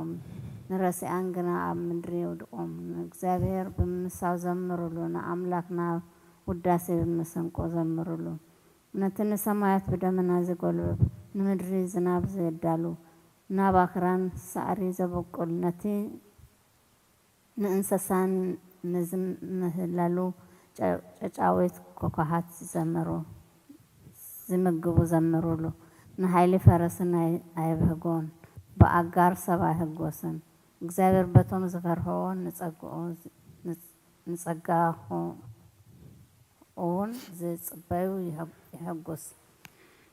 ودقوم نرسي أنجنا مدري ودقوم እግዚአብሔር بمساو زمرلونا أملاكنا وداسي بمسنقو زمرلو نتن سمايات بدمنا زقلب نمدري زناب زيدالو ناباكران سعري زبقل نتي ننسسان نزم مهلالو ጫጫዊት ኮኮሃት ዘመሩ ዝምግቡ ዘመሩሉ ንኃይሊ ፈረስና አይበጎን በአጋር ሰባይ ህጎስን እግዚአብሔር በቶም ዘፈርሆን ንጸጋሁ ኦን ዝጽበዩ ይህጎስ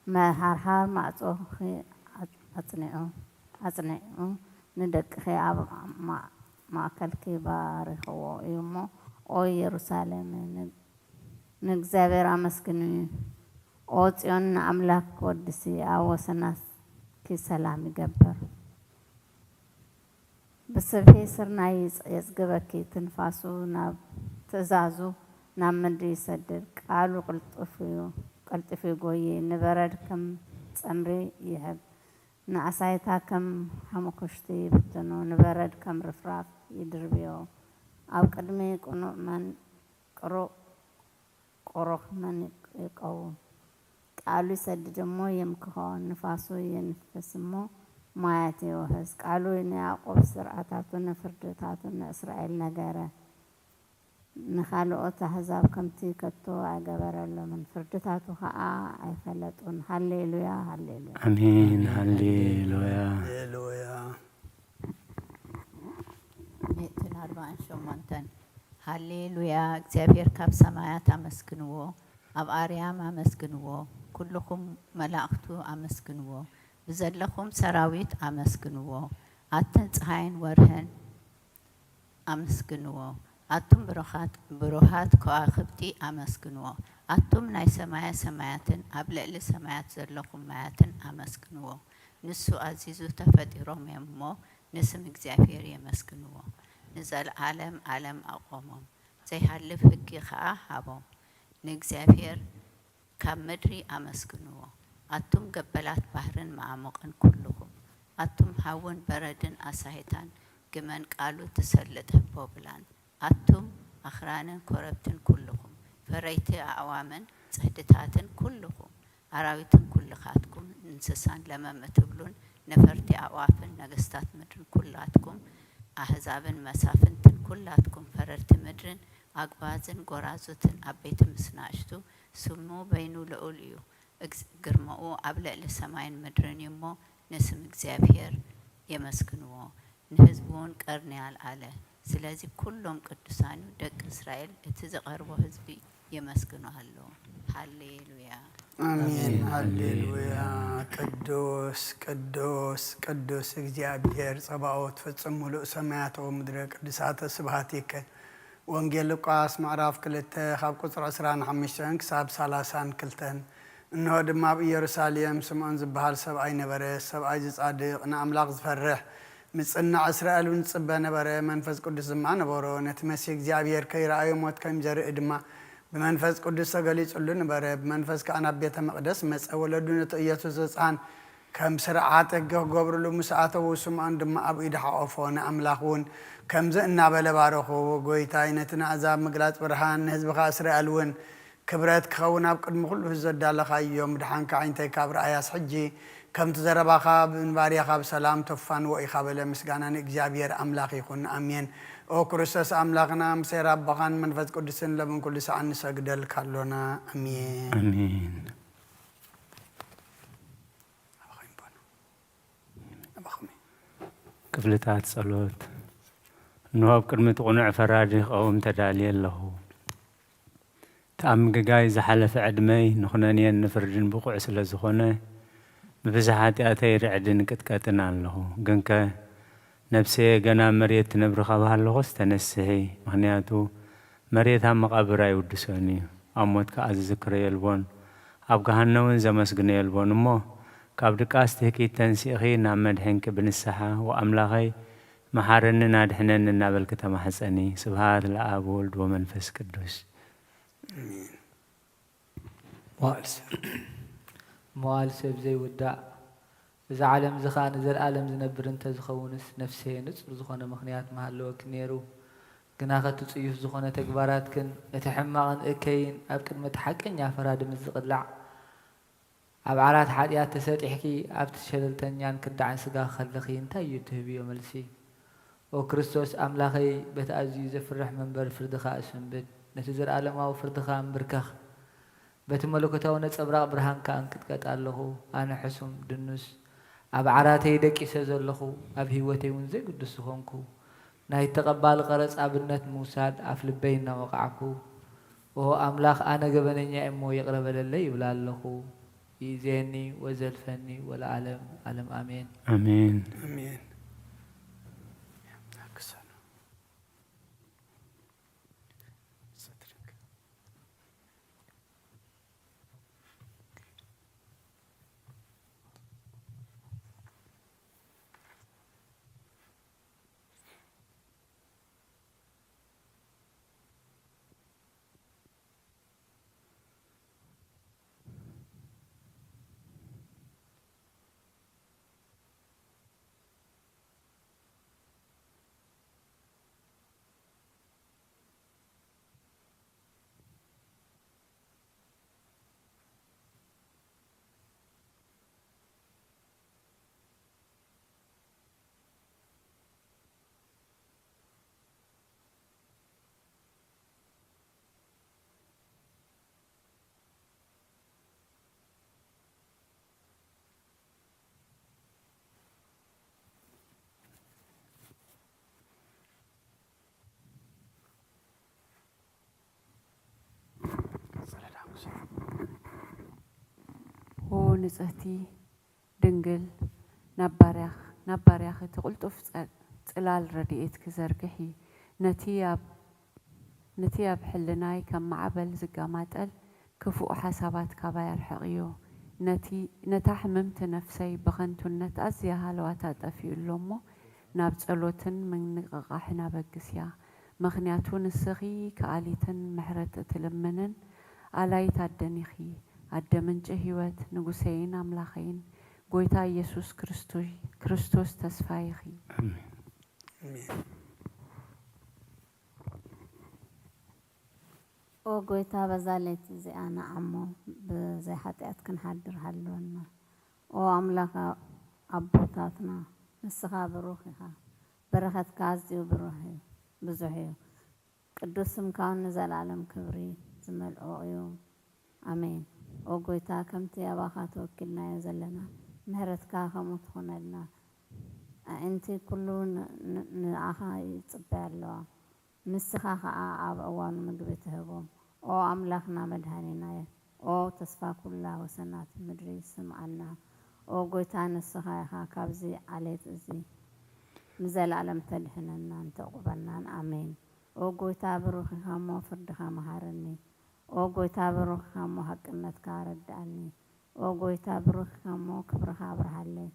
መሃርሃር ማዕጾ አጽንዑ ንደቅኺ ኣብ ማእከልኪ ባርኽዎ እዩሞ ኦ ኢየሩሳሌም ንእግዚአብሔር አመስግኑ ኦ ጽዮን አምላክ ወድሲ አወሰናስ ሰላም ይገበር በሰፊ ስርናይ የጽገበኪ ትንፋሱ ናብ ትእዛዙ ናብ ምድሪ ይሰድድ ቃሉ ቅልጥፍ ጎይ ንበረድ ከም ጸምሪ ይህብ ንአሳይታ ከም ሐመኩሽቲ ብትኑ ንበረድ ከም ርፍራፍ ይድርብዮ ኣብ ቅድሚ ቁኑዕ መን ቆሮኽ መን ይቀውም ቃሉ ይሰድድ እሞ የምክሆ ንፋሱ የንፍስ እሞ ማያት ይወህዝ ቃሉ ንያዕቆብ ስርዓታቱ ንፍርድታቱ ንእስራኤል ነገረ ንኻልኦት አሕዛብ ከምቲ ከቶ አይገበረሎምን ፍርድታቱ ከዓ አይፈለጡን ሃሌሉያ ሃሌሉያ አሜን ሃሌሉያ ሃሌሉያ ምእትን 48 ሃሌሉያ እግዚአብሔር ካብ ሰማያት አመስግንዎ ኣብ አርያም አመስግንዎ ኩልኩም መላእክቱ አመስግንዎ ብዘለኩም ሰራዊት አመስግንዎ አትን ፀሐይን ወርህን አመስግንዎ አቱም ብሩሃት ከዋክብቲ አመስግንዎ አቱም ናይ ሰማያትን ኣብ ልዕሊ ሰማያት ዘለኩም ማያትን አመስግንዎ ንሱ አዚዙ ተፈጢሮም እሞ ንስም እግዚአብሔር የመስግንዎ ንዘለዓለም ዓለም አቆሞም ዘይሃልፍ ሕጊ ከዓ ሃቦም ንእግዚአብሔር ካብ ምድሪ አመስግንዎ አቱም ገበላት ባህርን ማዕሙቅን ኩልኩም አቱም ሃውን በረድን አሳይታን ግመን ቃሉ ትሰልጥ ህቦ ብላን አቱም አኽራንን ኮረብትን ኩልኩም ፈረይቲ አዕዋምን ጽሕድታትን ኩልኩም አራዊትን ኩልኻትኩም እንስሳን ለመምትብሉን ነፈርቲ አዕዋፍን ነገስታት ምድርን ኩላትኩም አሕዛብን መሳፍንትን ኩላትኩም ፈረርቲ ምድርን አግባዝን ጎራዙትን አበይት ምስናሽቱ ስሙ በይኑ ልዑል እዩ ግርማኡ ኣብ ልዕሊ ሰማይን ምድርን እሞ ንስም እግዚአብሔር የመስግንዎ ንህዝቡን ቀርንያል አለ ስለዚህ ኩሎም ቅዱሳኑ ደቅ እስራኤል እቲ ዘቀርቦ ህዝቢ የመስግኑ አለው ሃሌሉያ አሜን ሃሌሉያ ቅዱስ ቅዱስ ቅዱስ እግዚአብሔር ጸባኦት ፍጹም ሙሉእ ሰማያት ወምድረ ቅዱሳተ ስብሐት ይከ ወንጌል ሉቃስ ምዕራፍ 2 ካብ ቁጥር 25 ክሳብ 32 እነሆ ድማ በኢየሩሳሌም ስምዖን ዝበሃል ሰብኣይ ነበረ ሰብኣይ ዝጻድቕ ንኣምላኽ ዝፈርህ ምጽናዕ እስራኤልን ጽበ ነበረ መንፈስ ቅዱስ ድማ ነበሮ ነቲ መሲሕ እግዚአብሔር ከይረአዮ ሞት ከም ዘርኢ ድማ በመንፈስ ቅዱስ ተገሊጹሉ ነበረ በመንፈስ ከዓ ናብ ቤተ መቅደስ መጸ ወለዱ ነቲ ኢየሱስ ሕፃን ከም ስርዓት ሕጊ ክገብርሉ ምስ ኣተዉ ስምዖን ድማ ኣብ ኢዱ ሓቆፎ ንኣምላኽ እውን ከምዚ እናበለ ባረኽዎ ጎይታይ ነቲ ንኣሕዛብ ምግላጽ ብርሃን ንህዝብኻ እስራኤል እውን ክብረት ክኸውን ኣብ ቅድሚ ኩሉ ዘዳለኻዮም ድሓንካ ዓይንተይ ካብ ረኣያስ ሕጂ ከምቲ ዘረባኻ ብንባርያኻ ብሰላም ተፋንዎ ኢኻ በለ ምስጋና ንእግዚአብሔር ኣምላኽ ይኹን ኣሜን ኦ ክርስቶስ ኣምላኽና ምሴራ ኣባኻን መንፈስ ቅዱስን ለምን ኩሉ ሰዓት ንሰግደልካ ኣሎና ኣሜን አሜን ክፍልታት ጸሎት እንሆ ኣብ ቅድሚ ቁኑዕ ፈራዲ ቐውም ተዳልየ ኣለኹ ተኣምግጋይ ዝሓለፈ ዕድመይ ንኹነንየን ንፍርድን ብቑዕ ስለ ዝኾነ ብብዝሕ ኃጢአተይ ርዕድን ቅጥቀጥን ኣለኹ ግንከ ነፍሰየ ገና መሬት ትነብር ካብሃለኹስ ተነስሒ ምኽንያቱ መሬት ኣብ መቓብር ኣይውድሶን እዩ ኣብ ሞት ከዓ ዝዝክረ የልቦን ኣብ ገሃነውን ዘመስግነ የልቦን እሞ ካብ ድቃስ ትሕኪት ተንሲእኺ ናብ መድሕንኪ ብንስሓ ወኣምላኸይ መሓረኒ ናድሕነኒ እናበልክ ተማሕፀኒ ስብሃት ለኣብ ወልድ ወመንፈስ ቅዱስ መዋዕል ሰብ ዘይውዳእ إذا عالم زخان إذا العالم زنبر أنت زخونس نفسه نصر زخانة مخنيات محلوك نيرو كنا تصيف زخانة تكبارات كن يتحمقن إكين أبكر متحكن يا فراد مزقلع أبعرات حاديات تسات يحكي أبتشهد تنيان كدعن سقا خلقي انتا يتهبي وملسي وكريستوس أملاخي بتأزيز فرح منبر فردخاء سنبت نتزر آلما وفردخاء مبركخ بتملكته ونتصبراق برهان كان كتكت الله أنا حسم دنس أبعراتي دك يسزلخو أبهيوتي ونزي قدس خونكو ناي تقبال قرص أبنت موساد أفلبينا وقعكو وهو أملاخ أنا قبنني أمو يقرب للي يبلال لخو يزيني وزلفني والعالم عالم آمين آمين آمين هو نزهتي دنجل نباريخ تقلطف تلال رديت كزرقحي نتياب حلناي كم معبل زقامات كفؤ حسابات كباير حقيو نتا حممت نفسي بغنتو نتأزيها لواتات أفيو اللومو نابتسألوتن من نقاحنا بقسيا مغنياتون السغي كاليتن محرت تلمنن አላይት አደኒኺ አደምንጭ ህይወት ንጉሴን አምላኸይን ጎይታ ኢየሱስ ክርስቶስ ተስፋይኺ ኦ ጎይታ በዛለት እዚአና አሞ በዘይ ኃጢአት ክንሓድር ሃለወና ኦ አምላኽ አቦታትና ንስኻ ብሩኽ ኢኻ በረኸትካ ኣዝዩ ብሩኽ እዩ ብዙሕ እዩ ቅዱስ ስምካ ንዘላለም ክብሪ ዝመልኦ እዩ ኣሜን ኦ ጎይታ ከምቲ ኣባኻ ተወኪልናዮ ዘለና ምህረትካ ከምኡ ትኾነልና ኣንቲ ኩሉ ንኣኻ ይፅበያ ኣለዋ ንስኻ ከዓ ኣብ እዋኑ ምግቢ ትህቦም ኦ ኣምላኽና መድሃኒና ኦ ተስፋ ኩላ ወሰናት ምድሪ ስምዓና ኦ ጎይታ ንስኻ ኢኻ ካብዚ ዓሌት እዚ ንዘላለም ተድሕነና እንተቕበልናን ኣሜን ኦ ጎይታ ብሩኽ ኢኻ እሞ ፍርድኻ መሃረኒ ኦ ጎይታ ብሩኽ ኢኻ እሞ ሓቅነትካ ረዳእኒ ኦ ጎይታ ብሩኽ ኢኻ እሞ ክብርኻ ኣብርሃለይ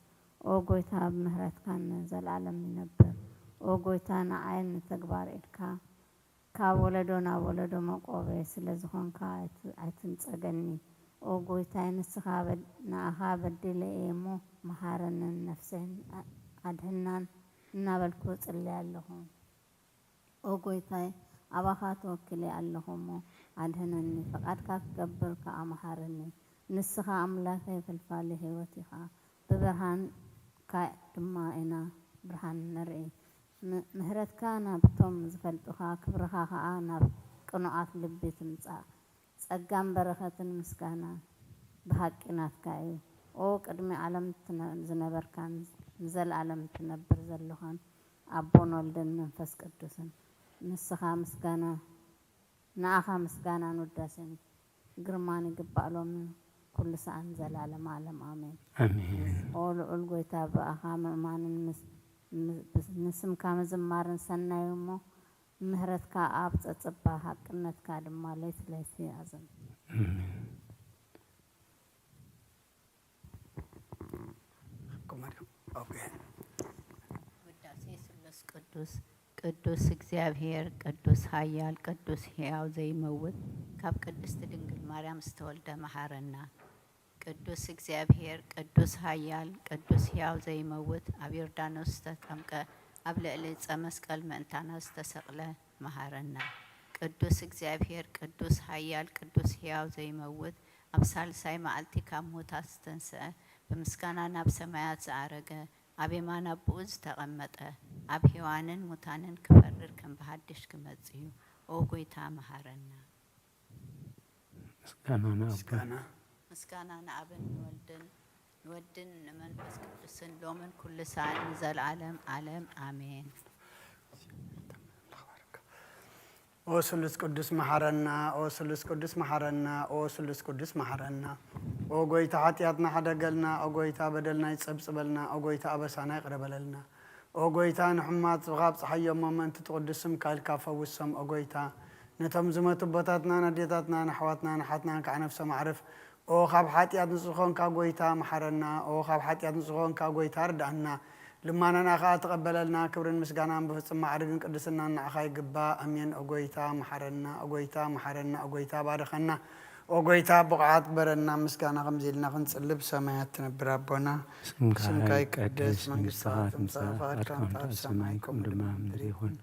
ኦ ጎይታ ብምህረትካ ንዘላለም ይነብር ኦ ጎይታ ንዓይ ንተግባር ኢድካ ካብ ወለዶ ናብ ወለዶ መቆበይ ስለ ዝኾንካ ኣይትንፀገኒ ኦ ጎይታይ ንስኻ ንኣኻ በዲለ እየ እሞ መሃረንን ነፍሰይን ኣድህናን እናበልኩ ጽልይ ኣለኹ ኦ ጎይታይ ኣባኻ ተወኪለ ኣለኹ እሞ ኣድህነኒ ፈቃድካ ክገብር ከዓ መሃረኒ ንስኻ ኣምላከይ ፍልፋሊ ህይወት ኢኻ ብብርሃንካ ድማ ኢና ብርሃን ንርኢ ምህረትካ ናብቶም ዝፈልጡኻ ክብርኻ ከዓ ናብ ቅኑዓት ልቢ ትምፃእ ጸጋን በረኸትን ምስጋና ብሓቂ ናትካ እዩ ኦ ቅድሚ ዓለም ዝነበርካን ንዘለኣለም ትነብር ዘለኻን ኣቦን ወልድን መንፈስ ቅዱስን ንስኻ ምስጋና ንኣኻ ምስጋናን ውዳሴን ግርማን ይግባእ ሎሚ ኩሉ ሰዓን ዘላለም ዓለም ኣሜን ኦ ልዑል ጎይታ ብኣኻ ምእማንን ንስምካ ምዝማርን ሰናዩ እሞ ምህረትካ ኣብ ፀፅባ ሓቅነትካ ድማ ለይቲ ለይቲ ኣዘን ውዳሴ ስሉስ ቅዱስ እግዚአብሔር ቅዱስ ኃያል ቅዱስ ሕያው ዘይመውት ካብ ቅድስቲ ድንግል ማርያም ዝተወልደ መሓረና ቅዱስ እግዚአብሔር ቅዱስ ኃያል ቅዱስ ሕያው ዘይመውት ኣብ ዮርዳኖስ ዝተጠምቀ ኣብ ልዕሊ ዕፀ መስቀል ምእንታና ዝተሰቕለ መሃረና። ቅዱስ እግዚአብሔር ቅዱስ ኃያል ቅዱስ ሕያው ዘይመውት ኣብ ሳልሳይ መዓልቲ ካብ ሞታት ዝተንስአ ብምስጋና ናብ ሰማያት ዝኣረገ ኣብ የማን ኣቦኡ ዝተቐመጠ ኣብ ሕያዋንን ሙታንን ክፈርድ ከም ብሓድሽ ክመጽእ እዩ። ኦ ጎይታ መሃረና። ምስጋና ንኣብን ንወድን ንመንፈስ ቅዱስን ሎምን ኩሉ ሰዓት ንዘለዓለም ዓለም አሜን። ኦ ስሉስ ቅዱስ መሐረና ኦ ስሉስ ቅዱስ መሐረና ኦ ስሉስ ቅዱስ መሐረና ኦ ጎይታ ኃጢአትና ሓደገልና ኦ ጎይታ በደልና ይጸብጽበልና ኦ ጎይታ አበሳና ይቅረበለልና ኦ ጎይታ ንሕማት ዝኻብ ፀሓዮም መመንቲ ትቅዱስም ካልካ ፈውሶም ኦ ጎይታ ነቶም ዝመቱ ቦታትና ነዴታትና ንሕዋትና ንሓትና ከዓ ነፍሶም ዓርፍ ኦ ካብ ኃጢአት ንጽኾንካ ጎይታ መሐረና ኦ ካብ ኃጢአት ንጽኾንካ ጎይታ ርዳእና ልማናና ከዓ ተቀበለልና ክብርን ምስጋናን በፍጹም ማዕርግን ቅድስና ንዓኻ ይግባእ አሜን። ኦ ጎይታ መሐረና ኦ ጎይታ መሐረና ኦ ጎይታ ባረኸና ኦ ጎይታ ብቕዓት በረና ምስጋና ከምዚልና ክንጽልብ ሰማያት ትነብር ኣቦና ስምካ ይቀደስ መንግስትኻ ትምጻእ ፈቃድካ ኣብ ሰማይ ከምኡ ድማ ምድሪ ይኹን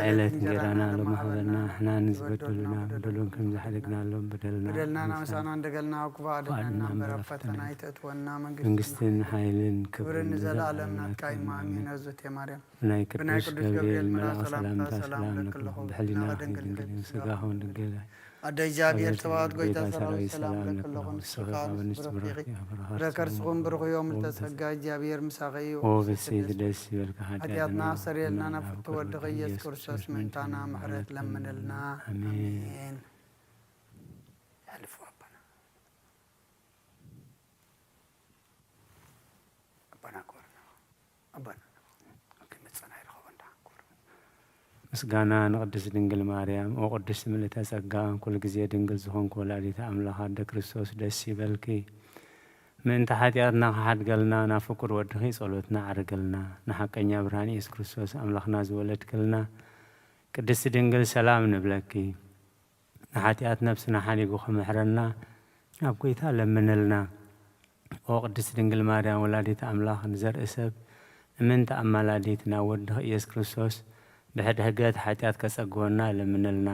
ዕለት እንጀራና ሎሚ ሃበና ንሕና ንዝበደሉና በደሉን ከም ዝሓደግናሎም በደልና ናምሳና እንደገልና ክባኣደና እምበር ፈተና ይተእትወና መንግስትን ሓይልን ክብርን ንዘለኣለም ናትካ ኢማ ኣሜን። እግዝእትየ ማርያም ብናይ ቅዱስ ገብርኤል መልኣኽ ሰላምታ ሰላም ለኩም ብሕሊና ድንግል ስጋኹን ድንግል ኣደ እግዚአብሔር ተባሃት ጎይታ ሰራዊት ሰላም ለኩለኹም ረከርስኹም ብርኽዮም ልተጸጋ እግዚአብሔር ምሳኺ እዩ ኦ በሰይት ደስ ይበልካ ኃጢአትና ሰሪየልና ናፍቲ ወድኺ ኢየሱስ ክርስቶስ ምእንታና ምሕረት ለምንልና አሜን። ያልፉ አባና ኮርና አባና ምስጋና ንቅድስት ድንግል ማርያም ኦ ቅድስት ምልዕተ ጸጋ ኩሉ ግዜ ድንግል ዝኾንኩ ወላዲተ ኣምላኽ ኣደ ክርስቶስ ደስ ይበልኪ ምእንተ ኃጢአትና ክሓድገልና ናብ ፍቁር ወድኺ ጸሎትና ዓርገልና ንሓቀኛ ብርሃን ኢየሱስ ክርስቶስ ኣምላኽና ዝወለድክልና ቅድስት ድንግል ሰላም ንብለኪ ንኃጢአት ነፍስና ሓዲጉ ክምሕረና ኣብ ጎይታ ለምንልና ኦ ቅድስት ድንግል ማርያም ወላዲተ ኣምላኽ ንዘርኢ ሰብ እምንተ ኣማላዲት ናብ ወድኺ ኢየሱስ ክርስቶስ ብሕድሕገት ኃጢአት ከጸግወና ለምንልና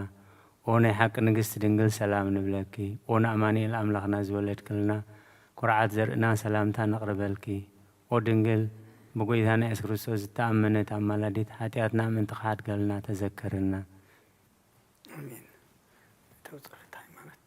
ኦ ናይ ሓቂ ንግስት ድንግል ሰላም ንብለኪ ኦ ንኣማኑኤል ኣምላኽና ዝወለድክልና ኩርዓት ዘርእና ሰላምታ ነቕርበልኪ ኦ ድንግል ብጎይታና ኢየሱስ ክርስቶስ ዝተኣመነት ኣማላዲት ኃጢአትና ምእንቲ ክሓድገልና ተዘከርና አሜን። ተውጽረት ሃይማኖት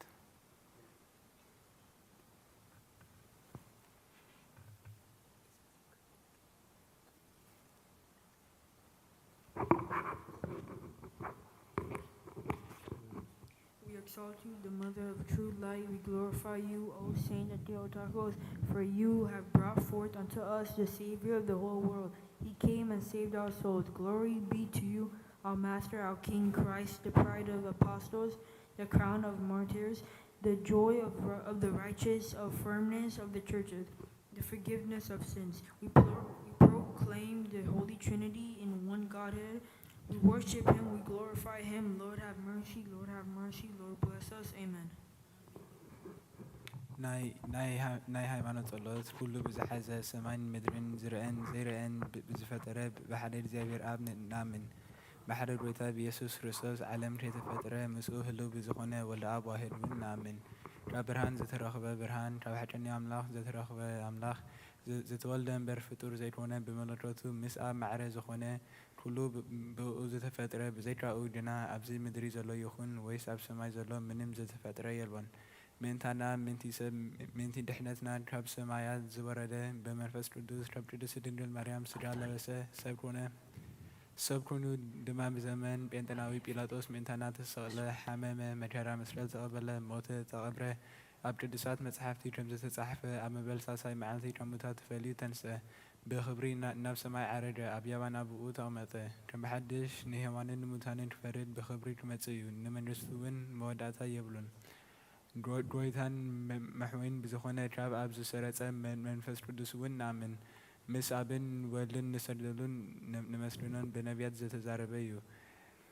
exalt you, the mother of true light. We glorify you, O Saint of Theotokos, for you have brought forth unto us the Savior of the whole world. He came and saved our souls. Glory be to you, our Master, our King Christ, the pride of apostles, the crown of martyrs, the joy of the righteous, of firmness of the churches, the forgiveness of sins. We proclaim the Holy Trinity in one Godhead. We worship him, we glorify him. Lord have mercy, Lord have mercy, Lord bless us. Amen. ናይ ሃይማኖት ጸሎት ኩሉ ብዝሓዘ ሰማይን ምድርን ዝርአን ዘይርአን ብዝፈጠረ ብሓደ እግዚአብሔር ኣብ ንኣምን ብሓደ ጎይታ ብኢየሱስ ክርስቶስ ዓለም ከይተፈጠረ ምስኡ ህልው ብዝኾነ ወልደ ኣብ ዋሕድ እውን ንኣምን ካብ ብርሃን ዝተረኽበ ብርሃን ካብ ሓጨኛ ኣምላኽ ዝተረኽበ ኣምላኽ ዝተወልደ እምበር ፍጡር ዘይኮነ ብመለኮቱ ምስ ኣብ ማዕረ ዝኾነ ኩሉ ብኡ ዝተፈጥረ ብዘይካኡ ግና ኣብዚ ምድሪ ዘሎ ይኹን ወይስ ኣብ ሰማይ ዘሎ ምንም ዝተፈጥረ የልቦን። ምእንታና ምእንቲ ሰብ ምእንቲ ድሕነትና ካብ ሰማያት ዝወረደ ብመንፈስ ቅዱስ ካብ ቅድስት ድንግል ማርያም ስጋ ለበሰ ሰብ ኮይኑ ድማ ብዘመን ጴንጤናዊ ጲላጦስ ምእንታና ተሰቕለ ሓመመ መከራ መስቀል ተቐበለ ሞተ ተቐብረ ኣብ ቅዱሳት መጽሓፍቲ ከም ዝተጻሕፈ ኣብ መበልሳሳይ መዓልቲ ካብ ሙታት ተፈልዩ ተንስአ ብኽብሪ ናብ ሰማይ ዓረገ ኣብ ያባን ኣብኡ ተቐመጠ ከም ብሓድሽ ንሕያዋንን ንሙታንን ክፈርድ ብኽብሪ ክመጽእ እዩ ንመንግስቱ እውን መወዳእታ የብሉን። ጎይታን መሕወይን ብዝኾነ ካብ ኣብ ዝሰረጸ መንፈስ ቅዱስ እውን ንኣምን ምስ ኣብን ወልድን ንሰግደሉን ንመስግኖን ብነቢያት ዝተዛረበ እዩ።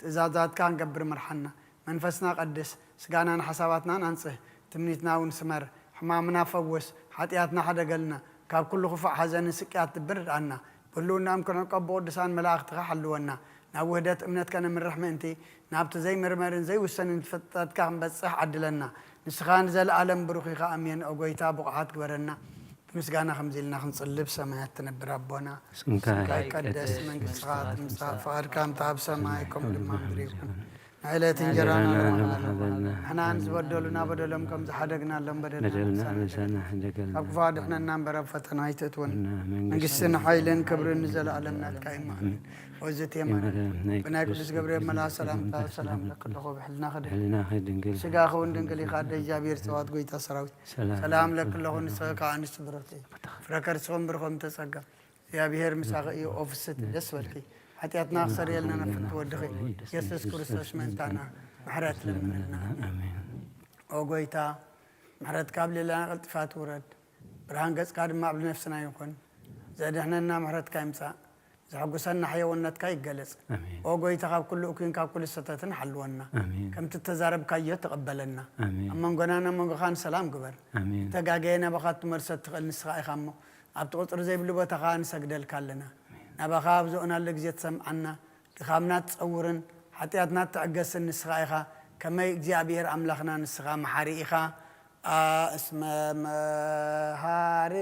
تزازات كان قبر مرحنا منفسنا قدس سقانا حساباتنا ننصه تمنيتنا ونسمر حمامنا فوس حتياتنا حدا قلنا كاب كل خفاء حزن سكيات تبرد عنا بلونا أمكن نقبو دسان ملاك تخحلونا ناوهدات امنت كان من رحمة انتي نابت زي مرمرن زي والسنين فتات كان بتصح عدلنا نسخان زي العالم بروخي خامين أقويتا بقعات قبرنا مسقانا خمزيلنا خنصلب سمايات تنبر ربنا سنكاي قدس من قصغات مصافار كام تاب سمايكم لما مدريكم عيلة تنجرانا احنا نزبدلنا بدلهم كم زحدقنا لهم بدلنا كاب فادحنا نامبر فتنا يتتون من قسنا حيلين كبر نزل علمنا الكايما وزت يمان بناك بس قبريل ملا سلام لك الله بحلنا خد سقا خون دنقلي خاد جابير سوات قويتا سراوي سلام لك الله نسقا عن السبرتي فركر سوم برخم تسقا يا بيهر مساقي اوفست دسولكي حتياتنا أخسر يلنا نفت ودخي يسوس كريستوس منتانا محرات لنا آمين أوغويتا محرات قابل لنا التفات ورد برهان قص قادم ما بنفسنا يكون زاد احنا محرات كايمسا زحقو سنة حيوانات كاي جلس أوغويتا قاب كل أكين قاب كل ستاتن حلونا كم تتزارب كاي تقبلنا أما نقولنا من خان سلام قبر تقاقينا بخات مرسات النسخاء خامو أبتقول رزي بلوبة خان سجدل كالنا نبغى بزوجنا اللي جت سمعنا خامنات تصورن حتياتنا تعجز النسخة كما يجي بير أملاخنا نسخة محريخة اسم محاري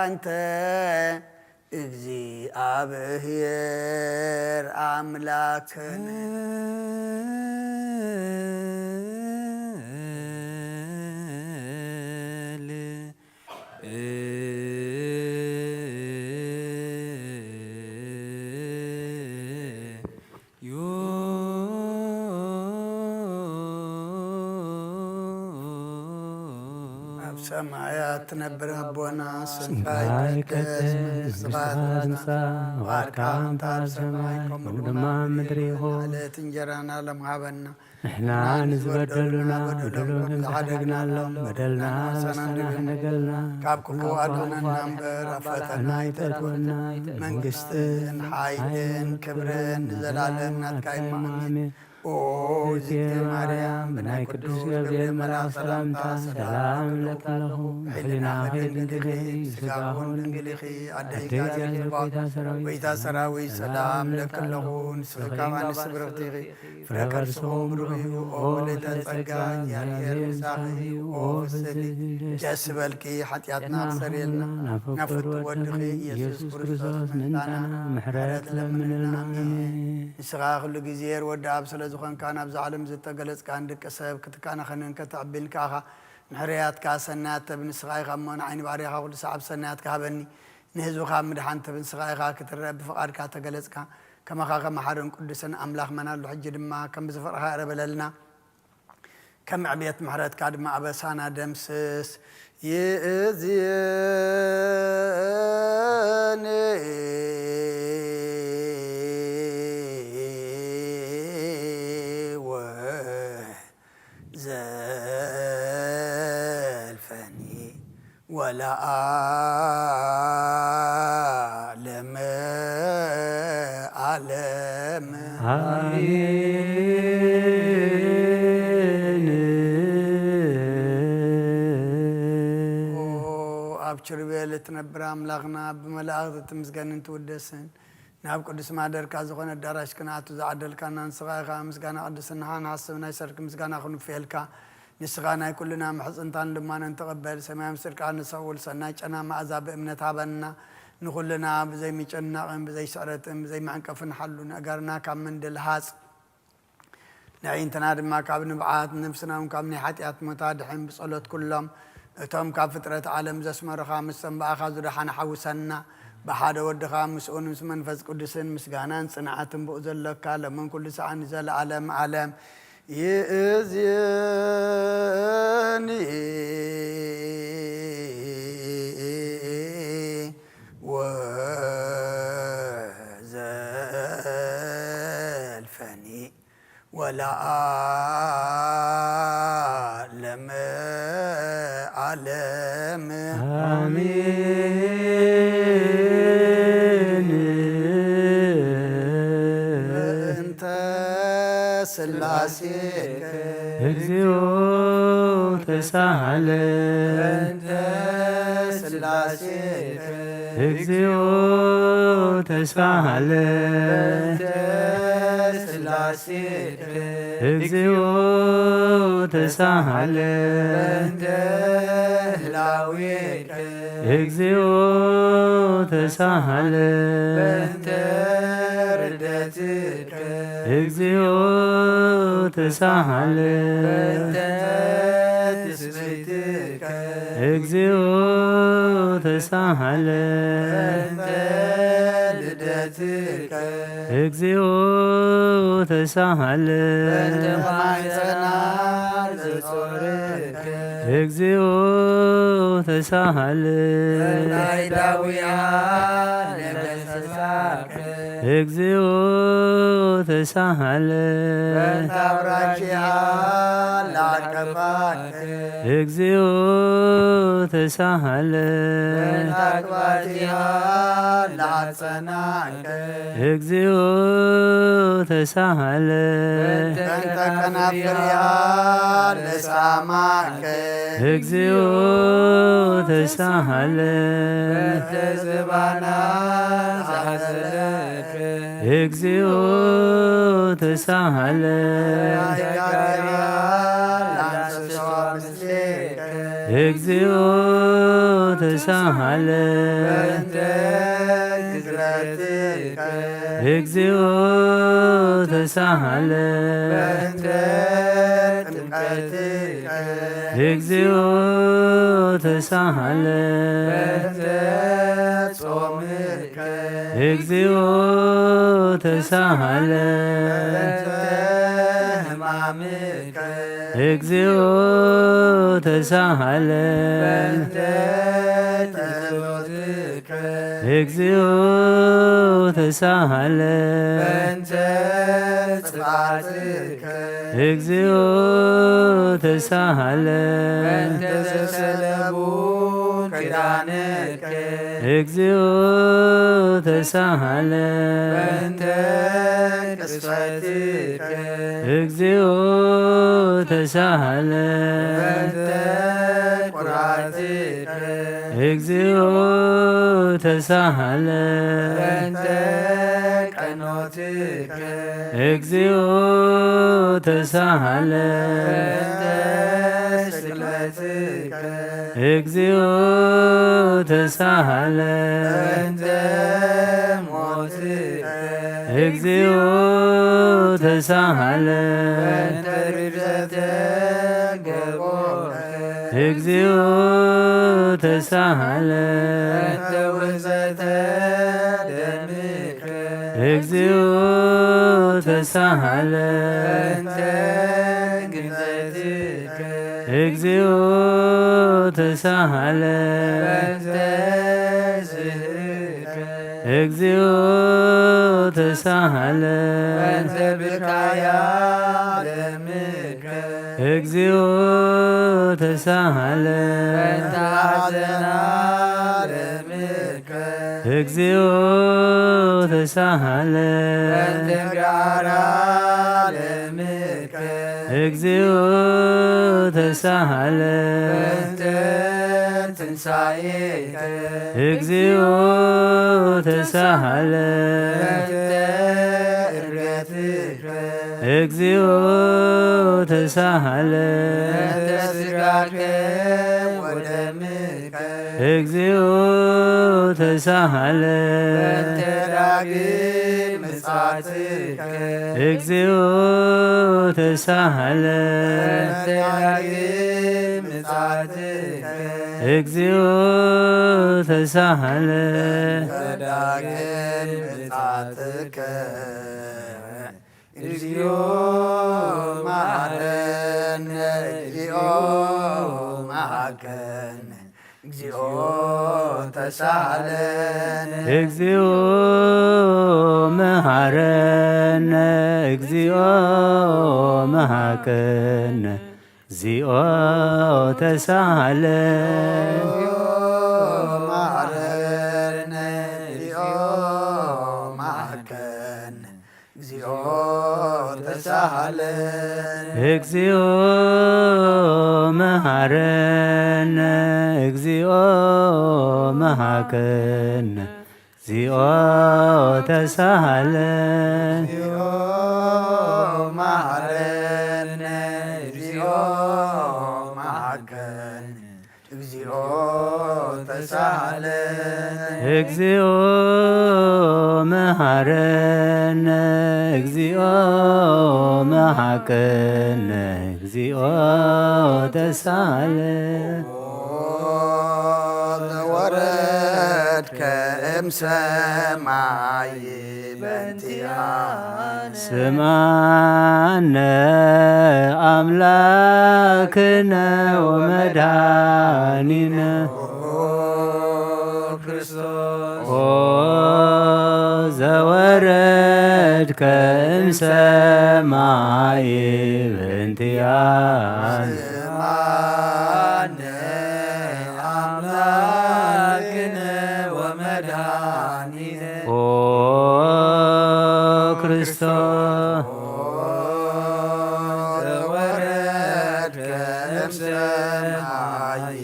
أنت اجزي أبهير أملاكنا سمايات تنبر ربنا سنفاي قدس من صغار نسا واركام تاب سمايكم ودما مدريهو على تنجرانا لمعابنا احنا نزبدلنا بدلنا عدقنا لهم بدلنا سنان قلنا كابكو أدونا النمبر أفتنا يتدونا منقستن حايدن كبرن زلالنا تكايم أمين أوه زيت مريم بناي قدوس جبريل ملا سلامتا سلام لك له حلنا خير دنقلي سقاهون دنقلي أدهيكا جلبا ويتا سراوي سلام لك له نسفكا عن سبرغتيغي فرقر سوم روحي أولي تتقى يالير مساقي وفستي جاسبالكي حتياتنا أكسريلنا نفت ودخي يسوس كريستوس منتانا محرات لمنلنا نسقاخ اللقزير ودعب زخان كان أبز عالم زت جلس كان دك سبب كتكان خنن كتعبين كاها نحريات كاسنات بن سغاي غمان عين باريها ولا سعب سنات كهبني نهزو خام مدحنت بن سغاي غا كترب فقار كاتا جلس كما خاغ محرن قدسن أملاخ منال حجد ما كم بزفرها ربللنا كم عبيت محرات كاد ما أبسانا دمسس يزياني زلفني ولا أعلم آمين أبشر بيلتنا برام لغنا بملاغة تمزقن انتو ودسن ناب قدس ما در كازغون الدراش كناتو زعدل كان نسغا خامس كان قدس نهان حسبنا يسرك مسغانا خن فيلكا نسغانا كلنا محصنتان لما نتقبل سمايم سرك عن نسول سناج انا مع عذاب امنت هابنا نخلنا بزي ميچناقن بزي سعرتن بزي معنكفن حلو نقرنا كم من دلهاس نعين تنادم ما كاب نبعات نفسنا وكامني حتيات متادحين بصلوت كلهم اتهم كاب فترة عالم زسمر خامس سنبا اخذوا رحانا حوسنا بحاده ودخا مسؤول من فز قدسن مسغانان صنعاتن بؤذل لك لمن كل ساعه نزل عالم يأذيني وزلفني ولا أعلم على ለዓለም አሜን። እንተ ሥላሴከ እግዚኦ ተሳሃለን ሥላሴከ እግዚኦ ተሳሃለን ሥላሴከ እግዚኦ ተሳሃለን ህላዌከ እግዚኦ ተሳሃለን ርደትከ እግዚኦ ተሳሃለን ትስብእትከ እግዚኦ ተሳሃለን ልደትከ እግዚኦ ተሳሃለን ማኅፀና ዘጾርከ እግዚኦ ተሳሃለን ናይዳውያን ለመሰሳከ እግዚኦ ተሳሃለን ታብራኪያ ላቀባከ እግዚኦ ተሳሃለን ታቅባቲያ ላጸናከ እግዚኦ ተሳሃለን በእንተ ከናፍርያ ለሳማከ እግዚኦ ተሳሃለን በእንተ ዝባና ዘሐዘለከ እግዚኦ ተሳሃለን ያጋሪያ ላንሰሰዋ ምስሌከ እግዚኦ ተሳሃለን በእንተ ግዝረትከ እግዚኦ ተሳሃለን በእንተ ጥምቀትከ እግዚኦ ተሳሃለን በእንተ ጾምከ እግዚኦ ተሳሃለን በእንተ ሕማምከ እግዚኦ ተሳሃለን በእንተ ተሕዝቦትከ እግዚኦ ተሳሃለን በእንተ ጽፋትከ እግዚኦ ተሳሃለን በእንተ ዘሰለቡ ክዳንከ እግዚኦ ተሳሃለን በእንተ ቅስፈትከ እግዚኦ ተሳሃለን በእንተ ቁርአትከ እግዚኦ ተሳሃለን በእንተ ቀኖትከ እግዚኦ ተሳሃለን በእንተ ስቅለትከ እግዚኦ ተሳሃለን በእንተ ሞትከ እግዚኦ ተሳሃለን በእንተ ርደተ ገቦከ እግዚኦ ተሳሃለን በእንተ ውሕዘተ ደምከ እግዚኦ ተሳሃለን በእንተ ግንዘትከ እግዚኦ ተሳሃለን በእንተ ዝህርከ እግዚኦ ተሳሃለን በእንተ ብካያ ደምከ እግዚኦ ተሳሃለን በእንተ ሐዘና ደምከ እግዚኦ ተሳሃለን በእንተ ጋራ ደምከ እግዚኦ ተሳሃለን በእንተ ትንሣኤከ እግዚኦ ተሳሃለን በእንተ ዕርገትከ እግዚኦ ተሳሃለን በእንተ ሥጋከ ወደምከ እግዚኦ ተሳሃለን በእንተ ዳግም ምጽአትከ እግዚኦ ተሳሃለን በእንተ ዳግም ምጽአትከ እግዚኦ ተሳሃለን በዳግም ምጽአትከ እግዚኦ መሐረነ እግዚኦ መሐከነ እግዚኦ ተሳሃለን እግዚኦ መሐረነ እግዚኦ መሐከነ እግዚኦ ተሳሃለን ማረነ እግዚኦ ማርከነ እግዚኦ ተሳሃለን እግዚኦ መሃረነ እግዚኦ መሃከነ እግዚኦ ተሳሃለን እግዚኦ ማረነ እግዚኦ ማርከነ እግዚኦ ተሳሃለን እግዚኦ መሃረነ እግዚኦ መሃከነ እግዚኦ ተሳሃለን ዘወረድከ እምሰማይ በእንቲአነ ስማነ አምላክነ ወመድኃኒነ ክርስቶስ ኦ ዘወረድከ እምሰማይ በእንቲአነ ስማነ አምላክነ ወመድኃኒነ ኦ ክርስቶስ ዘወረድከ እምሰማይ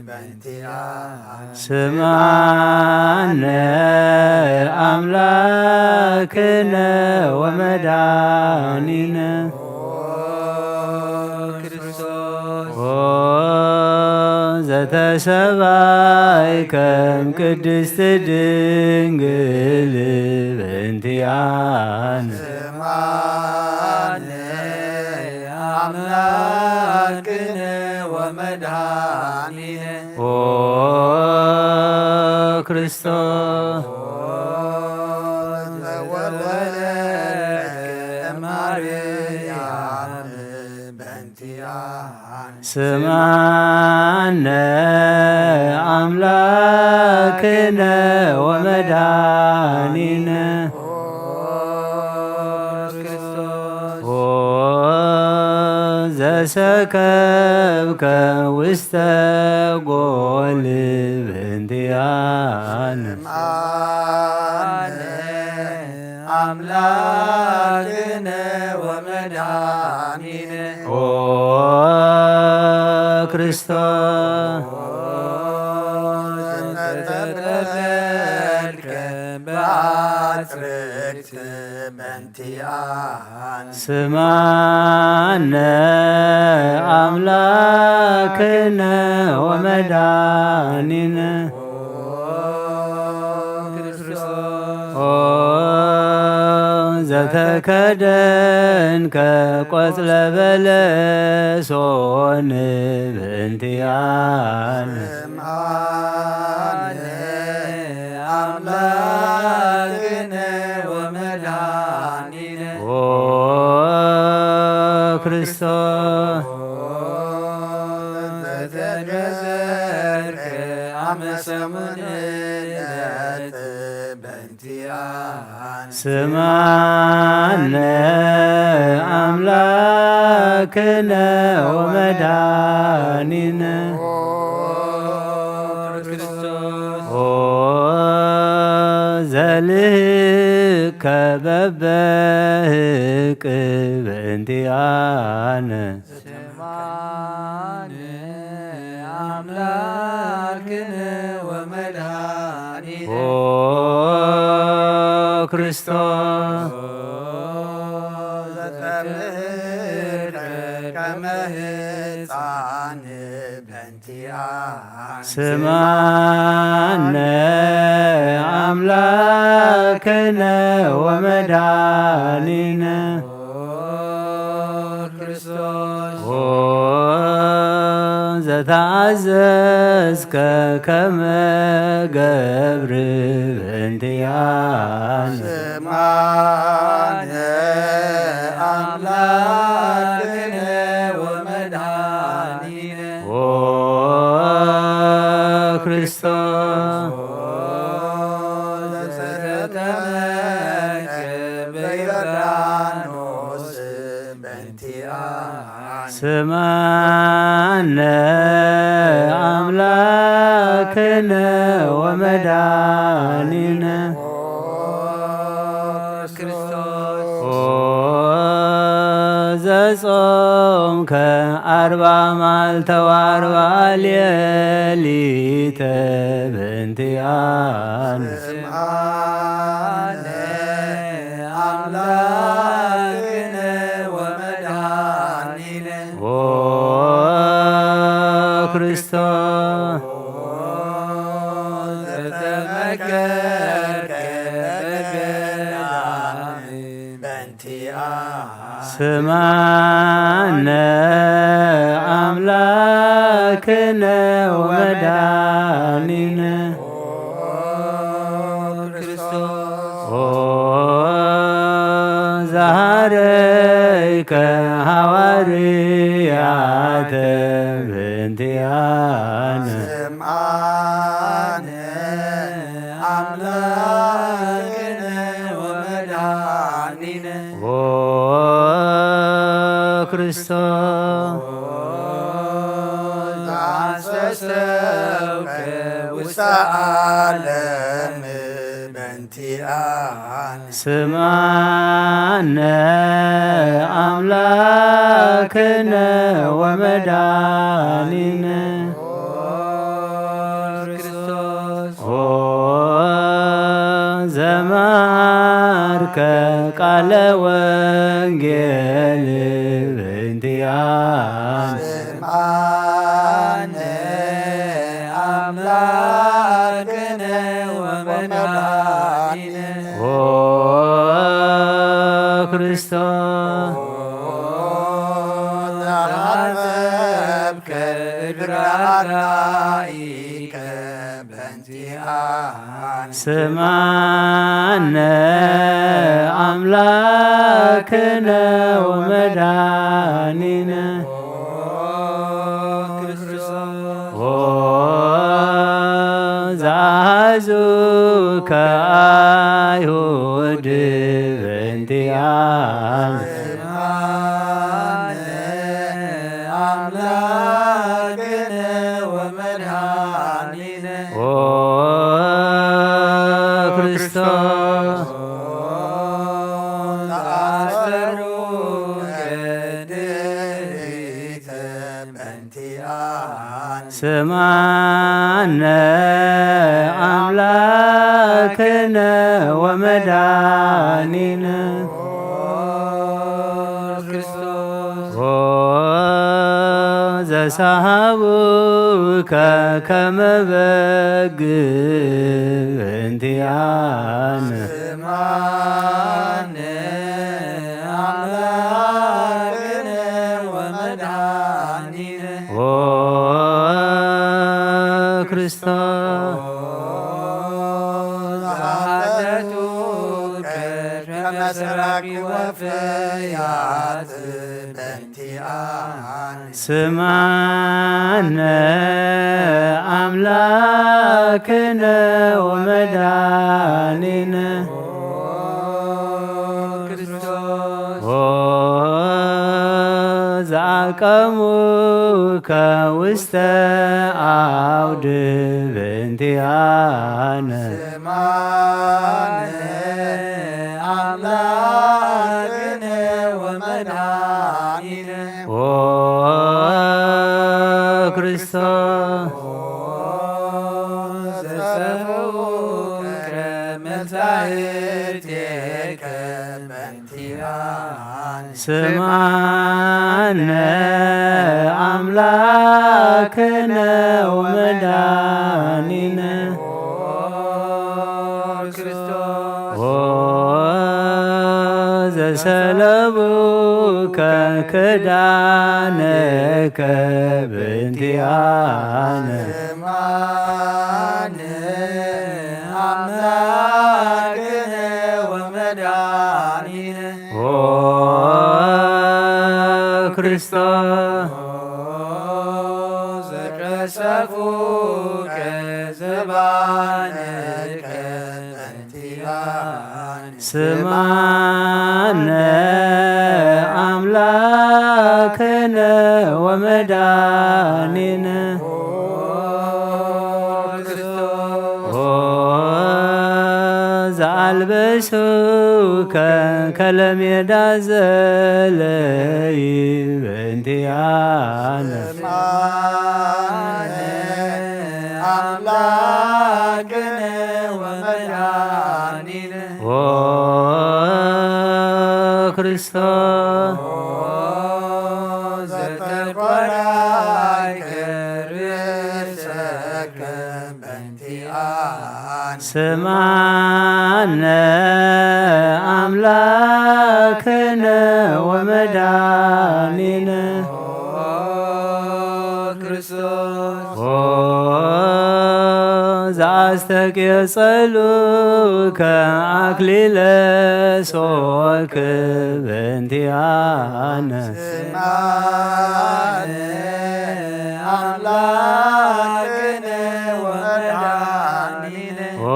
በእንቲአነ ስማነ አምላክነ ወመድኃኒነ ክርስቶስ ኦ ዘተሰባይከ እምቅድስት ድንግል በእንቲአነ ስማነ አምላክነ ወመድኃኒነ ኦ ክርስቶስ ማርያም በእንቲአነ ስማነ አምላክነ ወመድኃኒነ ክርስቶስ ኦ ዘሰከብከ ውስተ ጎል በእንቲአነ ስማነ አምላክነ ወመድኃኒነ ኦ ክርስቶስ ዘተጠበልከ በአጽርቅት በእንቲአነ ስማነ አምላክነ ወመድኃኒነ ኦ ዘተከደንከ ቆጽለ በለሶን በእንቲአነ ስማነ አምላክነ ወመድኃኒነ ኦ ክርስቶስ ዘተነዘርከ አመ ሰሙንነት በእንቲአነ ስማነ አምላክነ ወመድኃኒነ ክርስቶስ ኦ ዘልህከ በበህቅ በእንቲአነ ስማነ አምላክነ ወመድኃኒነ ኦ ክርስቶስ ዘተምህርከ ከመ ሕፃን በእንቲአነ ስማነ አምላክነ ወመድኃኒነ ክርስቶስ ኦ ዘተአዘዝከ ከመ ገብር በእንቲአነ ስማነ አምላክነ ወመድኃኒነ ኦ ክርስቶስ ዘተጠመቀ በዮርዳኖስ በእንቲአነ ስማነ አምላክነ ወመድኃኒነ ዘጾምከ 40 መዓልተ ወ40 ሌሊተ በእንቲአነ ስምዓነ አምላክነ ወመድኃኒነ ኦ ክርስቶስ ዘተመከርከ በገዳም በእንቲአነ ስማነ አምላክነ ወመድኃኒነ ኦ ዛሃረይከ ሐዋርያተ በእንቲአነ ስምዓነ አምላክነ ወመድኃኒነ ኦ ክርስቶስ ዘአንሰሰብከ ውስተ ዓለም በእንቲአነ ስማነ አምላክነ ወመድኃኒነ ኦ ዘማርከ ቃለ ወንጌል በእንቲአነ ስምዓነ አምላክነ ወመድኃኒነ ኦ ክርስቶስ ዘአንሰብከ እግረ አርዳኢከ በእንቲአነ ስማነ አምላክነ ወመድኃኒነ ኦ ዘአሐዙከ አይሁድ በእንቲአነ ስምዓነ አምላክነ ወመድኃኒነ ኦ ክርስቶስ ዘአሰሩከ ድኅሪተ በእንቲአነ ስማነ አምላክነ ወመድኃኒነ ኦ ዘሰሃቡከ ከመ በግ በእንቲአነ ስምዓነ አምላክነ ወመድኃኒነ ኦ ክርስቶስ ዘአሐዘቱከ ከመ ሰራቂ ወፍያት በእንቲአነ ስማነ አምላክነ ወመድኃኒነ ኦ ዘአቀሙከ ውስተ አውድ በእንቲአነ ስምዓነ አምላክነ ወመድኃኒነ ኦ ክርስቶስ ዘጸውከ መጻሕፍቴከ በእንቲአነ ስማነ አምላክነ ወመድኃኒነ ኦ ዘሰለቡከ ክዳነከ በእንቲአነ ስምዓነ አምላክነ ወመድኃኒነ ኦ ክርስቶስ ዘቀሰፉከ ዘባነከ በእንቲአነ ስማነ አምላክነ አልበሱከ ከለሜዳ ዘለይ በእንቲአነ አምላክነ ወመድኃኒነ ኦ ክርስቶስ ዘተቆራይከ ርእሰከ በእንቲአነ ስማነ አምላክነ ወመድኃኒነ ክርስቶስ ዘአስተቄጸሉከ አክሊለ ሦክ በእንቲአነ ስማነ አምላክነ ወመድኃኒነ ኦ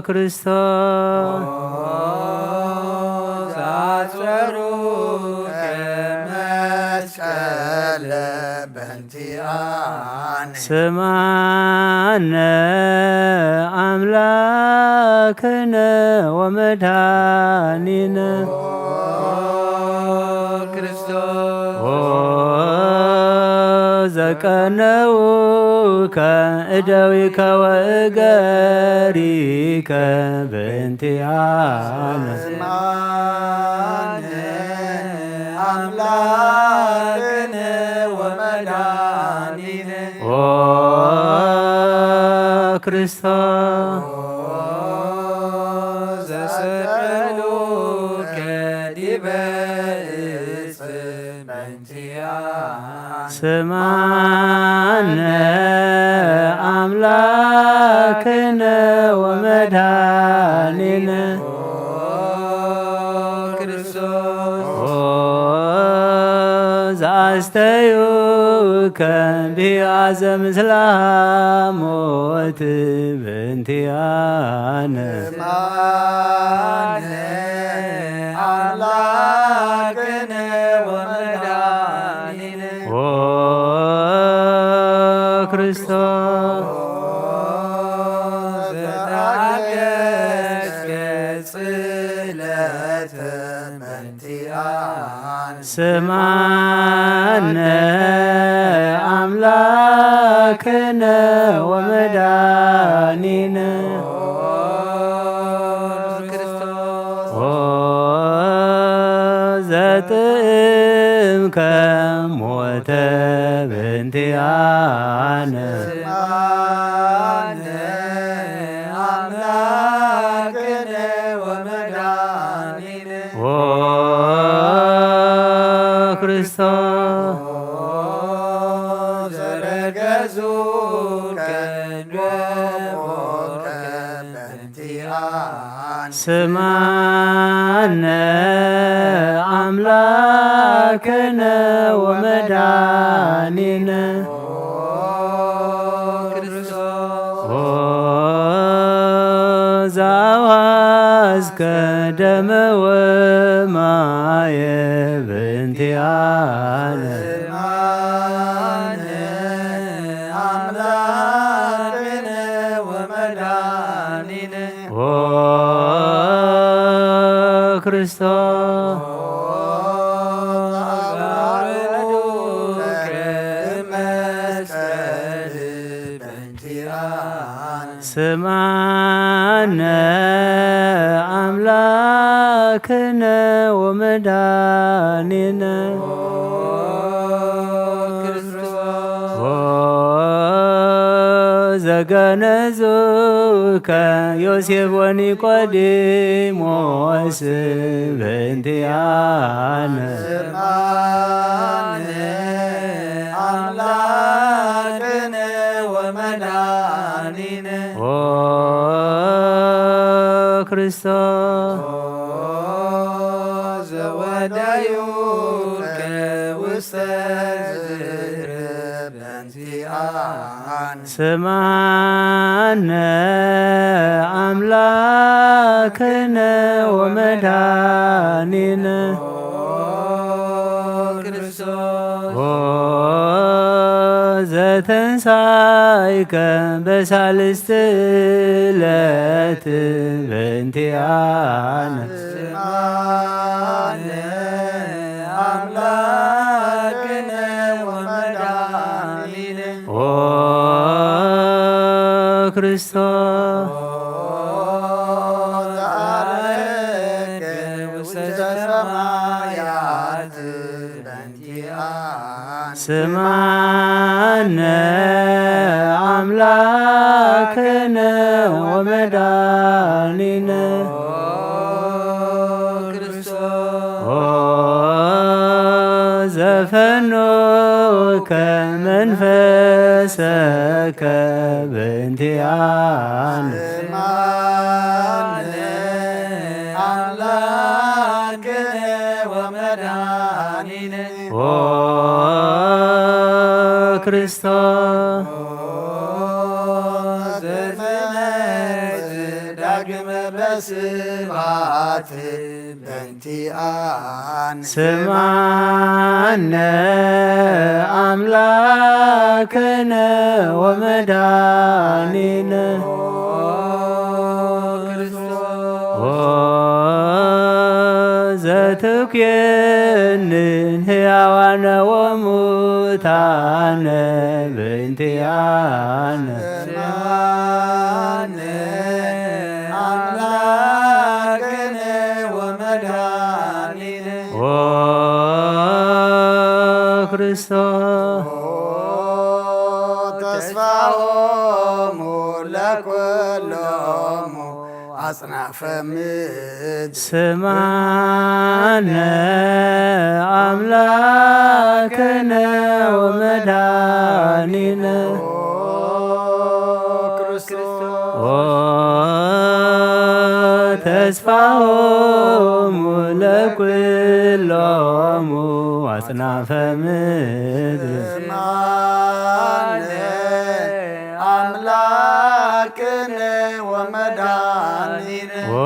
ክርስቶስ ዘአጽረሩከ መስቀለ በእንቲአነ ስማነ አምላክነ ወመድኃኒነ ክርስቶስ ኦ ዘቀነውከ እደዊከ ወእገሪከ በእንቲአነ ስማነ አምላክነ ወመድኃኒነ ኦ ክርስቶስ ዘሰቀሉከ ዲበ ዕፅ በእንቲአነ ስማነ አምላክነ ወመድኃኒነ ክርስቶስ ኦ ዘአስተዩከ ቢአዘ ምስለ ሞት በእንቲአነ ስማነ አምላክነ ወመድኃኒነ ኦ ክርስቶስ ዘታገሥከ ጽልመተ በእንቲአነ ስማነ አምላክነ ወመድኃኒነ ክርስቶስ ኦ ዘጥእምከ ሞተ በእንቲአነ ስማነ አምላክነ ወመድኃኒነ ኦ ክርስቶስ ዘረገዙከ ሞከ በእንቲአነ ስማነ አምላክነ ወመድኃኒነ ክርስቶስ ኦ ዘአዋዝከ ደመ ወማየ በእንቲአነ ስማነ አምላክነ ወመድኃኒነ ኦ ክርስቶስ ዘአጽረሩከ መስቀል በእንቲአነ ስማነ አምላክነ ወመድኃኒነ ክርስቶስ ኦ ዘገነዙከ ዮሴፍ ወኒቆዲሞስ በእንቲአነ ስማነ አምላክነ ወመድኃኒነ ኦ ክርስቶስ ዘወዳዩከ ውስተ ዝርብ በእንቲአነ ስማነ አምላክነ ወመድኃኒነ ክርስቶስ ኦ ወተንሳይከ በሳልስት ዕለት በእንቲአነ ስማነ አምላክነ ወመድኃኒነ ኦ ክርስቶስ ዘአረገ ውስተ ሰማያት በእንቲአነ ስማነ አምላክነ ወመድኃኒነ ዘፈኖከ መንፈሰከ በእንቲአነ ስማነ አምላክነ ወመድኃኒነ ኦ ክርስቶስ ዘትመጽእ ዳግመ በስብሐት በእንቲአነ ስማነ አምላክነ ወመድኃኒነ ኦ ዘትኩየንን ሕያዋነ ወሙታነ በእንቲአነ ስማነ አምላክነ ወመድኃኒነ ኦ ክርስቶስ ተስፋሆሙ ለኵሎሙ አጽናፈ ምድር ስማነ አምላክነ ወመድኃኒነ ኦ ተስፋሆሙ ለኵሎሙ አጽናፈ ምድር ስማነ አምላክነ ወመድኃኒነ ኦ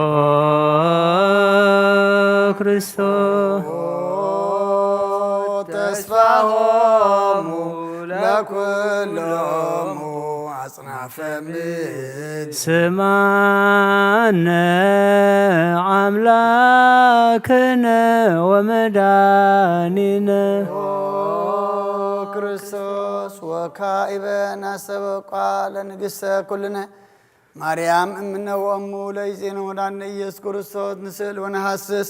ክርስቶስ ተስፋሆሙ ለኵሎሙ አጽናፈ ምድር ስማነ አምላክነ ወመድኃኒነ ክርስቶስ ወካዕበ ናሰበቋ ለንግሥተ ኩልነ ማርያም እምነ ወእሙ ለይእዜነ ወዳነ ኢየሱስ ክርስቶስ ንስእል ወነሐስስ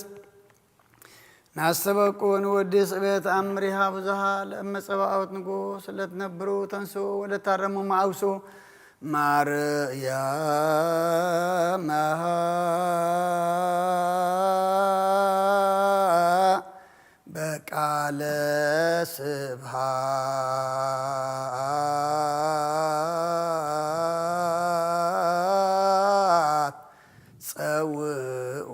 ናሰበቁ ንወድስ ቤት አምሪሃ ብዙሃ ለእመ ጸባኦት ንጉሥ ለትነብሩ ተንሱ ወለታረሙ ማአውሱ ማርያም በቃለ ስብሐት ጸውኡ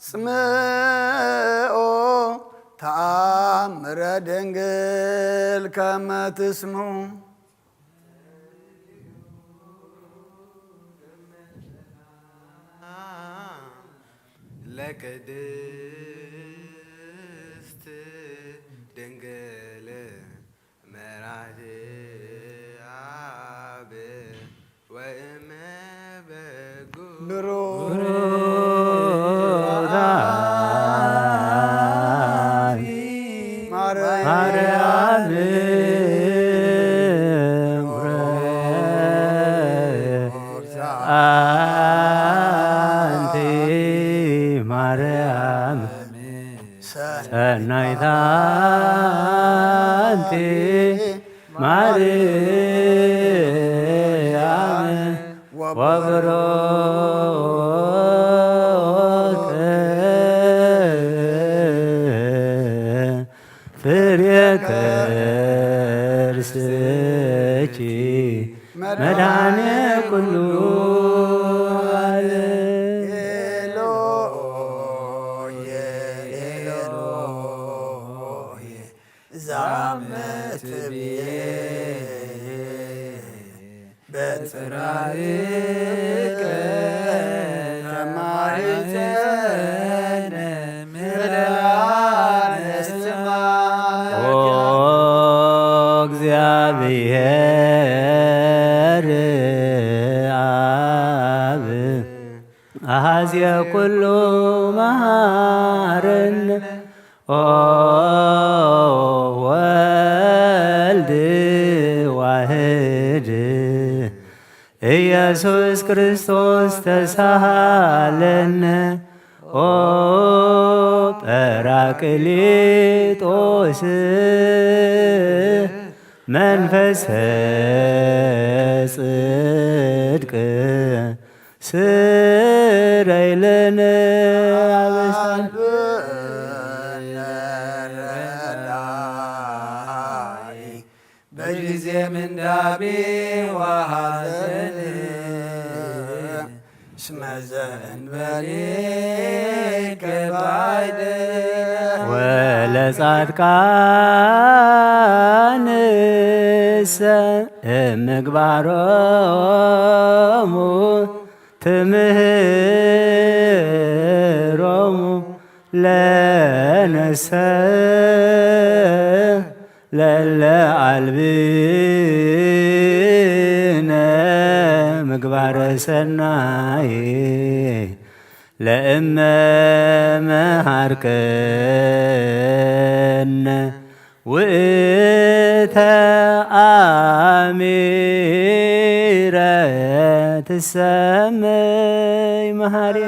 ጽምኦ ተአምረ ድንግል ከመ ትስሙ ለቅድስት ድንግል መራቴ አብ ወእመ በጉ ማርያም አንቲ ማርያም ሰናይታ አንቲ ማርያም ወብሮት ፍሬ ከርስኪ መድኃኔ ኩሉ ዓለም ዛመት ብዬ በጽራይቅ ከማይዘን ምለላነስማ እግዚአብሔር አብ አኀዝየ ኩሉ መሐረነ ወልድ ዋህድ ኢየሱስ ክርስቶስ ተሳሃለነ ጰራቅሊጦስ መንፈሰ ጽድቅ ስረይ ለነ አበሳነ በጊዜ ምንዳቤ ወሐዘን እስመ ዘእንበሌ ገባይደ ወለጻድቃንሰ እምግባሮሙ ትምህሮሙ ለነሰ ለለ አልብነ ምግባረ ሰናይ ለእመ መሃርከነ ውእተ አሚረ ትሰመይ መሃርየ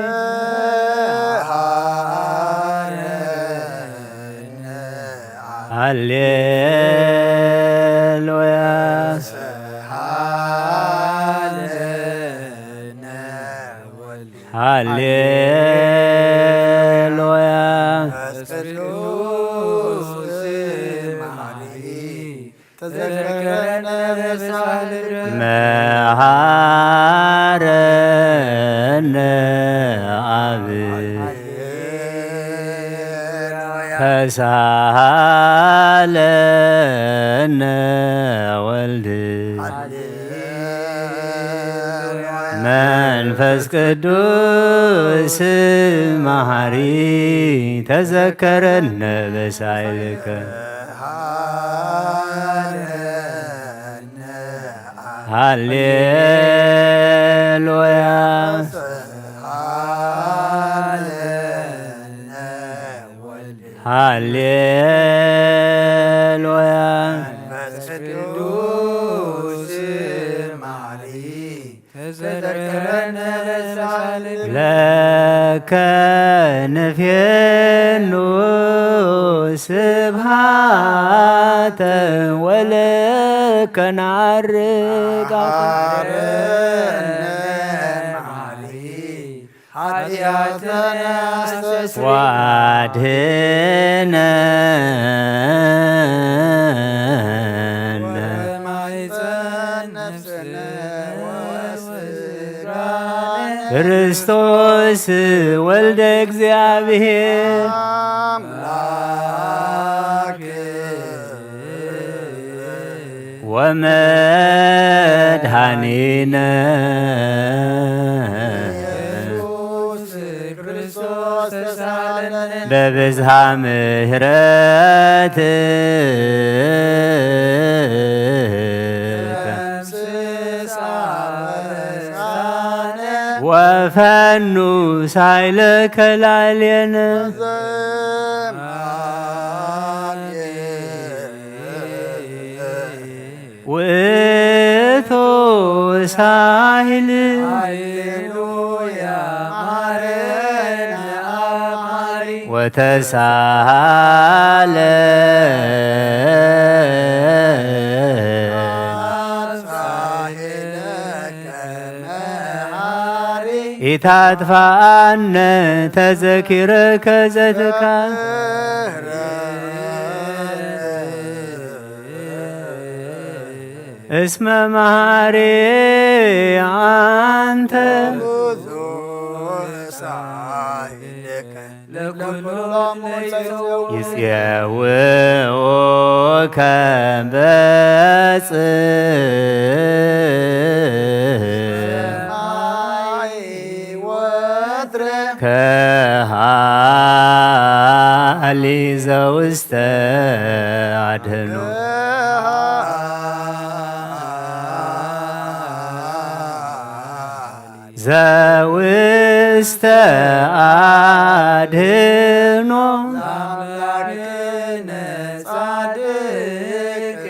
ሃሌሉያ ሃሌሉያ መሃረነ አብ ተሳሃለነ ወልድ መንፈስ ቅዱስ መሐሪ ተዘከረነ በሳይልከ ሃሌሉያ ሃሌሉያ ለከ ንፌኑ ስብሃተ ወለከ ናርግ ዋድህነ ክርስቶስ ወልደ እግዚአብሔር ወመድኃኒነ በብዝሃ ምሕረት ወፈኑ ሳይለከ ላዕሌነ ውእቱ ሳሂል ወተሳሃለ ኢታጥፋአነ ተዘኪረከ ዘትካል እስመ መሐሪ አንተ ለኩሎም ለይሰው ይጽውዑከ በጽአይ ወትረ ከሃሊ ዘውስተ አድኅኖ ዘውስተ አድኅኖ አምላክነ ጻድቅ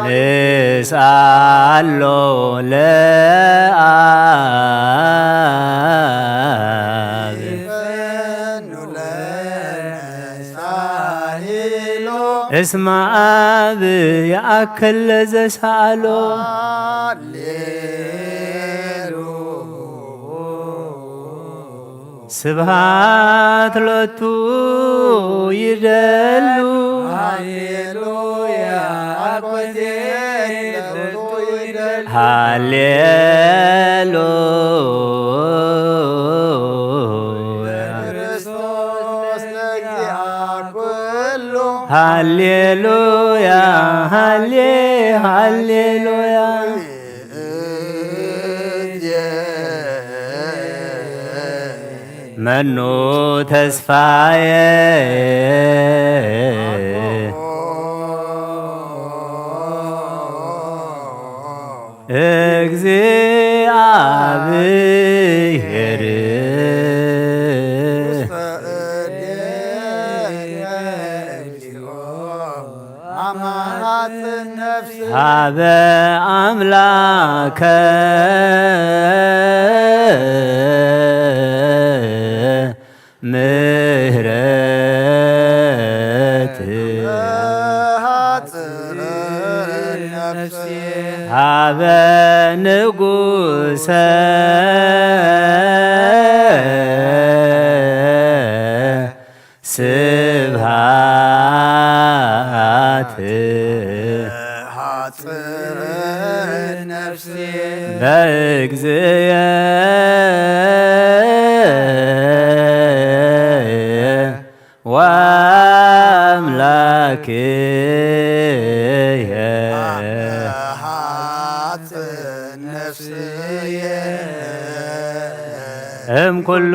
ንስአሎ ለአብ እስመ አብ ያእክል ለዘሳአሎ ስብሃት ሎቱ ይደሉ ሃሌሉያ አኮቴት ሎቱ ይደሉ ሃሌሉያ ክርስቶስ ለእግዚአ ኩሉ ሃሌሉያ ሃሌሉያ መኑ ተስፋዬ እግዚአብሔር ሀበ አምላከ ምህረት ሀበ ንጉሰ ስብሃት በእግዚእየ ወአምላክየ እምኩሉ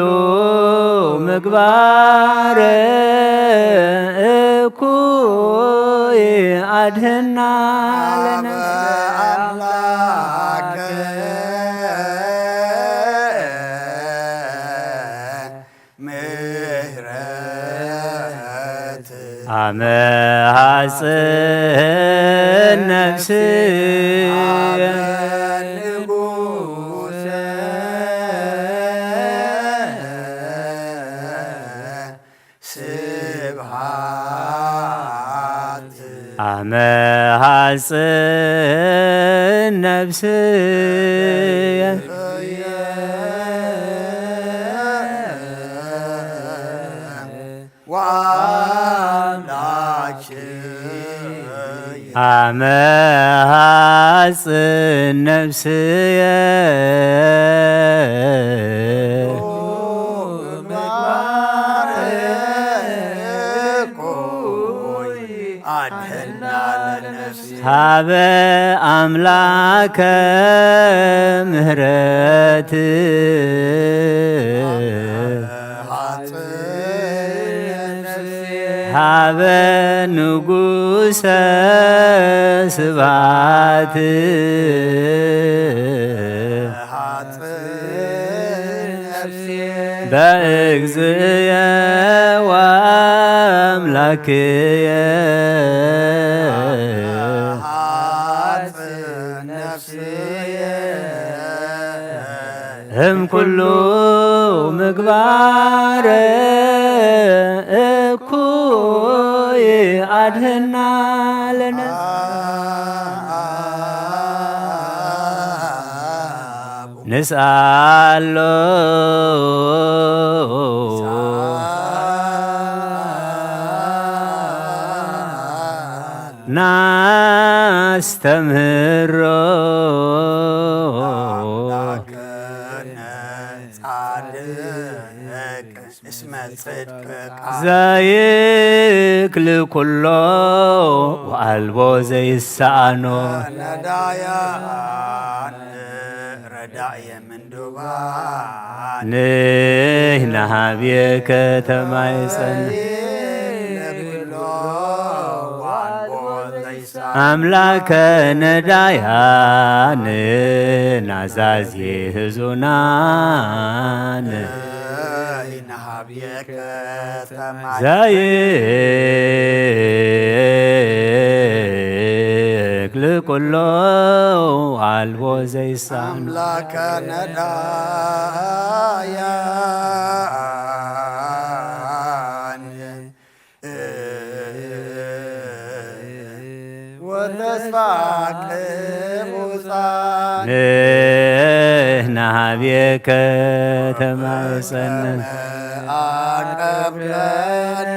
ምግባር እኩይ አድኅና አመ ሐጽን ነፍስየ አመ ሐጽን ነፍስየ አመ ሐጽን ነፍስየ ሀበ አምላከ ምህረት ሀበ ንጉሰ ስብሐት በእግዚእየ ወአምላክየ እምኩሉ ምግባር እኩይ አድኅና ለነ ንስአሎ ናስተምህሮ እስመ ጽድቅ ዘይክል ኩሎ ወአልቦ ዘይሳአኖ ነዳያን ረዳእየ ምንዱባን ንሕና ኀቤከ ተማይጸን አምላከ ነዳያን ናዛዚ ሕዙናን ዘይክል ኩሎ አልቦ ዘይሳኖ አምላከ ነዳያን ወተስፋ ቅሙፃን ንሕና ኀቤከ ተማይጸን አቀብለነ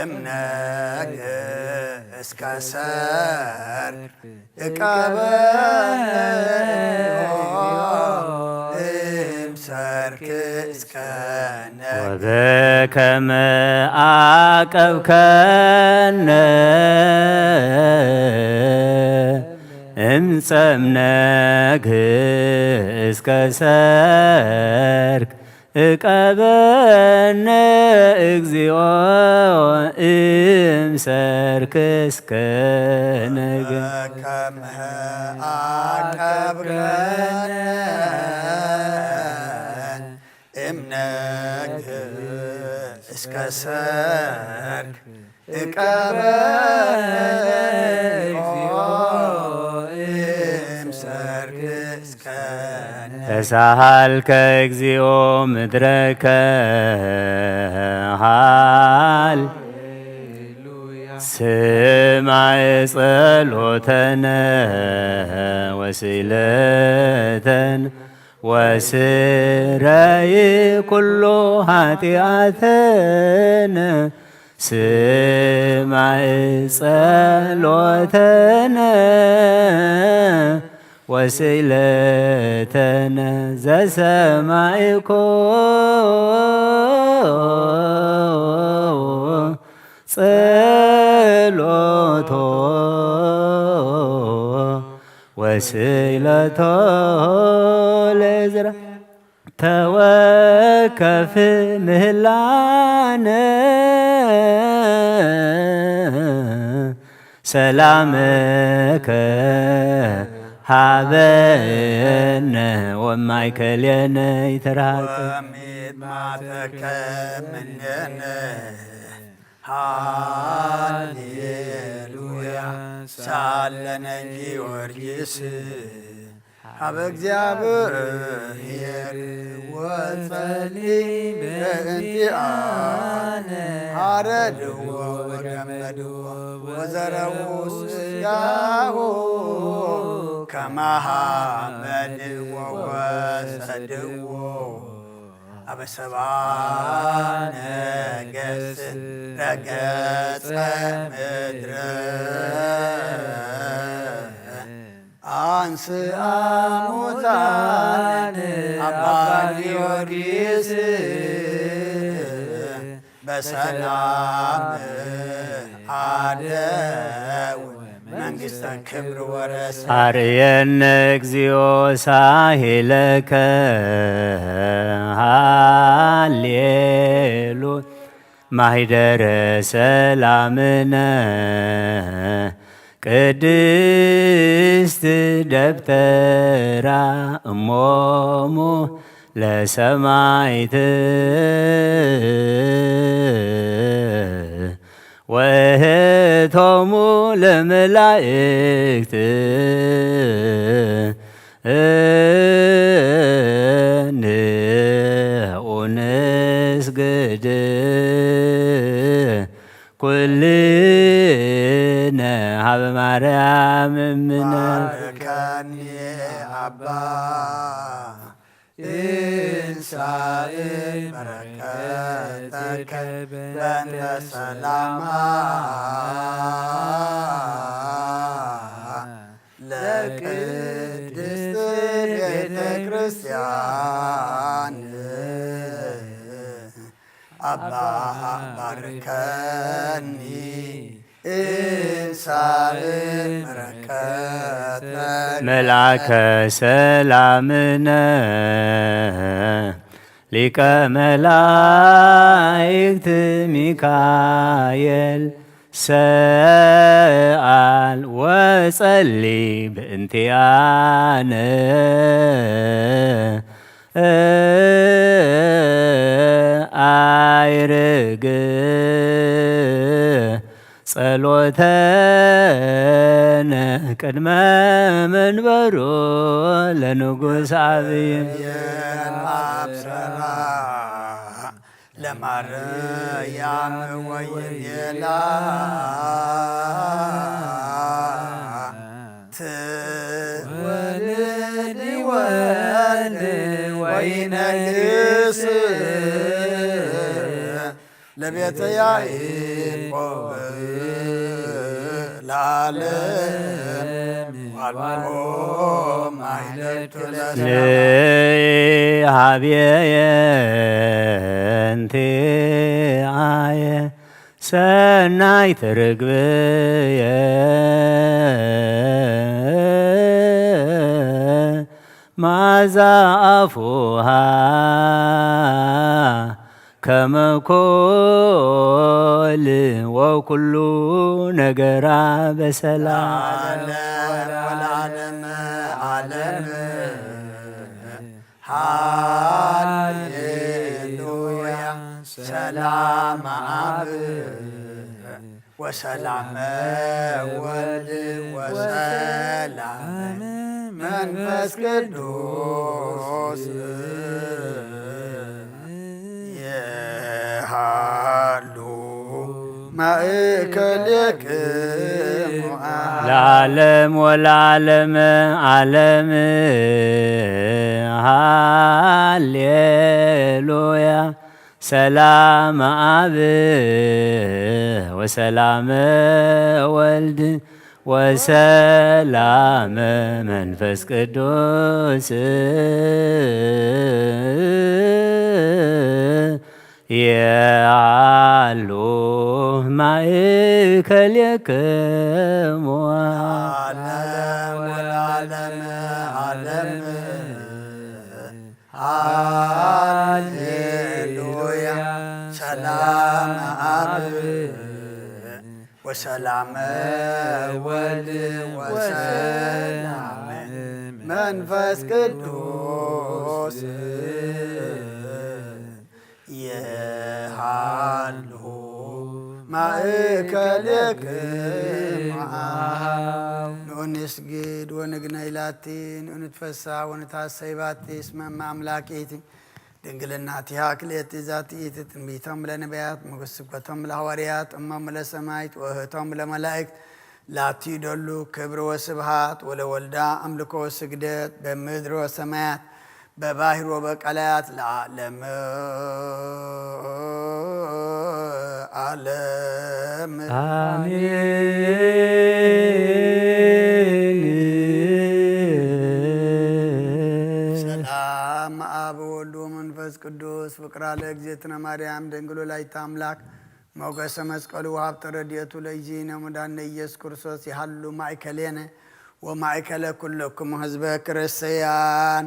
እምነግ እስከ ሰርክ እቀበነ እምሰርክ እስከ ወበከመ አቀብከነ እምጸምነግ እስከ ሰርክ እቀበነ እግዚኦ እምሰርክ እስከ ነገ በከመ አቀብከነ እምነግ እስከ ሰርክ እቀበነ እምሰርክ እስከ ተሳሃልከ እግዚኦ ምድረከ ሃል ስማዕ ጸሎተነ ወስእለተነ ወስረይ ኩሉ ኃጢአተነ ስማዕ ጸሎተነ ወስእለተነ ዘሰማዕኮ ጸሎቶ ወስእለቶ ለዕዝራ ተወከፍ ምህላነ ሰላመከ ሀበነ ወማእከሌነ ይትረሃቅ ወሚጥማተከ እምኔነ ሃሌሉያ ሳለነ ጊዮርጊስ ሀበ እግዚአብሔር ወጸልይ በእንቲአነ አረድዎ ወገመድዎ ወዘረው ስጋሁ ከመሃመድዎ ወሰድዎ አበሰባነ ገጽ ረገጸ ምድረ አንስአ ሙታን አባ ጊዮርጊስ በሰላም አደው መንግሥተ ክብር ወረሰ አርየነ እግዚኦ ሳሂለከ ሃሌሉ ማሂደረ ሰላምነ ቅድስት ደብተራ እሞሙ ለሰማዕት ወእህቶሙ ለመላእክት ንስግድ ኩልነ ሀበ ማርያም እምነ ባርከኒ አባ እንሳእ በረከተከ በእንተ ሰላማ ለቅድስት ቤተ ክርስቲያን ባርከኒ እንሳር በረከት መልአከ ሰላምነ ሊቀ መላእክት ሚካኤል ሰአል ወጸሊ በእንቲአነ አይርግ ጸሎተነ ቅድመ መንበሮ ለንጉሥ አብይ የአብሰራ ለማርያም ወየላ ትወልድ ወልድ ወይነግስ ለቤተ ያዕቆብ ለዓለም ዋልቆ ማይለቱ ንሃብየ እንቲአየ ሰናይ ትርግብየ ማዛ አፉሃ ከመኮል ወኩሉ ነገራ በሰላም ወለዓለመ ዓለም ሃሌሉያ ሰላም አብ ወሰላም ወልድ ወሰላም መንፈስ ቅዱስ የሃሉ ማእከልክሙ ለዓለም ወለዓለመ ዓለም ሃሌሉያ ሰላም አብ ወሰላም ወልድ ወሰላም መንፈስ ቅዱስ ያሉ ማእከልክሙ ዓለም ወለዓለመ ዓለም ሃሌሉያ ሰላም አብ ወሰላም ወልድ ወሰላም መንፈስ ቅዱስ የሃሉ ማእከልክሙ ንስግድ ወንግነይ ላቲ ንትፈሳ ወንታሰይ ባቲ እስመ አምላኬቲ ድንግልናቲሃ ክልኤቲ ዛቲኢቲ ትንቢቶም ለነቢያት መገስቆቶም ለሐዋርያት እሞም ለሰማዕት ወእህቶም ለመላእክት ላቲ ይደሉ ክብር ወስብሃት ወለወልዳ አምልኮ ወስግደት በምድር ወሰማያት በባህር ወበቀላያት ለዓለም ዓለም አሜን። ሰላም አብ ወልድ ወመንፈስ ቅዱስ ፍቅራ ለእግዝእትነ ማርያም ድንግል ወላዲተ አምላክ ሞገሰ መስቀሉ ወሀብተ ረድኤቱ ለእግዚእነ ወመድኃኒነ ኢየሱስ ክርስቶስ ይሃሉ ማእከሌነ ወማእከለ ኩልክሙ ህዝበ ክርስቲያን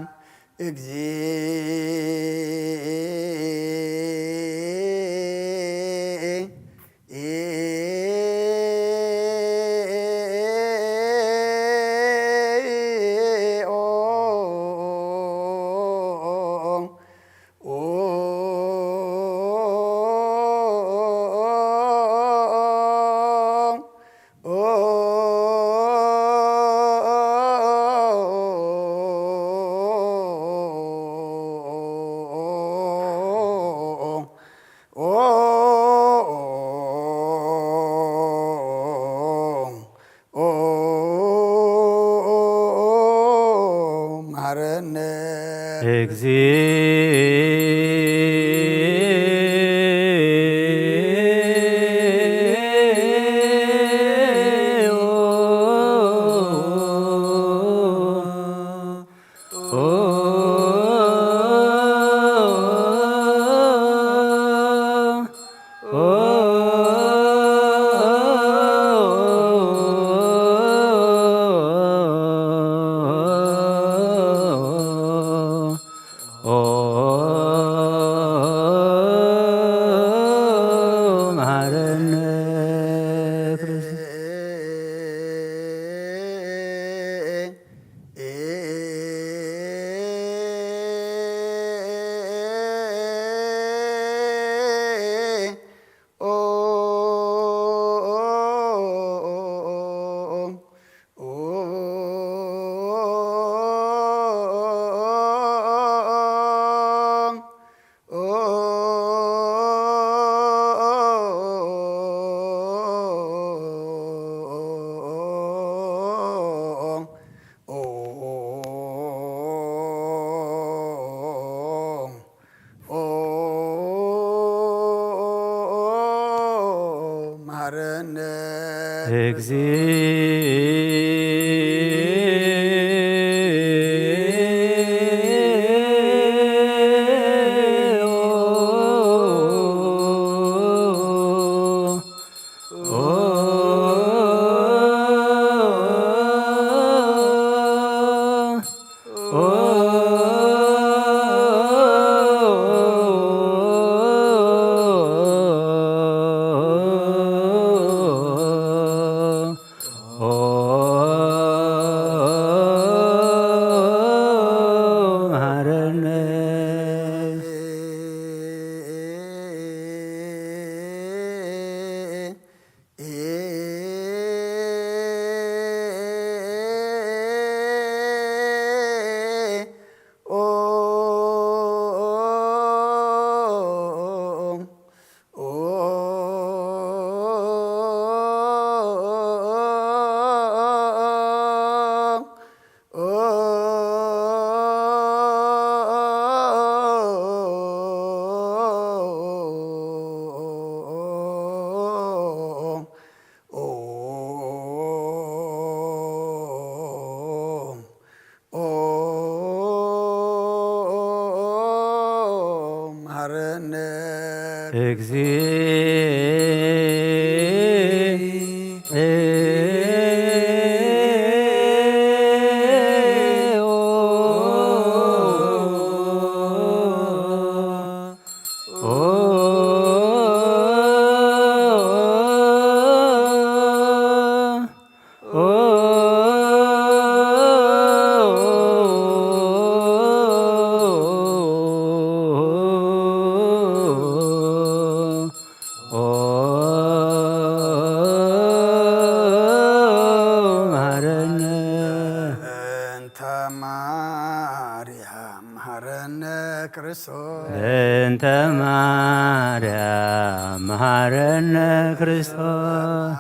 ክርስቶስ በእንተ ማርያም መሐረነ ክርስቶስ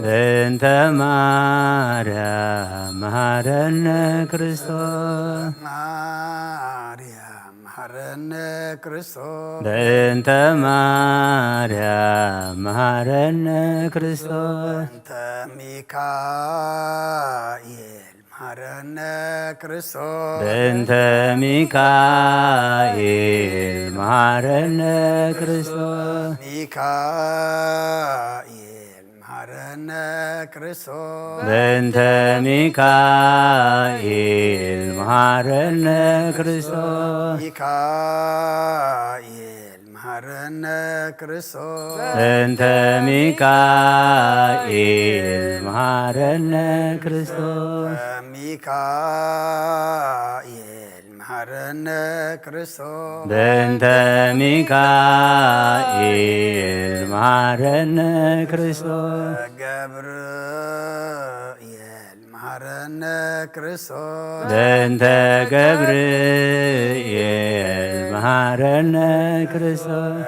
በእንተ ማርያም መሐረነ ክርስቶስ በእንተ ማርያም መሐረነ ክርስቶስ በእንተ ሚካኤል መሐረነ ክርስቶስ በእንተ ሚካኤል መሐረነ ክርስቶስ በእንተ ሚካኤል መሐረነ ክርስቶስ በእንተ ሚካኤል መሐረነ ክርስቶስ በእንተ ገብርኤል መሐረነ ክርስቶስ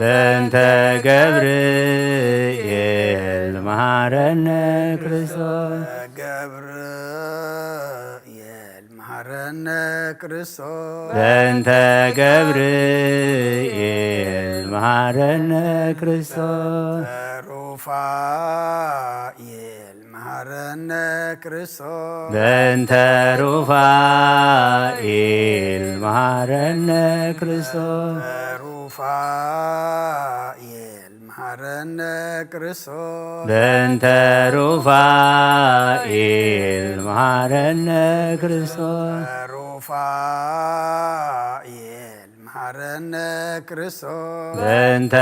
በእንተ ገብርኤል መሐረነ ክርስቶስ በእንተ ገብርኤል መሐረነ ክርስቶስ በእንተ ሩፋኤል መሐረነ ክርስቶስ መሐረነ ክርስቶስ በእንተ ሩፋኤል መሐረነ ክርስቶስ ሩፋኤል መሐረነ ክርስቶስ በእንተ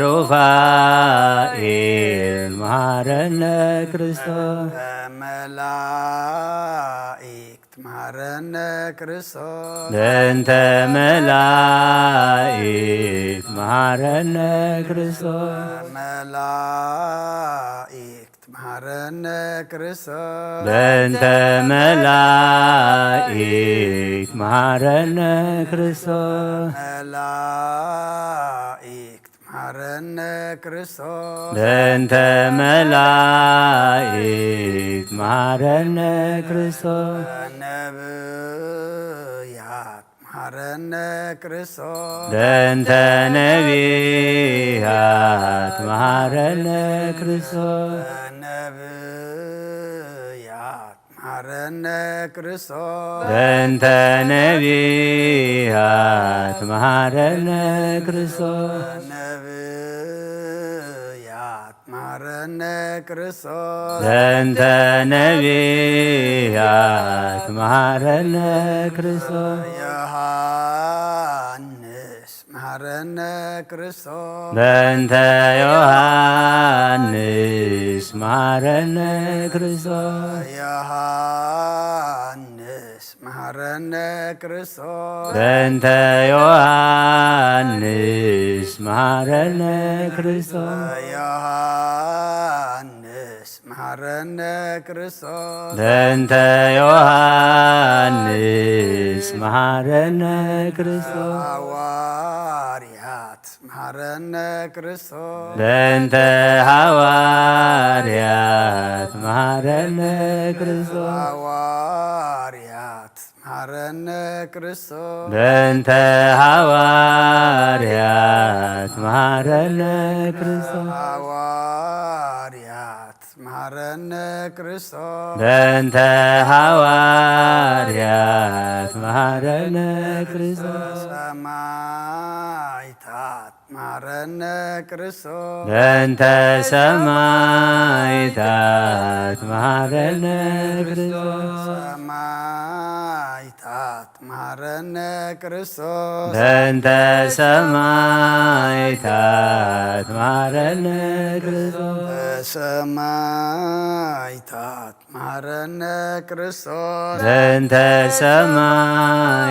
ሩፋኤል መሐረነ ክርስቶስ መላእክት መሐረነ ክርስቶስ በእንተ መላእክት መሐረነ ክርስቶስ መላእክት መሐረነ ክርስቶስ በእንተ መላእክት መሐረነ ክርስቶስ መላእክት መሐረነ ክርስቶስ በእንተ መላእክት መሐረነ ክርስቶስ ነብያት መሐረነ ክርስቶስ በእንተ ነቢያት መሐረነ ክርስቶስ ነብያት መሐረነ ክርስቶስ በእንተ ነቢያት መሐረነ ክርስቶስ ነብያት መሐረነ ክርስቶስ በእንተ ነቢያት መሐረነ ክርስቶስ ዮሐንስ መሐረነ ክርስቶስ በእንተ ዮሐንስ መሐረነ ክርስቶስ ዮሐንስ መሐረነ ክርስቶስ በእንተ ዮሐንስ መሐረነ ክርስቶስ ዮሐንስ መሐረነ ክርስቶስ በእንተ ዮሐንስ መሐረነ ክርስቶስ ሐዋርያት መሐረነ ክርስቶስ በእንተ ሐዋርያት መሐረነ ክርስቶስ ሐዋርያት መሐረነ ክርስቶስ በእንተ ሐዋርያት መሐረነ ክርስቶስ ሐዋርያት መሐረነ ክርስቶስ በእንተ ሐዋርያት መሐረነ ክርስቶስ ሰማዕታት መሐረነ ክርስቶስ በእንተ ሰማዕታት መሐረነ ክርስቶስ ሰማዕታት መሐረነ ክርስቶስ በእንተ ሰማዕታት መሐረነ ክርስቶስ ሰማዕታት መሐረነ ክርስቶስ በእንተ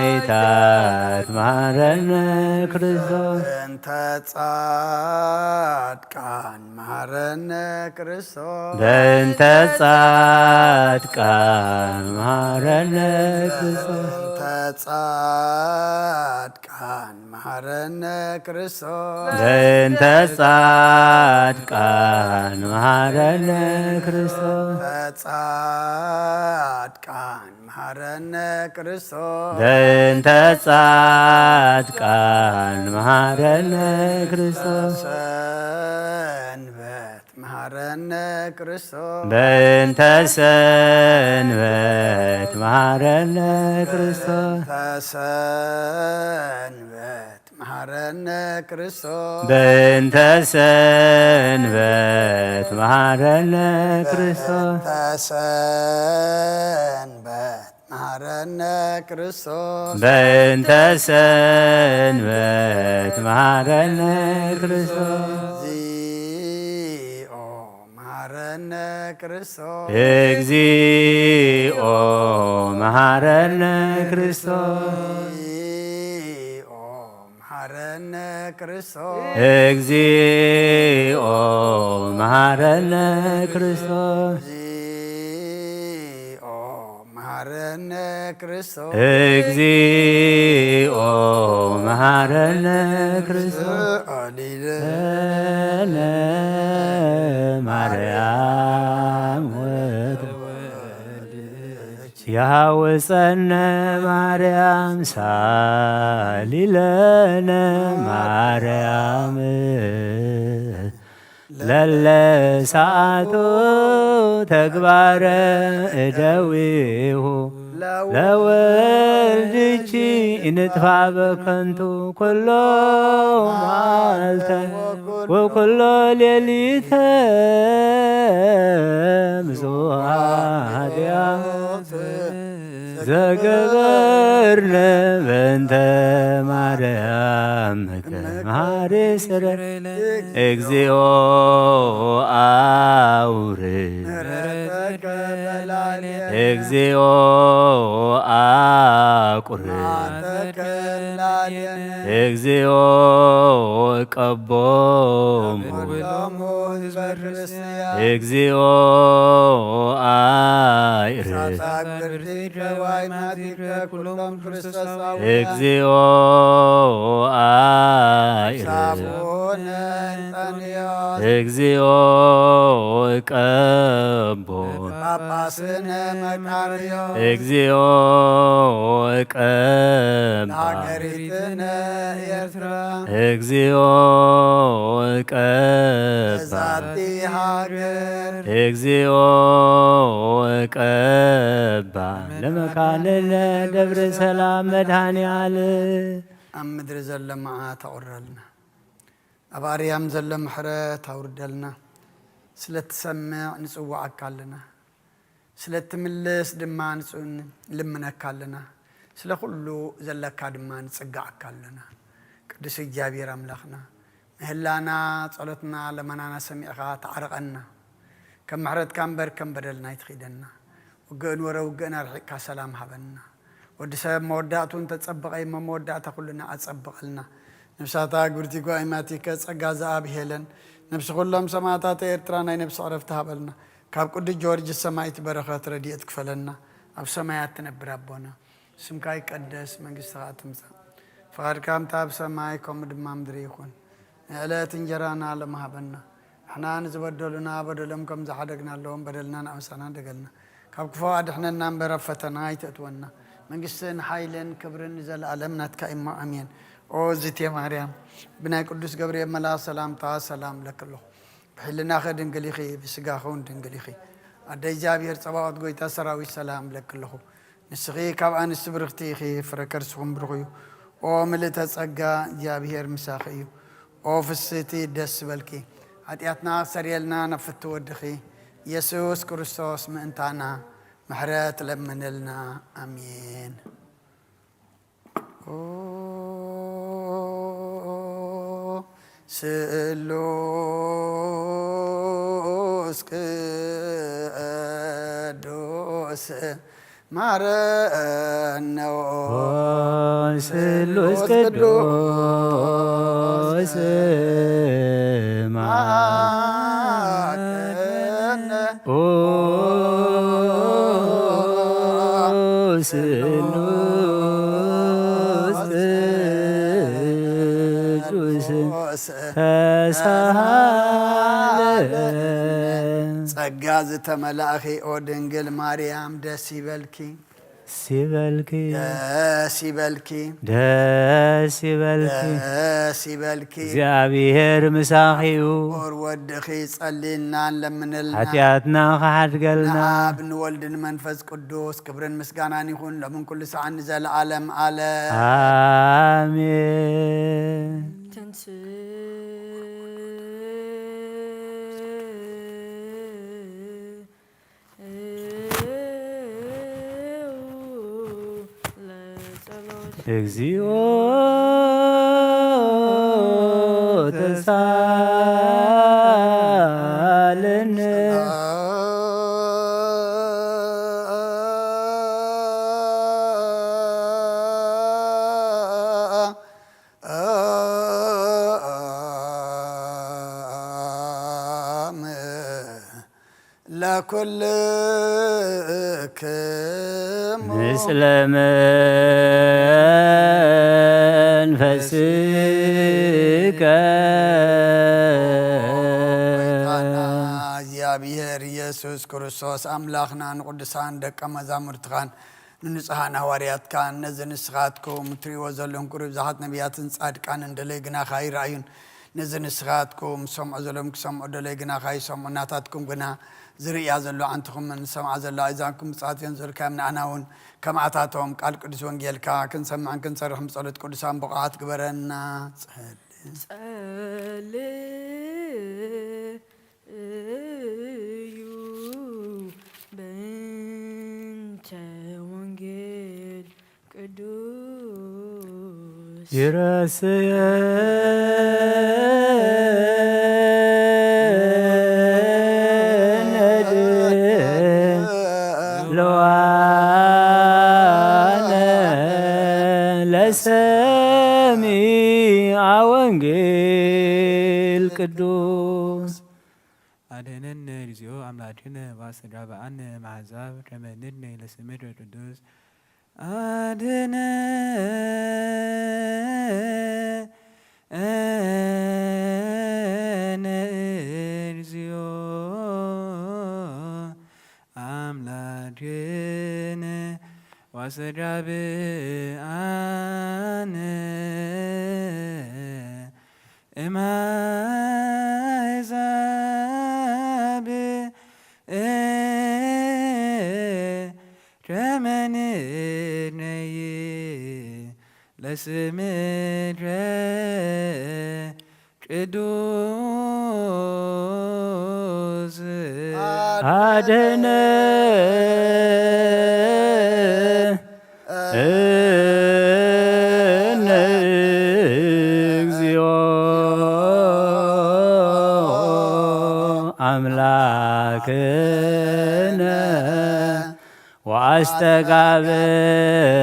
ሰማዕታት መሐረነ ክርስቶስ በእንተ ጻድቃን መሐረነ ክርስቶስ በእንተ ጻድቃን መሐረነ ክርስቶስ በእንተ ጻድቃን መሐረነ ክርስቶስ በእንተ ጻድቃን መሐረነ ክርስቶስ ጻድቃን መሐረነ ክርስቶስ በእንተ ጻድቃን መሐረነ ክርስቶስ ሰንበት መሐረነ ክርስቶስ በእንተ ሰንበት መሐረነ ክርስቶስ ተሰንበት መሐረነ ክርስቶስ በእንተ ሰንበት መሐረነ ክርስቶስ ተሰንበት መሐረነ ክርስቶስ በእንተ ሰንበት መሐረነ ክርስቶስ እግዚኦ መሐረነ ክርስቶስ እግዚኦ መሐረነ ክርስቶስ እግዚኦ መሐረነ ክርስቶስ እግዚኦ መሐረነ ክርስቶስ እግዚኦ መሐረነ ክርስቶስ እግዚኦ መሐረነ ክርስቶስ አሊለነ ማርያም ያውፀነ ማርያም ሳሊለነ ማርያም ለለ ሰዓቱ ተግባረ እደዊሁ ለወ ወልድቺ ንጥፋ በከንቱ ኩሎ መዓልተ ወኩሎ ሌሊተ ምስዋዕትያት ዘገበርነ በእንተ ማርያም መሐሪ ስረ እግዚኦ አውርድ እግዚኦ አቁርብ እግዚኦ ቀቦሙ እግዚኦ አይርህ እግዚኦ አይርህ እግዚኦ ቀቦን እግዚኦ ቀባ እግዚኦ ቀባ እግዚኦ ቀባ ለመካነነ ደብረ ሰላም መድኃኔዓለም ኣብ ምድሪ ዘሎ መዓት ኣቑረልና ኣብ ኣርያም ዘሎ ምሕረት ኣውርደልና ስለትሰምዕ ንፅዋዓካ ኣለና ስለትምልስ ድማ ልምነካ ኣለና ስለ ኩሉ ዘለካ ድማ ንፅጋዓካ ኣለና ቅዱስ እግዚኣብሔር ኣምላኽና ምህላና ጸሎትና ለመናና ሰሚዕኻ ተዓርቐና ከም ምሕረትካ እምበር ከም በደልና ይትኺደና ውግእን ወረ ውግእን ኣርሒቕካ ሰላም ሃበና ወዲ ሰብ መወዳእቱ እንተፀበቐ መወዳእታ ኩሉና ኣፀብቐልና ነብሳታ ጉርቲ ጓይማቲከ ጸጋ ዝኣብሄለን ነብሲ ኩሎም ሰማዕታት ኤርትራ ናይ ነብሲ ዕረፍቲ ሃበልና ካብ ቅዱስ ጆርጅስ ሰማይት በረኸት ረድኤት ክፈለና ኣብ ሰማያት ትነብር ኣቦና ስምካ ይቀደስ መንግስትኻ ትምጻእ ፈቃድካ እምታ ኣብ ሰማይ ከምኡ ድማ ምድሪ ይኹን ንዕለት እንጀራና ለመሃበና ንሕና ንዝበደሉና በደሎም ከም ዝሓደግናለዎም በደልና ንኣምሳና ደገልና ካብ ክፉ ኣድሕነና እምበር ኣብ ፈተና ይተእትወና መንግስትን ሓይልን ክብርን ዘለኣለም ናትካ እሞ ኣሜን ኦ ዝቴ ማርያም ብናይ ቅዱስ ገብርኤል መልኣክ ሰላምታ ሰላም ለክለኹ ብሕልናኸ ድንግል ኢኺ ብስጋኸ እውን ድንግል ኢኺ ኣደ እግዚኣብሔር ፀባዖት ጎይታ ሰራዊት ሰላም ለክለኹ ንስኺ ካብ ኣንስቲ ብርኽቲ ኢኺ ፍረ ከርስኹም ብሩኽ እዩ ኦ ምልእተ ጸጋ እግዚኣብሔር ምሳኺ እዩ ኦ ፍስቲ ደስ በልኪ ኃጢአትና ሰሪየልና ነፍቲ ወድኺ ኢየሱስ ክርስቶስ ምእንታና ምሕረት ለምንልና አሜን ስሉስ ቅዱስ ማረነ ስሉስ ቅዱስ ማረነ ስሉስ ቅዱስ ተሳሃለን ጸጋ ዝተመላእኺ ኦ ድንግል ማርያም ደስ ይበልኪ ሲበልኪ ደስ ይበልኪ ደስ ይበልኪ ደስ ይበልኪ እግዚአብሔር ምሳኺኡ ኦር ወድኺ ጸሊናን ለምንልና ኃጢአትና ኸሓድገልና ንአብ ንወልድ ንመንፈስ ቅዱስ ክብርን ምስጋናን ይኹን ሎምን ኩሉ ሰዓት ንዘለዓለም አለ አሜን እግዚኦ ተሳለነ ለኩልክሙ ምስለ መንፈስከ እግዚአብሔር ኢየሱስ ክርስቶስ አምላኽና ንቅዱሳን ደቀ መዛሙርትኻን ንንጹሓን ሃዋርያትካን ነዚ ንስኻትኩም እትሪእዎ ዘለኹም ቁሩብ ብዙሓት ነቢያትን ጻድቃን እንደለይ ግናኻ ይረአዩን نزنسخاتكم سمع زلمك سمع دلي جنا خاي سمع ناتاتكم جنا زريا زلوا عنتكم من سمع زلوا إذاكم ساعات ينزل كام نعناون كم عتاتهم قال قدس وانجيل كا كن سمع كن صرح مصلت قدسان بقعات كبرنا بنت وانجيل قدوس لسميع وانجيل قدوس أدهنن رزيو أملاكنا واسجاب عن معذاب كمنن لسمير القدوس أدهنن رزيو أملاكنا واسجاب عن معذاب كمنن لسمير قدوس أدنى أملاكنا واستجاب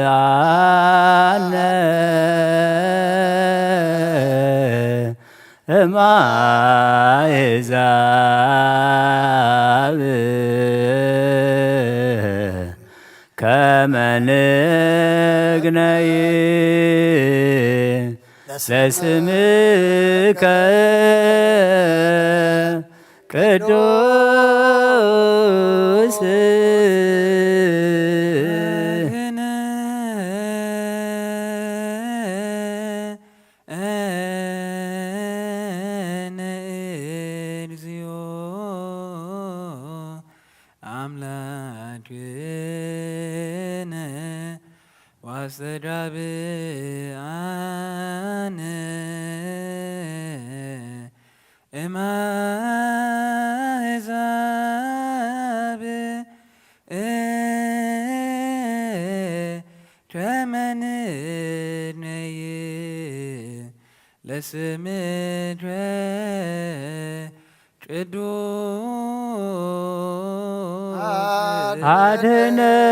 عنا ما يزال كما نغني لاسمك قدوس واستجاب عنا معذاب كمنن لسمير قدوس أدنى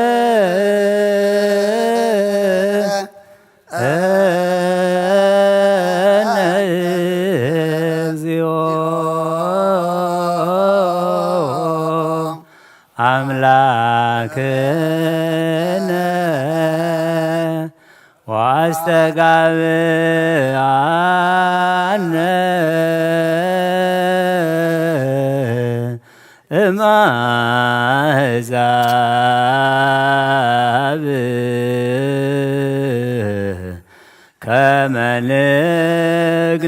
أملاكنا واستجاب عنا ما زاب كما نغني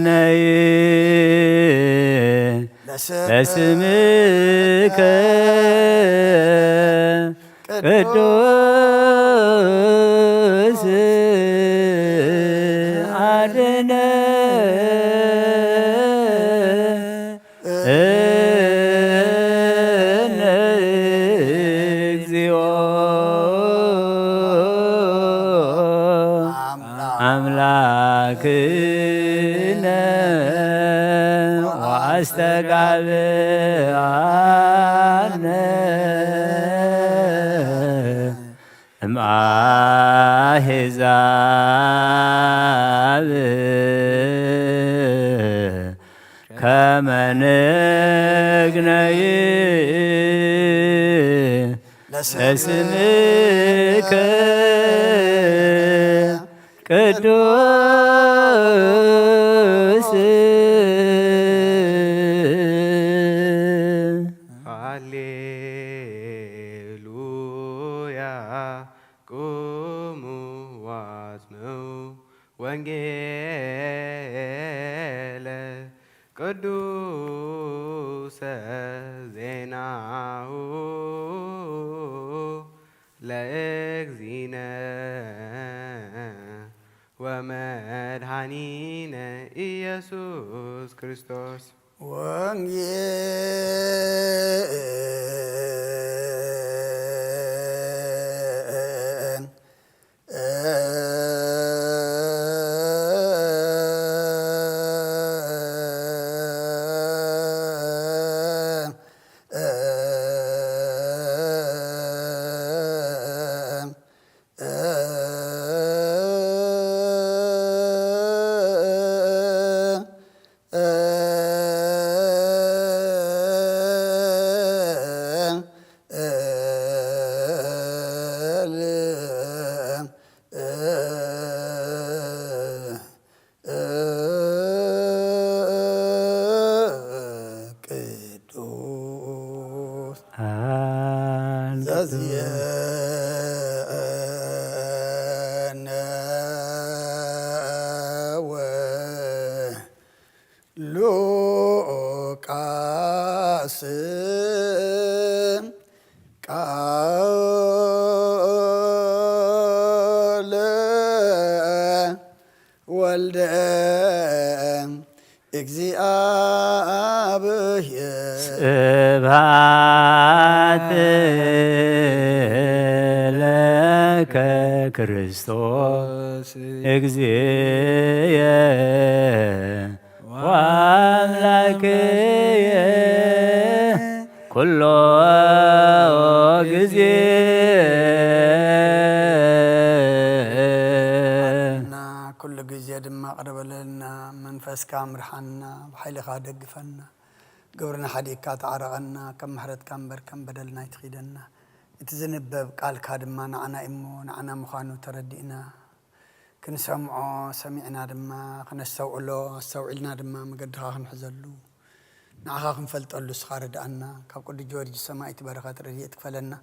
لاسمك قدوس أدنى أملاكنا واستجاب عنا مع حزاب كما نغني لاسمك قدوس هاليلويا قوموا واسمعوا وانجيل ቅዱሰ ዜናሁ ለእግዚእነ ወመድኃኒነ ኢየሱስ ክርስቶስ ስብሐት ለከ ክርስቶስ እግዚእየ ወአምላክየ ኩሎ ጊዜ ኩሉ ጊዜ ድማ ቅረበለልና መንፈስካ ምርሓና ብሓይልኻ ደግፈና قبرنا حديث كات عرقنا كم محرت كم بر كم بدلنا يتخيدنا يتزنبب قال كادما نعنا إمو نعنا مخانو تردئنا كنسمعو سمعنا دما كنسوع له سوعلنا دما مقدرها نحزلو نعها خنفلت ألو سخار دعنا كاب قد جورج السماء تباركات رديئة تكفلنا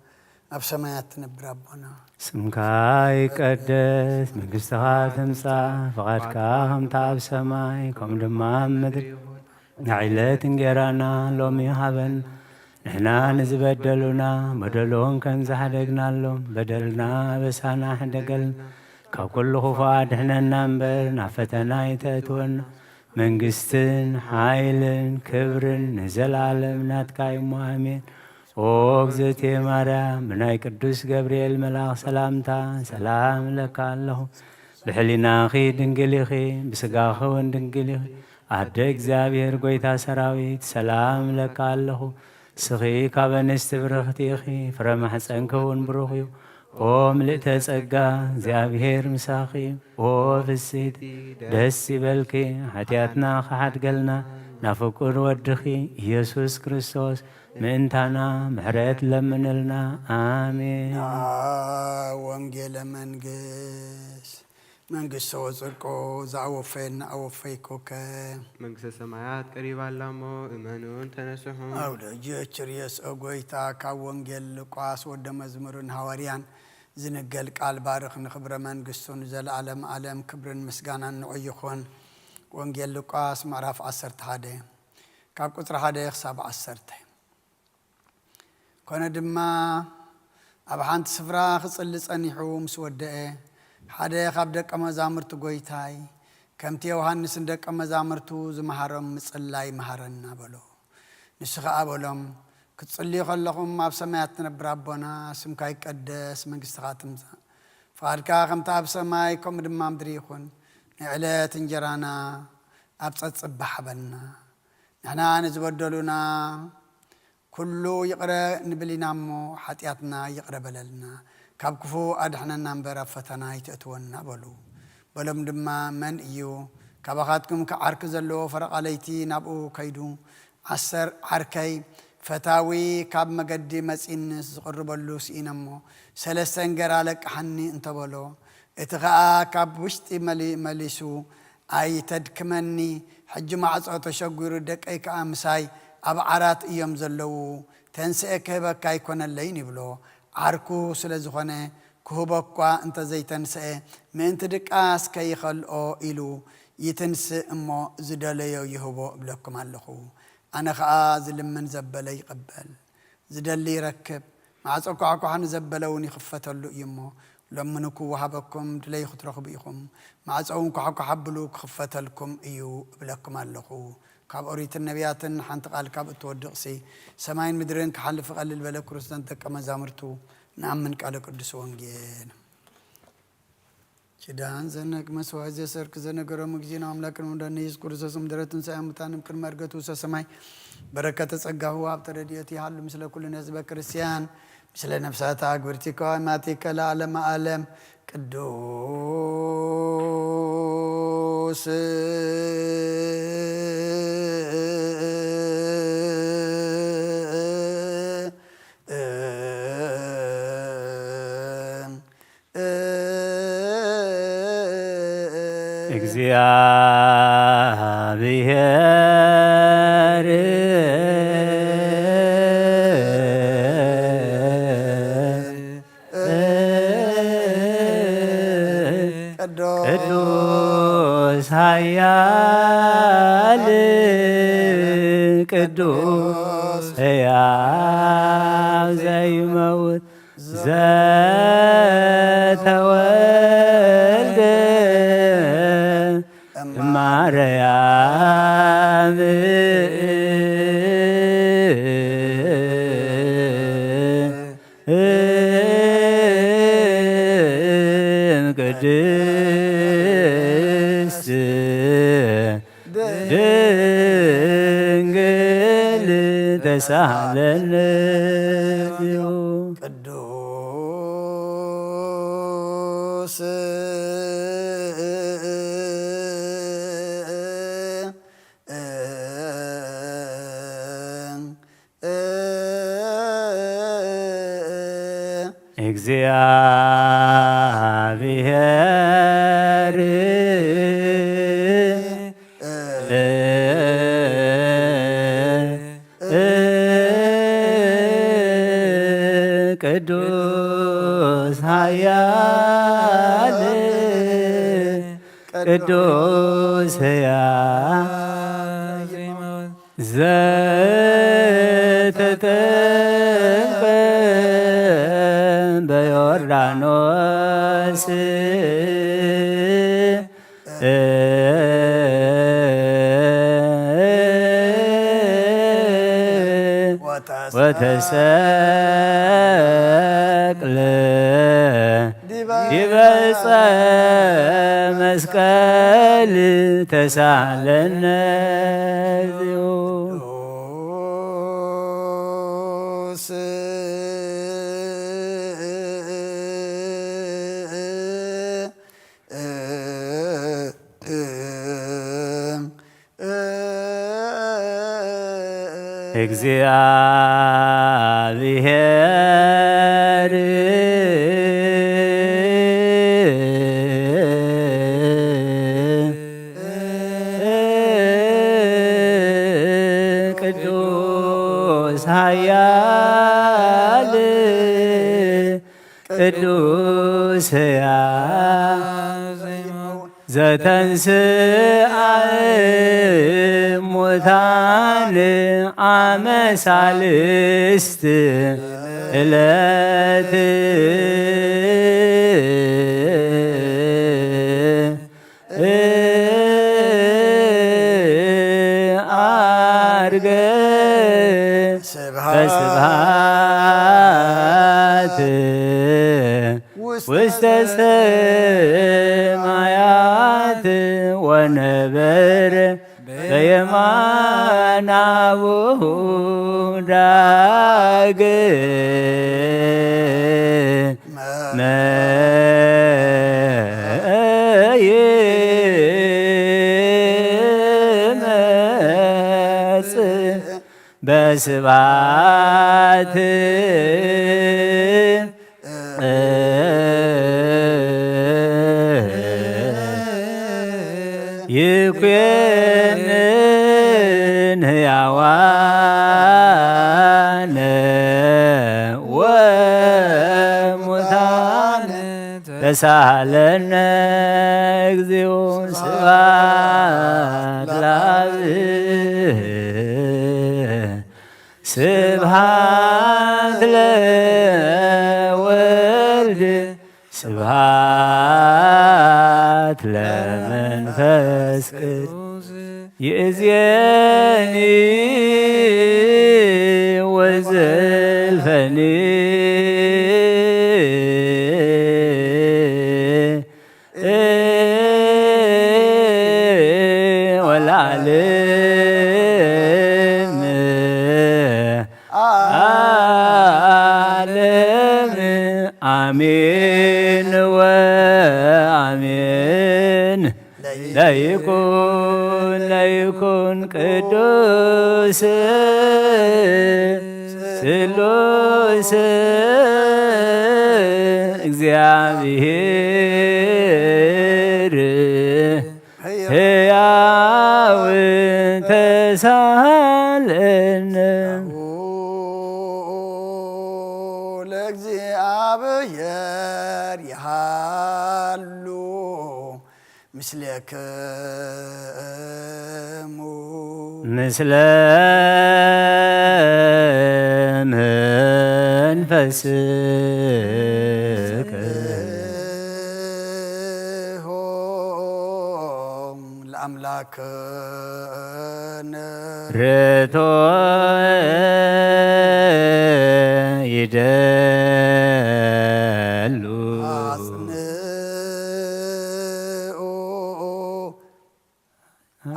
أب سمايات نبر ربنا سمكاي قدس منقستها تمسا فقدكا هم تعب سماي كم دما مدري نعيلة انجرانا لومي هابن نحنا نزبدلونا بدلون كان زحدقنا لهم بدلنا بسانا حدقل كل خفاد احنا ننبر نفتنا يتاتون منقستن حايلن كبرن نزل عالم ناتكاي مؤمن وقزتي مريم مناي قدوس جبريل ملاك سلامتا سلام لك الله بحلنا خي دنقلي خي بسقاخو دنقلي خي አደ እግዚአብሔር ጎይታ ሰራዊት ሰላም ለካ ኣለኹ ስኺ ካብ ኣንስቲ ብርኽቲ ኢኺ ፍረ ማሕፀንከውን ብሩኽ እዩ ኦ ምልእተ ጸጋ እግዚአብሔር ምሳኺ ኦ ፍስሕቲ ደስ ይበልኪ ሓጢኣትና ኸሓድገልና ናብ ፍቁር ወድኺ ኢየሱስ ክርስቶስ ምእንታና ምሕረት ለምንልና አሜን። ወንጌለ መንግስት ወጽድቆ ዘአወፈይና አወፈይኮከ መንግስተ ሰማያት ቀሪባላሞ እመኑን ተነስሑ አውደጅ ርየስ ጎይታ ካብ ወንጌል ሉቃስ ወደ መዝሙርን ሐዋርያን ዝንገል ቃል ባርኽ ንኽብረ መንግስቱን ዘለዓለም ዓለም ክብርን ምስጋናን ንዑይኹን ወንጌል ሉቃስ ምዕራፍ 11 ካብ ቁጥሪ 1 ክሳብ 10 ኮነ ድማ ኣብ ሓንቲ ስፍራ ክጽሊ ጸኒሑ ምስ ወደአ ሓደ ካብ ደቀ መዛሙርቱ ጎይታይ ከምቲ ዮሐንስ ደቀ መዛሙርቱ ዝመሃሮም ምጽላይ መሃረና በሎ ንሱ ኸኣ በሎም ክትጽልዩ ከለኹም ኣብ ሰማያት ትነብር ኣቦና ስምካ ይቀደስ መንግስትኻ ትምጻእ ፈቃድካ ከምቲ ኣብ ሰማይ ከምኡ ድማ ምድሪ ይኹን ንዕለት እንጀራና ኣብ ፀጽባሕ ሃበና ንሕና ንዝበደሉና ኩሉ ይቕረ ንብል ኢና እሞ ሓጢኣትና ይቕረ በለልና ካብ ክፉ ኣድሕነና እምበር ኣብ ፈተና ይተእትወና በሉ በሎም ድማ መን እዩ ካባኻትኩም ከዓርኪ ዘለዎ ፈረቓለይቲ ናብኡ ከይዱ 10 ዓርከይ ፈታዊ ካብ መገዲ መጺንስ ዝቕርበሉ ስኢነ እሞ 3 እንጀራ ለቅሐኒ እንተበሎ እቲ ኸኣ ካብ ውሽጢ መሊሱ ኣይተድክመኒ ሕጂ ማዕጾ ተሸጒሩ ደቀይ ከዓ ምሳይ ኣብ ዓራት እዮም ዘለዉ ተንስአ ክህበካ ኣይኮነለይን ይብሎ ዓርኩ ስለ ዝኾነ ክህበኳ እንተ ዘይተንስአ ምእንቲ ድቃስ ከይኸልኦ ኢሉ يتنسى أمه زدليو يهبو بلكم علخو أنا زلمن زبلة يقبل زدلي يركب مع عكو حن زبلوني خفته له يمه لما نكو وهبكم دلي خطرخ بيكم مع عونكو حكو حبلوك خفته لكم إيو بلكم علخو كاب أريت النبيات حنت قال كاب تودقسي سماين مدرين كحلف قال البلد كرستان تكما زامرتو نعم من قال قدس وانجيل شدان زنك مسوا زسر كزنقر مجزينا أملاك المدن يذكر سسم درتن سامتانم كل مرقتو سسماي بركة تصقه وابترديتي حل مثل كل الناس بكريستيان مثل نفسات أكبرتي قائماتك لا علم أعلم قدوس እግዚአብሔር ቅዱስ ኃያል ቅዱስ ሕያው ዘይመውት ዘተወልደ ማርያም ቅድስት ድንግል ተሳሃለነ ቅዱስ እግዚአብሔር ቅዱስ ኃያል ቅዱስ ሕያው ዘተጠምቀ በዮርዳኖስ ወተሰቅለ ዲበ ዕፀ መስቀል ተሳሃለነ እግዚአብሔር ቅዱስ ኃያል ቅዱስ ሕያው ዘተንሥአ እሙታን አመ ሣልስት ዕለት ዐርገ በስብሐት ውስተ ሰማያት ወነበረ በየማናብሁ ዳግመ ይመጽእ በስብሐት ይኩነን ሕያዋነ ወሙታነ ተሳለነ እግዚኦ ስብሐት ለአብ ስብሐት ለወልድ ስብሐት ለመንፈስ ቅዱስ ይእዜኒ ወዘልፈኒ ወለዓለም ዓለም አሜን ወአሜን። ለይኩን ቅዱስ ስሉስ እግዚአብሔር ሕያው ተሳለነ ለእግዚአብሔር ይሃሉ ምስሌክሙ ምስለ መንፈስከ ለአምላክነ ርቶ ይደሉ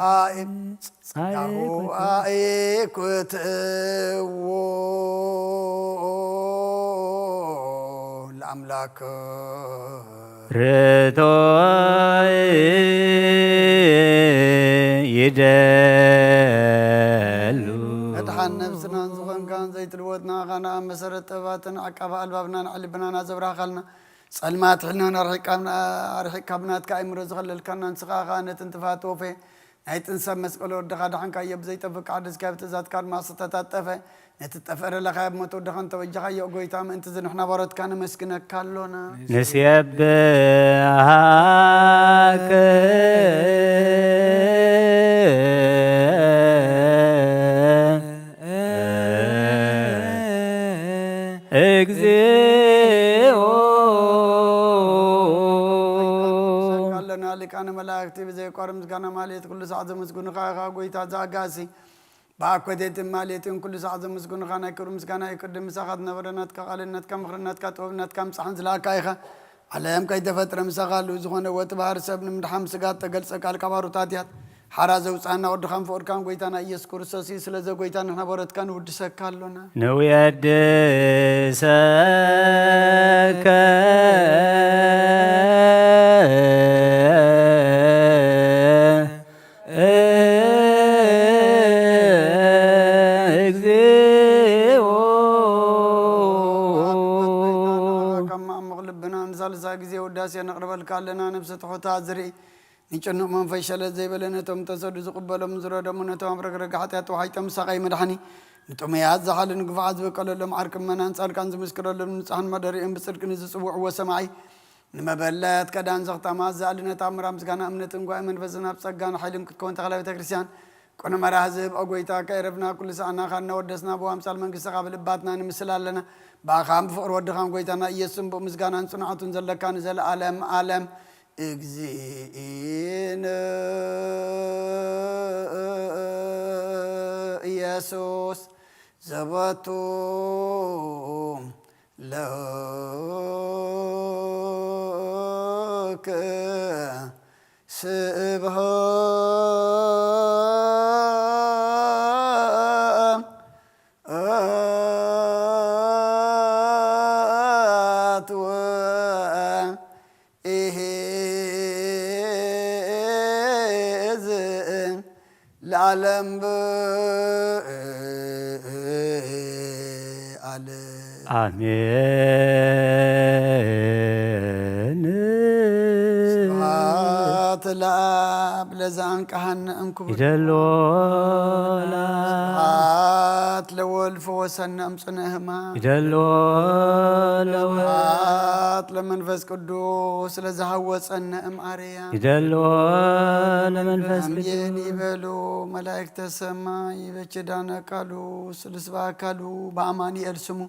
አጽንዑ አኢኩትዎ ለአምላክ ርቶ ይደሉ እድሓን ነብስናን ዝኾንካን ዘይትልወጥና ኻና ኣብ መሰረት ጥበባትን ዓቃባ ኣልባብናን ዓሊብናን ኣዘብራኻልና ጸልማት ሕልናን ኣርሒቅካብናትካ ኣእምሮ ዝኸለልካና ንስኻኻ ነቲ እንትፋት ወፌ ናይ ጥንሰብ መስቀሎ ወድኻ ድሓንካዮ ብዘይጠፍቅ ሓደስካ ብትእዛዝካ ድማ ዝተታጠፈ ነቲ ጠፈረለኻዮ ብሞት ወድኻ እንተወጃኻዮ ጎይታ ምእንቲ ዝንሕና ባሮትካ ነመስግነካ ኣሎና ንስየብሃከ እግዚኦ ኣለና ሊቃነ መላእክቲ ብዘይቋር ምስጋና ማለት ኩሉ ሰዓት ዘመስግኑኻ ኢኻ ጎይታ ዘኣጋሲ ብኣኮቴትን ማሌትን ኩሉ ሰዓት ዘመስግኑኻ ናይ ክብሪ ምስጋና ይቅድም ምሳኻ ዝነበረናትካ ቃልነትካ ምክርነትካ ጥበብነትካ ምፅሓን ዝለኣካ ኢኻ ዓለም ከይተፈጥረ ምሳኻሉ ዝኾነ ወቲ ባህር ሰብ ንምድሓም ስጋት ተገልፀ ቃልካ ባሩታት እያ ሓራ ዘውፃና ወድኻን ፍቅድካን ጎይታና ኢየሱስ ክርስቶስ እዩ ስለዚ ጎይታ ንሕና በረትካ ንውድሰካ ኣሎና ንውየድሰከ ሳልሳ ጊዜ ውዳሴ ነቕርበልካ ኣለና ነብሲ ትሑታት ዝርኢ ንጭኑቕ መንፈስ ሸለት ዘይበለ ነቶም ተሰዱ ዝቕበሎም ዝረደሙ ነቶም ኣብ ረግረግ ሓጢኣት ተዋሒጦም ምሳቐይ መድሓኒ ንጥሙያት ዝሓለ ንግፍዓት ዝበቀለሎም ዓርክን መናን ጻድቃን ዝምስክረሎም ንፅሓን መደሪኦም ብፅድቂ ንዝፅውዕዎ ሰማዒ ንመበለት ከዳን ዘኽተማ ዝኣልነት ኣምራ ምስጋና እምነትን ጓይ መንፈስን ኣብ ጸጋን ሓይልን ክትከውን ተኽላ ቤተ ክርስቲያን ቆነ መራህ ዝህብ ኣጎይታ ከይረፍና ኩሉ ሰዓና ካናወደስና ብኣምሳል መንግስትኻ ብልባትና ንምስል ኣለና ብኣኻን ብፍቕሪ ወድኻን ጎይታና ኢየሱስን ብኡ ምስጋናን ጽንዓቱን ዘለካ ንዘለኣለም ዓለም እግዚእነ ኢየሱስ ዘበቱ ለከ ስብሃት ወኢሕዝን ለዓለም ብዓለም አሜን። ስብሐት ስብሐት ለአብ ለዛን ካህን እንኩብ ይደልዎ ስብሐት ለወልድ ፈወሰነ እምጽንዕህማ ይደልዎ ለወልድ ስብሐት ለመንፈስ ቅዱስ ለዘሃወፀነ እምአርያም ይደልዎ ለመንፈስ ቅዱስ አሜን ይበሉ መላእክተ ሰማይ በኪዳነ ቃሉ ስልስ በአካሉ በአማኑኤል ስሙ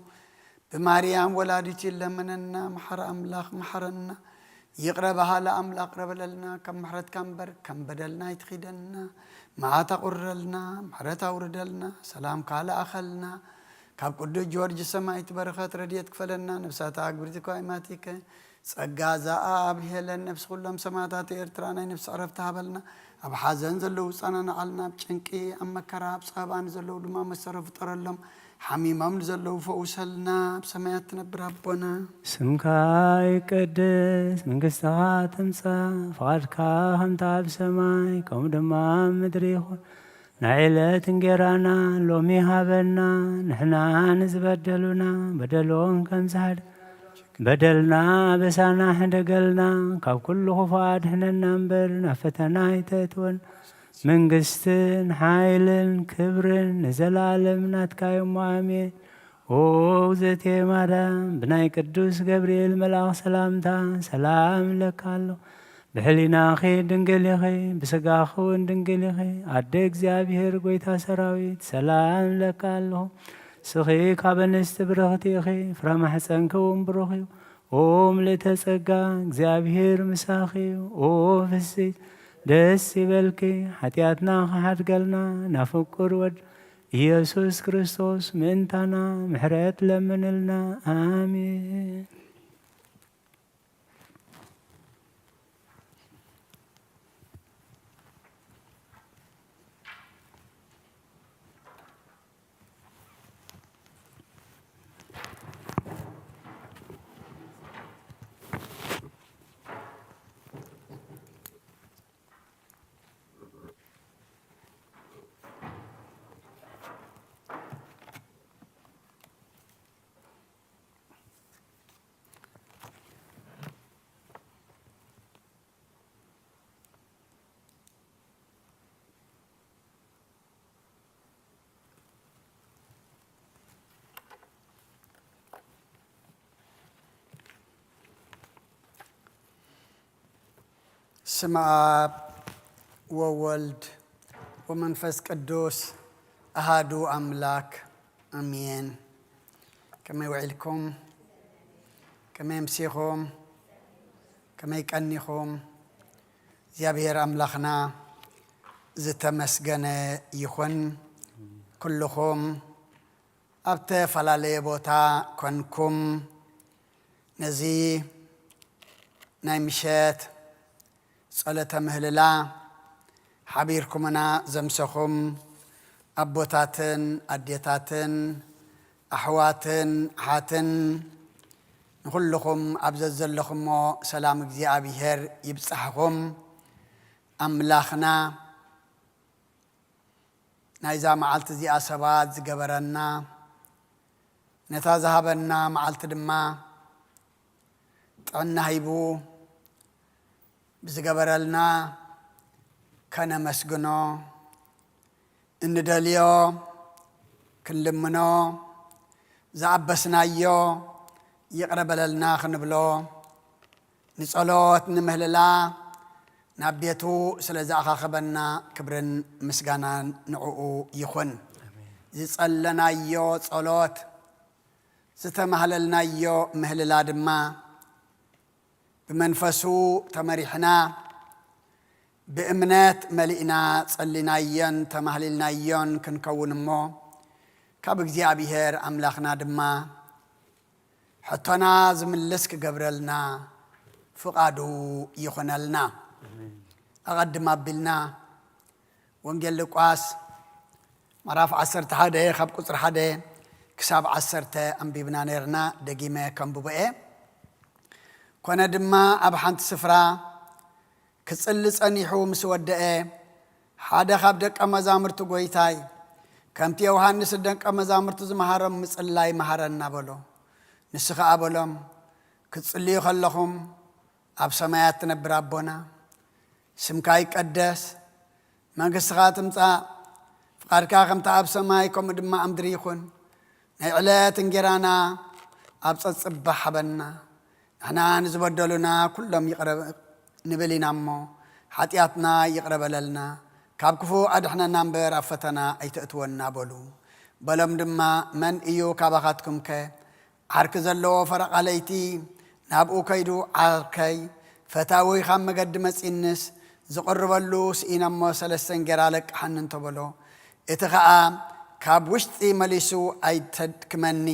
በማርያም ወላዲት ለምነና መሐረ አምላክ መሐረና ይቅረበሃ ለአምላክ ቅረበለልና ከም ምሕረት ካንበር ከም በደልና ይትኺደና መዓታ ቁረልና ምሕረት አውርደልና ሰላም ካለአኸልና ካብ ቅዱስ ጊዮርጊስ ሰማዕት በረኸት ረድኤት ክፈለና ነፍሳት አግብርት ኳይማቲከ ጸጋ ዘአብ ሄለን ነፍስ ኩሎም ሰማዕታት ኤርትራ ናይ ነፍስ ዕረፍቲ ሃበልና ኣብ ሓዘን ዘለው ጻናናዓልና ኣብ ጭንቂ ኣብ መከራ ኣብ ጸባን ዘለው ድማ መሰረፍ ፍጠረሎም حميمام نزلوا فوسلنا بسمايات تنبر ربنا ስምካ ይቀደስ መንግሥትኻ ትምጻእ ፍቓድካ ከምታ ኣብ ሰማይ ከምኡ ድማ ኣብ ምድሪ ይኹን ናይ ዕለት እንጀራና ሎሚ ሃበና ንሕና ንዝበደሉና በደሎም ከም ዝሓድግ በደልና በሳና ሕደገልና ካብ ኩሉ ክፉእ ኣድሕነና እምበር ናብ ፈተና ኣይተእትወና መንግሥትን ኃይልን ክብርን ንዘላለም ናትካ እሞ አሜን። ኦ እግዝእትየ ማርያም ብናይ ቅዱስ ገብርኤል መልአክ ሰላምታ ሰላም እለካለሁ። ብሕሊናኺ ድንግል ኢኺ ብስጋኺ እውን ድንግል ኢኺ ኣደ እግዚአብሔር ጐይታ ሰራዊት ሰላም እለካለሁ። ስኺ ካብ ኣንስቲ ብርኽቲ ኢኺ ፍረ ማሕፀንኪ እውን ብሩኽ እዩ። ኦ ምልእተ ጸጋ እግዚአብሔር ምሳኺ እዩ። ኦ ፍሲት ደስ ይበልኪ ኃጢአትና ከሓድገልና ናፍቁር ወድ ኢየሱስ ክርስቶስ ምእንታና ምሕረት ለምንልና አሜን። ስመ አብ ወወልድ ወመንፈስ ቅዱስ አሃዱ አምላክ አሜን። ከመይ ውዒልኩም ከመይ ምሲኹም ከመይ ቀኒኹም እግዚአብሔር አምላኽና ዝተመስገነ ይኹን። ኩልኹም ኣብ ተፈላለየ ቦታ ኮንኩም ነዚ ናይ ምሸት ጸሎተ ምህልላ ሓቢርኩምና ዘምሰኹም ኣቦታትን ኣዴታትን ኣሕዋትን ሓትን ንኹልኹም ኣብ ዘለኹሞ ሰላም እግዚኣብሔር ይብፅሕኹም። ኣምላኽና ናይዛ መዓልቲ እዚኣ ሰባት ዝገበረና ነታ ዝሃበና መዓልቲ ድማ ጥዕና ሂቡ ብዝገበረልና ከነመስግኖ እንደልዮ ክንልምኖ ዝኣበስናዮ ይቕረበለልና ክንብሎ ንጸሎት ንምህልላ ናብ ቤቱ ስለ ዝኣኻኸበና ክብርን ምስጋናን ንዕኡ ይኹን። ዝጸለናዮ ጸሎት ዝተማህለልናዮ ምህልላ ድማ ብመንፈሱ ተመሪሕና ብእምነት መሊእና ጸሊናዮን ተማህሊልናዮን ክንከውን እሞ ካብ እግዚኣብሔር ኣምላኽና ድማ ሕቶና ዝምልስ ክገብረልና ፍቓዱ ይኹነልና። ኣቐድም ኣቢልና ወንጌል ሉቃስ ምዕራፍ 11 ካብ ቁፅሪ 1 ክሳብ 10 ኣንቢብና ነርና። ደጊመ ከንብቦኤ ኮነ ድማ ኣብ ሓንቲ ስፍራ ክጽሊ ጸኒሑ ምስ ወደአ ሓደ ካብ ደቀ መዛሙርቲ ጐይታይ ከምቲ ዮሃንስ ደቀ መዛሙርቲ ዝመሃሮም ምጽላይ መሃረና በሎ። ንስ ኸዓ በሎም ክትጽልዩ ከለኹም ኣብ ሰማያት ትነብር ኣቦና ስምካ ይቀደስ መንግሥትኻ ትምጻእ ፍቃድካ ከምቲ ኣብ ሰማይ ከምኡ ድማ ኣብ ምድሪ ይኹን ናይ ዕለት እንጀራና ኣብ ፀጽባሕ ሃበና ንሕና ንዝበደሉና ኩሎም ይቕረብ ንብል ኢና እሞ ሓጢኣትና ይቕረበለልና ካብ ክፉ ኣድሕነና እምበር ኣብ ፈተና ኣይተእትወና በሉ በሎም ድማ መን እዩ ካባኻትኩም ከ ዓርኪ ዘለዎ ፈረቓለይቲ ናብኡ ከይዱ ዓርከይ ፈታዊ ካብ መገዲ መፂንስ ዝቕርበሉ ስኢና እሞ 3 እንጀራ ለቅሓኒ እንተበሎ እቲ ከዓ ካብ ውሽጢ መሊሱ ኣይተድክመኒ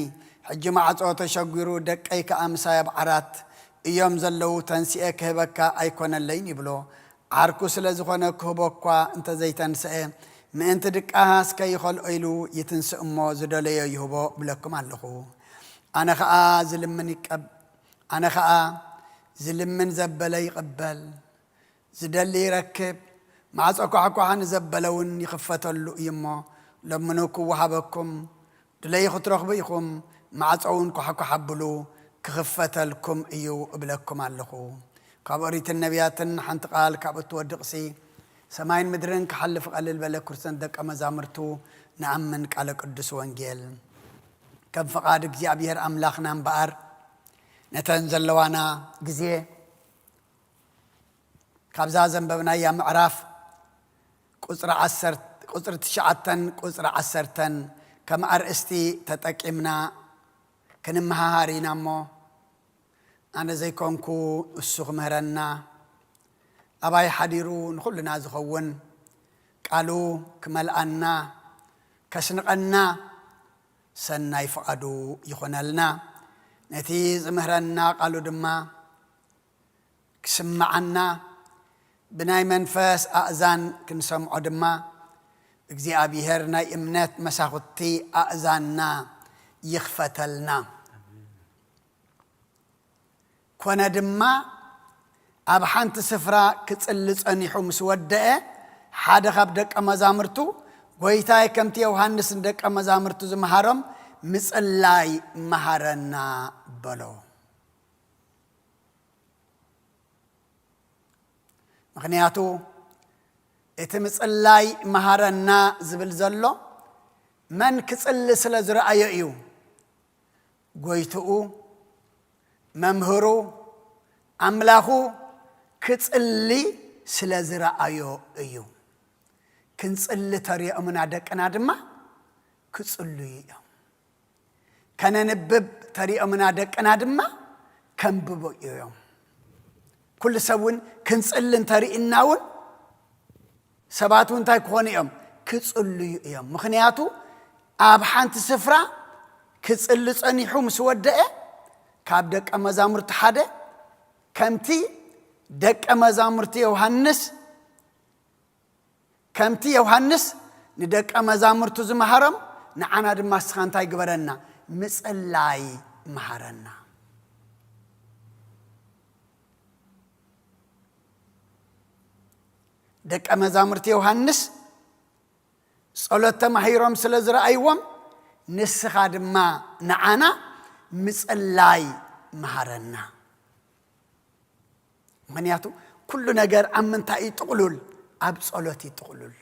ሕጂ ማዕጾ ተሸጊሩ ደቀይ ከዓ ምሳይ ኣብ ዓራት እዮም ዘለው ተንሲኤ ክህበካ ኣይኮነለይን ይብሎ ዓርኩ ስለ ዝኾነ ክህቦ እኳ እንተዘይተንስአ ምእንቲ ድቃስ ከይኸልኦ ኢሉ ይትንስእ እሞ ዝደለዮ ይህቦ ብለኩም ኣለኹ ኣነ ከዓ ዝልምን ዘበለ ይቕበል ዝደሊ ይረክብ ማዕጾ ኳሕኳሕ ንዘበለውን ይኽፈተሉ እዩ እሞ ለምኑ ክወሃበኩም ድለይ ክትረኽቡ ኢኹም ማዕጾውን ኳሕኳሕ ኣብሉ ክኽፈተልኩም እዩ እብለኩም ኣለኹ ካብ ኦሪት ነቢያትን ሓንቲ ቃል ካብ እትወድቕሲ ሰማይን ምድርን ክሓልፍ ቀልል በለ ክርስቶስ ደቀ መዛሙርቱ ንኣምን ቃለ ቅዱስ ወንጌል ከም ፈቃድ እግዚአብሔር ኣምላኽና እምበኣር ነተን ዘለዋና ግዜ ካብዛ ዘንበብናያ ምዕራፍ ቁፅሪ 9 ቁፅሪ 10 ከም ኣርእስቲ ተጠቂምና ክንመሃር ኢና እሞ ኣነ ዘይኮንኩ እሱ ክምህረና ኣባይ ሓዲሩ ንኩልና ዝኸውን ቃሉ ክመልኣና ከስንቐና ሰናይ ፍቓዱ ይኾነልና ነቲ ዝምህረና ቃሉ ድማ ክስማዓና ብናይ መንፈስ ኣእዛን ክንሰምዖ ድማ እግዚአብሔር ናይ እምነት መሳኹቲ ኣእዛንና ይኽፈተልና ኮነ ድማ ኣብ ሓንቲ ስፍራ ክጽሊ ጸኒሑ ምስ ወደአ ሓደ ካብ ደቀ መዛሙርቱ ጎይታይ ከምቲ ዮሃንስ ደቀ መዛሙርቱ ዝመሃሮም ምጽላይ መሃረና በሎ ምክንያቱ እቲ ምጽላይ መሃረና ዝብል ዘሎ መን ክጽሊ ስለ ዝረአዮ እዩ ጎይትኡ መምህሩ ኣምላኹ ክጽሊ ስለ ዝረአዮ እዩ ክንጽሊ ተሪኦምና ደቅና ድማ ክጽልዩ እዮም ከነንብብ ተሪኦምና ደቅና ድማ ከንብቦ እዮም ኩሉ ሰውን ክንጽሊ ተሪእናውን ሰባት እንታይ ክኾኑ እዮም ክጽልዩ እዮም ምክንያቱ ኣብ ሓንቲ ስፍራ ክጽሊ ጸኒሑ ምስ ወደአ ካብ ደቀ መዛሙርቲ ሓደ ከምቲ ደቀ መዛሙርቲ ዮሐንስ ንደቀ መዛሙርቱ ዝመሃሮም ንዓና ድማ እስኻ እንታይ ግበረና ምጽላይ መሃረና ደቀ መዛሙርቲ ዮሐንስ ጸሎት ተማሂሮም ስለ ዝረአይዎም ንስኻ ድማ ንዓና ምጽላይ መሃረና ምክንያቱ ኩሉ ነገር ኣብ ምንታይ ይጥቕሉል ኣብ ጸሎት ይጥቕሉል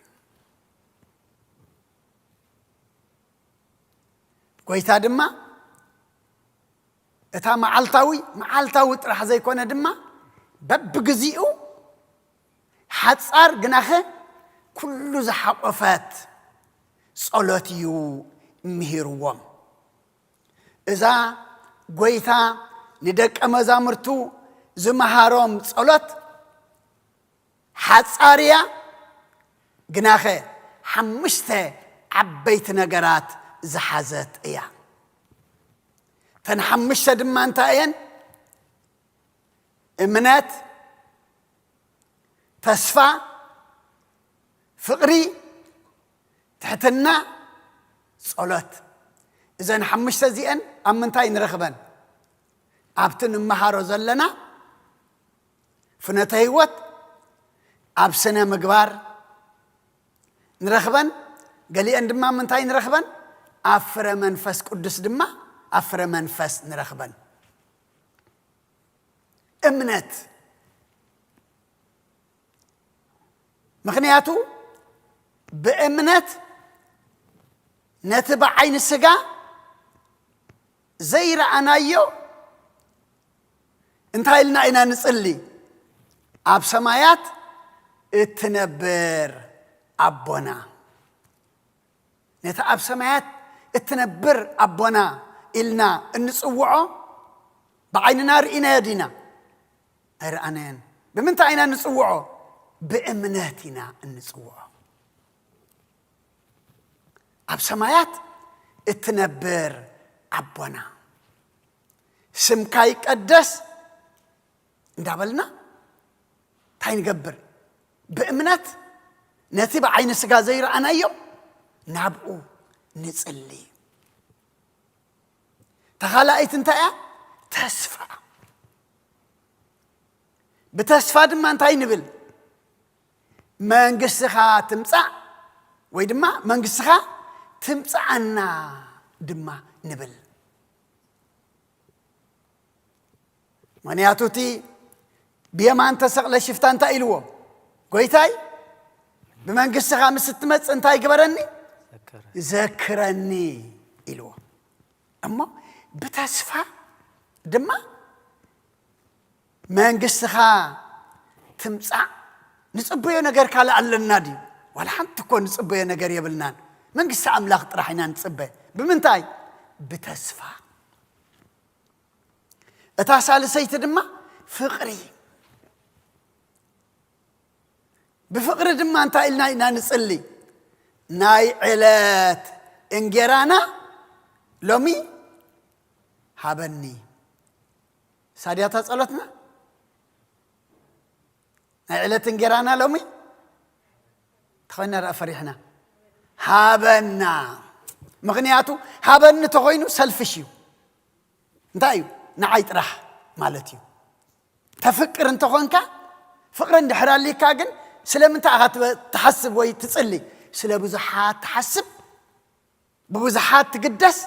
ጎይታ ድማ እታ መዓልታዊ ጥራሕ ዘይኮነ ድማ በብግዚኡ ሓጻር ግናኸ ኩሉ ዝሓቆፈት ጸሎት እዩ ምሂርዎም እዛ ጎይታ ንደቀ መዛሙርቱ ዝመሃሮም ጸሎት ሓጻርያ ግናኸ 5 ዓበይቲ ነገራት ዝሓዘት እያ ተን 5 ድማ እንታይ እየን እምነት ተስፋ ፍቕሪ ትሕትና ጸሎት እዘን 5 እዚአን ኣብ ምንታይ ንረኽበን ኣብቲ ንመሃሮ ዘለና ፍነተ ህይወት ኣብ ስነ ምግባር ንረኽበን ገሊአን ድማ ምንታይ ንረኽበን ኣብ ፍረ መንፈስ ቅዱስ ድማ ኣብ ፍረ መንፈስ ንረኽበን እምነት مخنياتو بأمنت نتبع عين السقا زي رأنايو انتهي لنا إنا نصلي أب سمايات اتنبر أبونا نتا أب سمايات اتنبر أبونا إلنا النصوعه بعيننا رئينا يدينا رأنين بمن تعينا نصوعه بأمناتنا النصوعه أب سمايات اتنبر أبونا سمكاي قدس ندابلنا تاي نقبر بأمنات نتبع عين السقا زير أنا يوم نابقو نصلي تخلقيت انتايا تسفى بتسفى دما انتاي نبل منقسخا تمسع ويدما منقسخا تمسعنا دما نبل منياتوتي بيما انت سقل شفتان تايلو قويتاي بمنقسخا مستمت انتاي قبرني ذكرني إلو أما بتسفى دما منقسخا تمسع نصبيه نجار كلا على النادي ولا حد تكون نصبيه نجار يبلنان منقسخ أملاخ طرحنا نصبيه بمنتاي بتسفى أتاسال سيت دما فقري بفقر دما أنت إلنا نصلي ناي علات انجرانا لومي حابني ساديات صلاتنا ناي علات انجرانا لومي تخوينا رأى فريحنا حابنا مغنياتو حابن تخوينو سلفشيو انتايو نعيت راح مالتيو تفكر انت خونكا فقر اند حرالي كاغن سلامنت اغات تحسب وي تصلي سلا بزحات تحسب ببزحات تقدس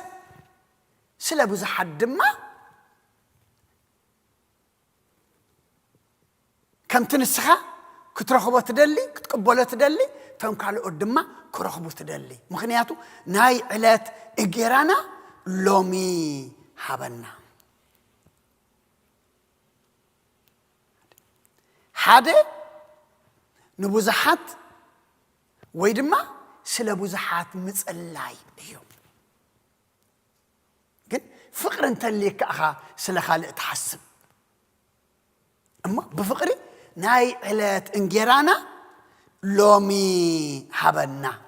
سلا بزحات دما كم تنسخا كترخبو تدلي كتقبلو تدلي تم كالو دما كرخبو تدلي مخنياتو ناي علات اجيرانا لومي حبنا حدا نبوزحات ويدما سلا بوزحات مصلاي ايو كن فقر انت اللي كاخا سلا خالق تحسب اما بفقري ناي علات انجيرانا لومي حبنا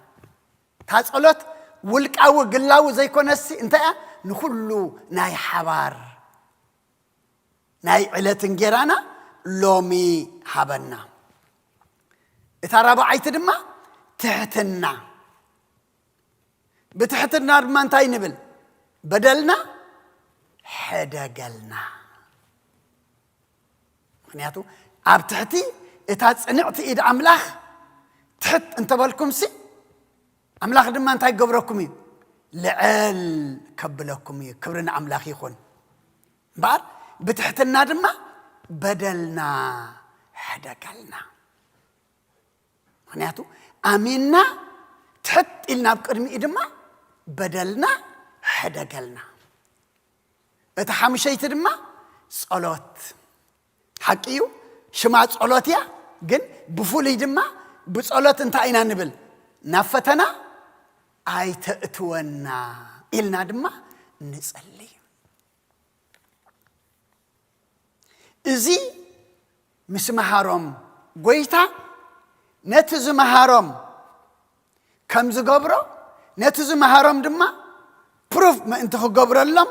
تاصلت ولقاو قلاو زي كونسي انت نخلو ناي حبار ناي علات انجيرانا لومي حبنا اترابع عيتدما تحتنا بتحتنا ما انتاي نبل بدلنا حدقلنا معناته اب تحتي اتا صنعت ايد املاح تحت انت بالكم سي املاح دما انتاي قبركم لعل كبلكم كبرنا املاح يكون بعد بتحتنا دما بدلنا حدقلنا معناته اميننا تحت إلنا بقدمي إدما بدلنا حدقلنا اتحامشيت دما صلوت حقيو شما صلوتيا جن بفولي دما بصلوت انت اينا نبل نفتنا اي تأتونا إلنا دما نصلي ازي مسمحارم قويتا نتز مهارم كم زقبرو نتز مهارم دما بروف ما انت خو قبر اللهم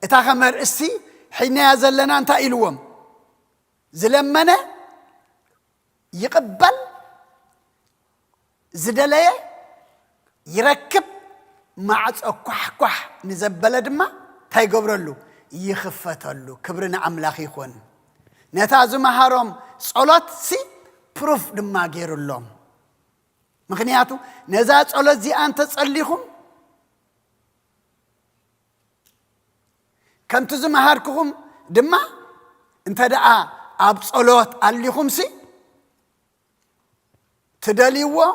اتاخمر اسي حين يازلنا انت إلوهم زلمنا يقبل زدلية يركب معص كح كح نزبل دما تاي قبر له يخفت له كبرنا أملاخ يكون نتاز مهارم صلات سي بروف دما غير اللهم مخنياتو نزات صلات زي أنت تصليهم كنت زمهاركم دما انت دعا اب صلوت عليكم سي تدليوا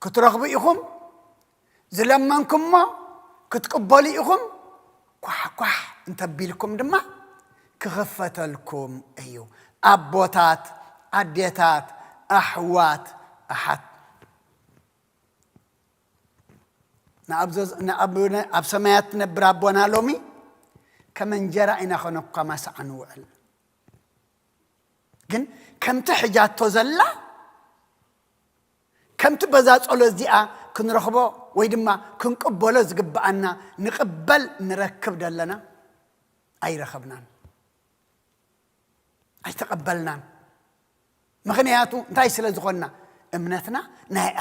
كترغبوا إخم زلمنكم ما كتقبلي إخم كح كح انت بيلكم دما كغفت لكم أيو أبوتات عديتات أحوات أحد نأبونا أبسمات نبرابونا لومي كمن جرى إنا خنقا مسعنوال جن كم تحجات تزلا كم تبزات أولو زيئة كن رخبو ويدما كن قبولو زقبأنا نقبل نركب دلنا أي رخبنا أي تقبلنا مغنياتو انتاي سلازخونا امنتنا ناي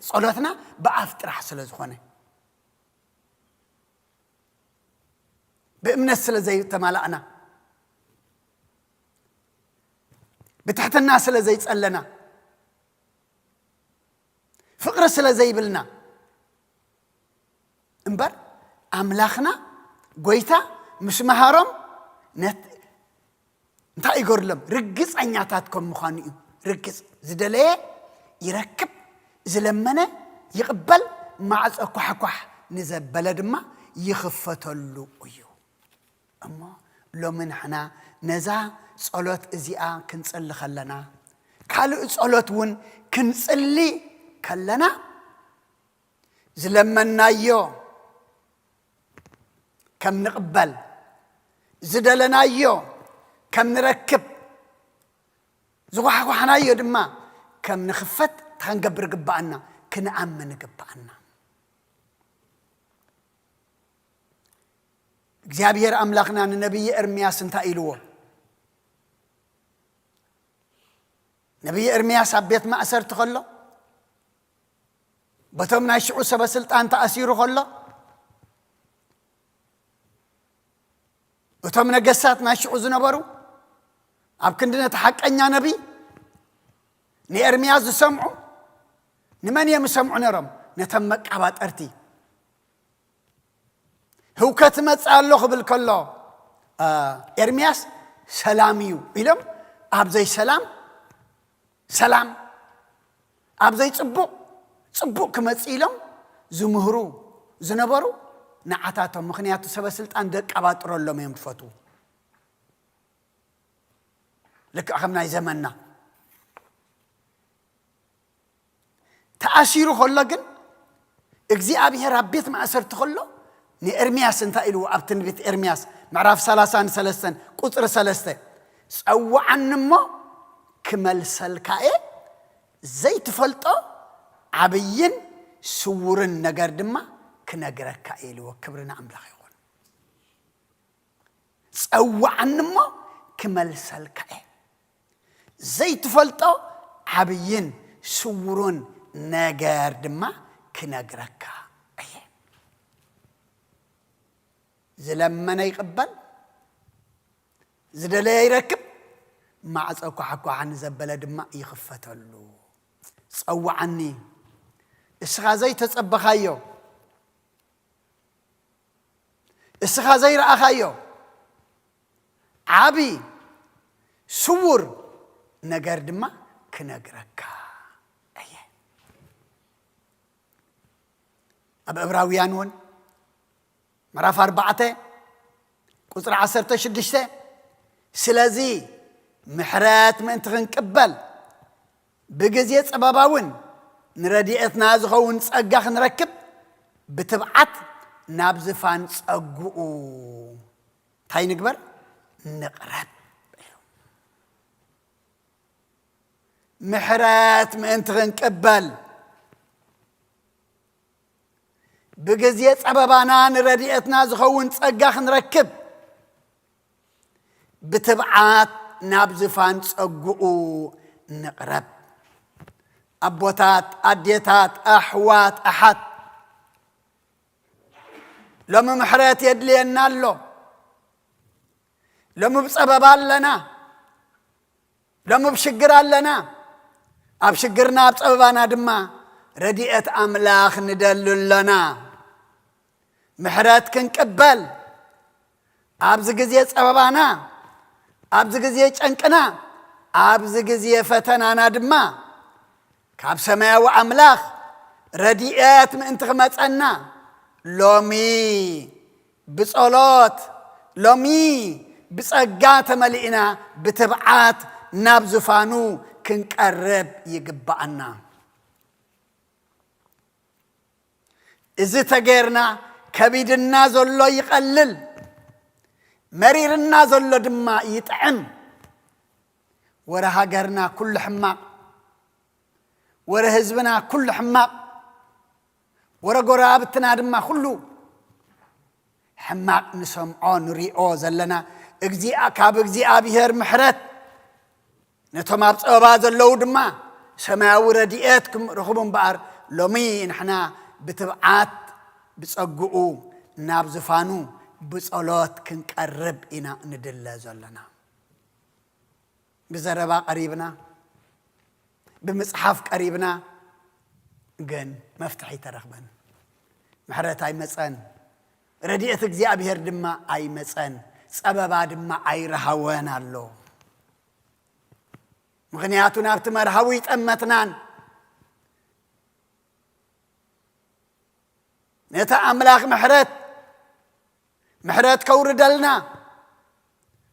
صلاتنا بأفترح سلازخونا بأمنت سلازي تمالأنا بتحت الناس سلازي تسألنا فقر سلازي بلنا انبر أملاخنا قويتا مش مهارم انتا يقول لهم رقص عنياتاتكم مخانئين رقص زدليه يركب زلمنا يقبل مع كح كح نزبل دما يخفتلو ايو اما لو من حنا نزا صلوت ازيا كنصلي خلنا قالو صلوت ون كنصلي كلنا زلمنا يو كم نقبل زدلنا يو كم نركب زوحا وحنا يدما كم نخفت تنقبر قبعنا كنأمن قبعنا እግዚአብሔር አምላክና ነብይ ኤርሚያስ እንታይልዎ ነብይ ኤርሚያስ አቤት ማእሰር ተኸሎ በቶም ናይ ሽዑ ሰበስልጣን ተኣሲሩ ኸሎ በቶም ነገስታት ናይ ሽዑ ዝነበሩ ኣብ ክንድነት ሓቀኛ ነብይ ንኤርሚያስ ዝሰምዑ ንመን እዮም ዝሰምዑ ነሮም ነተም መቃባጠርቲ هو كتمت الله قبل كله إرمياس سلاميو إلهم أبزي سلام سلام أبزي صبو كمت إلهم زمهرو زنبرو نعتاتهم مخنياتو سبسلت عندك أباطر الله ما يمتفتو لك أخمنا زمننا تأشيرو خلقن إجزي أبيه ربيت ما أسرت خلو نإرمياس انتايلو أبتن بيت إرمياس معرف 33 قطر 3 سوى عنما كمل سلكاي زي تفلطو عبيين سورن نجار دما كنجرك كايلو كبرنا أملاخ يقول سوى عنما كمل سلكاي زي تفلطو عبيين سورن نجار دما كنجرك زلمنا يقبل زدلا يركب مع صقو حكو عن زبل دما يخفتلو صو عني اسخازي تصبخايو اسخازي راخايو عبي سور نجر دما كنجرك اي اب ابراويان ون مرافع 4 قصر 16 سلازي محرات من تنقبل بجزية صباباون نرديتنا زخون صقاخ نركب بتبعت نابزفان صقو تاي نكبر نقرب محرات من تنقبل بجزية أبابانا نرديتنا زخون صقاخ نركب بتبعات نابزفان صقو نقرب أبوتات أديتات أحوات أحد لما محرات يدلي النالو لما بسببان لنا لما بشقران لنا أبشقرنا بسببانا دما رديئة أملاخ ندلل لنا محرات كنقبل أبز قزية سببانا أبز قزية أنكنا أبز قزية فتنانا دما ካብ ሰማያዊ ኣምላኽ ረዲኤት ምእንቲ ክመፀና ሎሚ ብጸሎት ሎሚ ብጸጋ ተመሊእና ብትብዓት ናብ ዙፋኑ ክንቀርብ ይግባአና እዚ ተገይርና ከቢድና ዘሎ ይቐልል መሪርና ዘሎ ድማ ይጥዕም ወረ ሃገርና ኩሉ ሕማቕ ወረ ህዝብና ኩሉ ሕማቕ ወረ ጎራብትና ድማ ኩሉ ሕማቕ ንሰምዖ ንሪኦ ዘለና ካብ እግዚኣብሔር ምሕረት ነቶም ኣብ ፀበባ ዘለዉ ድማ ሰማያዊ ረዲኤት ክረኽቡ እምበኣር ሎሚ ንሕና ብትብዓት ብጸጉኡ ናብ ዙፋኑ ብጸሎት ክንቀርብ ኢና ንድለ ዘለና ብዘረባ ቀሪብና ብምጽሓፍ ቀሪብና ግን መፍትሒ ተረኽበን ምሕረት ኣይመፀን ረዲኤት እግዚኣብሔር ድማ ኣይመፀን ፀበባ ድማ ኣይረሃወን ኣሎ ምክንያቱ ናብቲ መርሃዊ ይጠመትናን ነታ ኣምላኽ ምሕረት ከውርደልና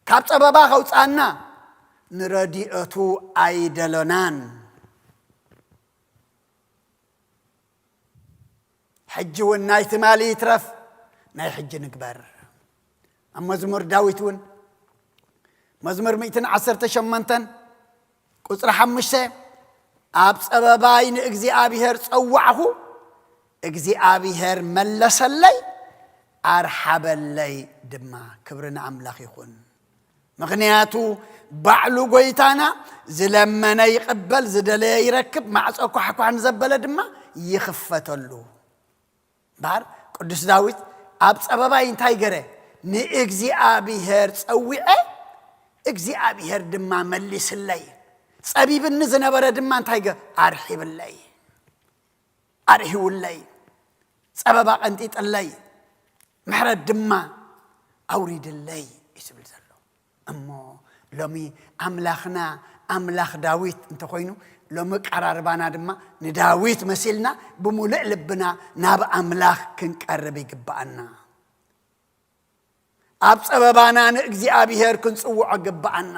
ካብ ፀበባ ከውፃና ንረዲኤቱ ኣይደለናን ሕጂ እውን ናይቲ ማሊ ይትረፍ ናይ ሕጂ ንግበር ኣብ መዝሙር ዳዊት እውን መዝሙር 118 ቁፅሪ 5 ኣብ ፀበባይ ንእግዚኣብሔር ፀዋዕኹ እግዚአብሔር መለሰለይ ኣርሓበለይ ድማ ክብርና ኣምላኽ ይኹን ምክንያቱ ባዕሉ ጎይታና ዝለመነ ይቕበል ዝደለየ ይረክብ ማዕፆ ኳሕኳሕ ንዘበለ ድማ ይኽፈተሉ ባር ቅዱስ ዳዊት ኣብ ፀበባይ እንታይ ገረ ንእግዚአብሔር ፀዊዐ እግዚአብሔር ድማ መሊስለይ ፀቢብኒ ዝነበረ ድማ እንታይ ገ ኣርሒውለይ ፀበባ ቀንጢጥለይ ምሕረት ድማ ኣውሪድለይ ይስብል ዘሎ እሞ ሎሚ ኣምላኽና ኣምላኽ ዳዊት እንተኮይኑ ሎሚ ቀራርባና ድማ ንዳዊት መሲልና ብሙሉእ ልብና ናብ ኣምላኽ ክንቀርብ ይግባአና ኣብ ፀበባና ንእግዚአብሔር ክንፅውዖ ግባአና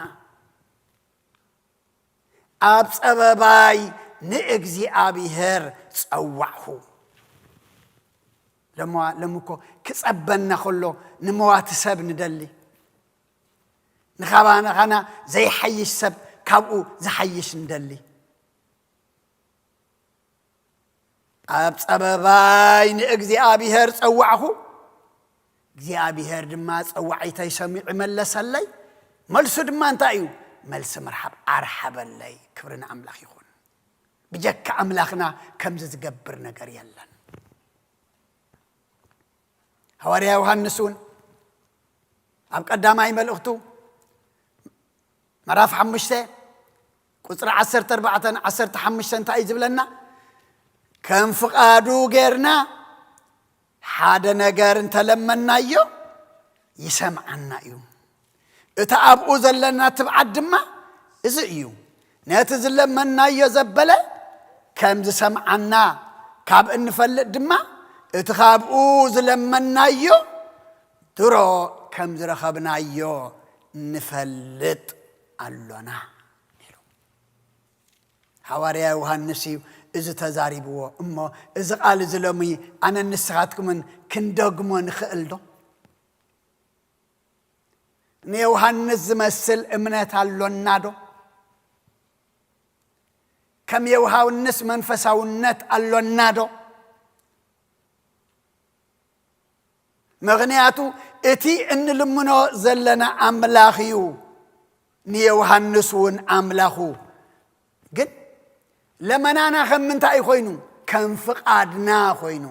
ኣብ ፀበባይ ንእግዚአብሔር ፀዋዕኹ ለምኮ ክፀበና ከሎ ንመዋቲ ሰብ ንደሊ ንኻባናኻና ዘይሓይሽ ሰብ ካብኡ ዝሓይሽ ንደሊ ኣብ ፀበባይ ንእግዚአብሔር ፀዋዕኹ እግዚአብሔር ድማ ፀዋዒተይ ሰሚዑ መለሰለይ መልሱ ድማ እንታይ እዩ መልሲ ምርሓብ ኣርሓበለይ ክብርና ኣምላኽ ይኹን ብጀካ ኣምላኽና ከምዚ ዝገብር ነገር የለን ሐዋርያ ዮሐንስ እውን ኣብ ቀዳማይ መልእኽቱ ምዕራፍ 5 ቁፅሪ 14 15 እንታይ ዝብለና ከም ፍቃዱ ጌርና ሓደ ነገር እንተለመናዮ ይሰምዓና እዩ እቲ ኣብኡ ዘለና ትብዓት ድማ እዚ እዩ ነቲ ዝለመናዮ ዘበለ ከም ዝሰምዓና ካብ እንፈልጥ ድማ እቲ ካብኡ ዝለመናዮ ድሮ ከም ዝረኸብናዮ ንፈልጥ ኣሎና ኢሉ ሐዋርያ ዮሐንስ እዩ እዚ ተዛሪብዎ እሞ እዚ ቃል እዚ ሎሚ ኣነ ንስኻትኩምን ክንደግሞ ንኽእል ዶ ንዮሐንስ ዝመስል እምነት ኣሎና ዶ ከም የውሃውንስ መንፈሳውነት ኣሎና ዶ ምክንያቱ እቲ እንልምኖ ዘለና ኣምላኽ እዩ ንዮሐንስ እውን ኣምላኹ ግን ለመናና ከም ምንታይ ኮይኑ ከም ፍቃድና ኮይኑ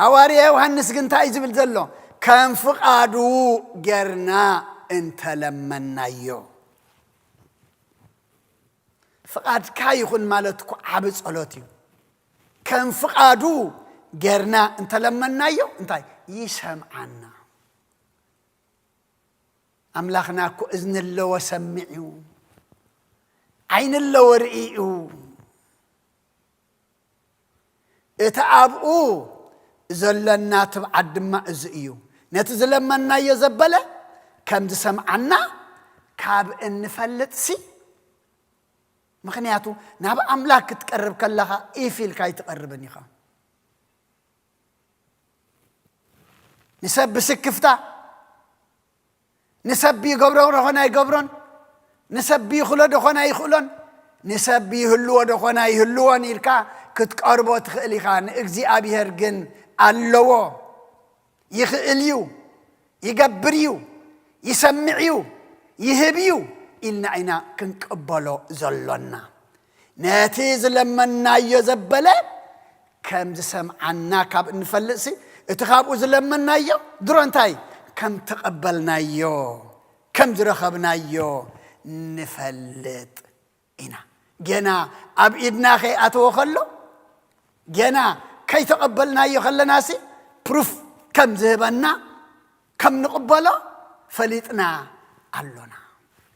ሐዋርያ ዮሐንስ ግን እንታይ ዝብል ዘሎ ከም ፍቃዱ ጌርና እንተለመናዮ ፍቃድካ ይኹን ማለት እኮ ዓብ ጸሎት እዩ ከም ፍቃዱ ጌርና እንተለመናዮ እንታይ ይሰምዓና ኣምላኽና እኮ እዝኒ ኣለዎ ሰሚዑ عين اللورئيو اتعابو زلنا تبعد ما ازئيو نتزلمنا يزبله كم سمعنا كاب ان فلت سي مخنياتو ناب املاك تقرب كلها ايفيل كاي تقربني خا نسب سكفتا نسبي قبرو رخنا يقبرون نسبي خلود خنا يخلون نسبي هلو دخنا يهلون يلكا كتقربو تخلي خان اغزي ابيهر جن اللو يخليو يقبريو يسمعيو يهبيو إلنا عنا كنقبلو زلنا ناتيز لما يزبله كم سمعنا كاب نفلسي اتخابو زلمنا يو درونتاي كم تقبلنا يو كم زرخبنا يو نفلت إنا جنا أب إدنا خي أتو خلو جنا كي تقبلنا يو خلنا سي بروف كم زهبنا كم نقبله فلتنا علونا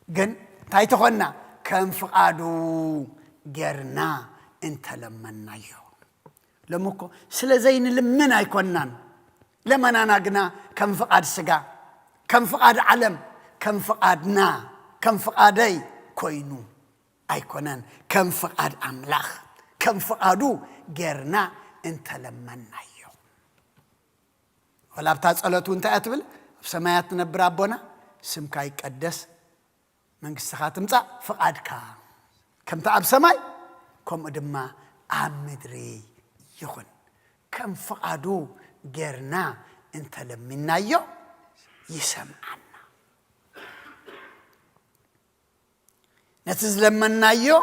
جن تايتخنا كم فقادو جرنا انت لمنا يو لمكو سلازين لمنا يكونان لما ناقنا كم فقاد سقا كم فقاد علم كم فقادنا كم فقادي كوينو ايكونان كم فقاد املاخ كم فقادو جرنا انت لمنا يو ولا بتاسالتو انت اتبل بسمايات نبر ابونا سمكا يقدس منقست خاتمصا فقادك كم تعب سماي كم ادما امدري يخون كم فقادو غيرنا انت لمنايو يسمعنا نتزلمنايو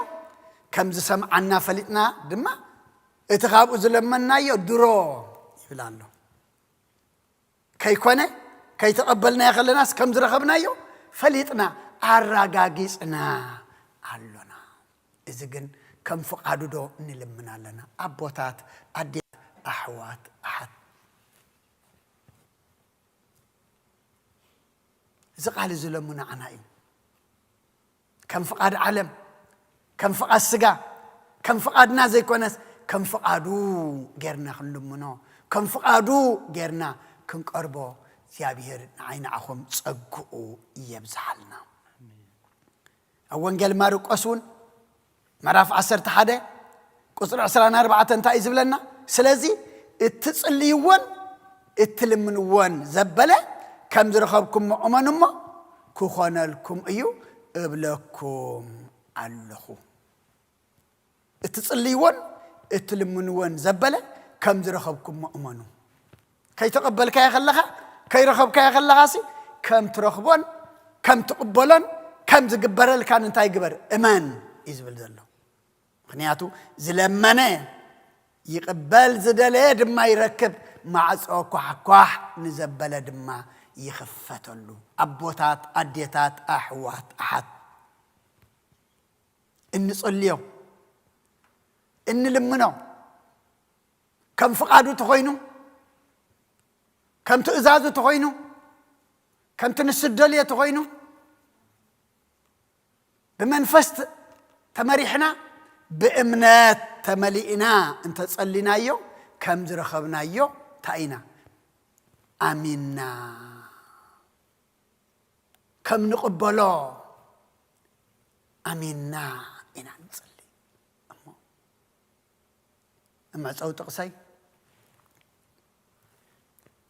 كم سمعنا فلتنا دما اتخابو زلمنايو درو يبلالو كي كونه كي تقبلنا يا خلناس كم زرخبنايو فلتنا አራጋጊጽና አሉና እዚህ ግን ከም ፈቃዱ ዶ እንለምናለና አቦታት አዲት አህዋት አሐድ زقال زلمنا عناي كم فقاد علم كم فقاد سقا كم فقادنا زي كونس كم فقادو غيرنا خلمنا كم فقادو غيرنا كنقربو زيابير عين اخوم صقو يبزحلنا أول مارقسون مراف 11 قصر 14 انتا يزبلنا سلازي اتصليون اتلمنون زبله كم زرخبكم امنما كخونلكم ايو ابلكم علخو اتصليون اتلمنون زبله كم زرخبكم امنو كي تقبلك يا خلخا كي رخبك يا خلخاسي كم ترخبون كم تقبلون كم زقبرل كان انتاي قبر امان يزبل زلو خنياتو زلمنه يقبل زدله دما يركب مع صوكو حكواح نزبل دما يخفتلو ابوتات اديتات احوات احد ان صليو ان لمنو كم فقادو تخوينو كم تأزازو تخوينو كم تنسدليه تخوينو بمنفست تمريحنا بإمنات تملئنا انت تصلينا يو كم زرخبنا يو تاينا آمينا كم نقبلو آمينا إنا نصلي أما صوت قصي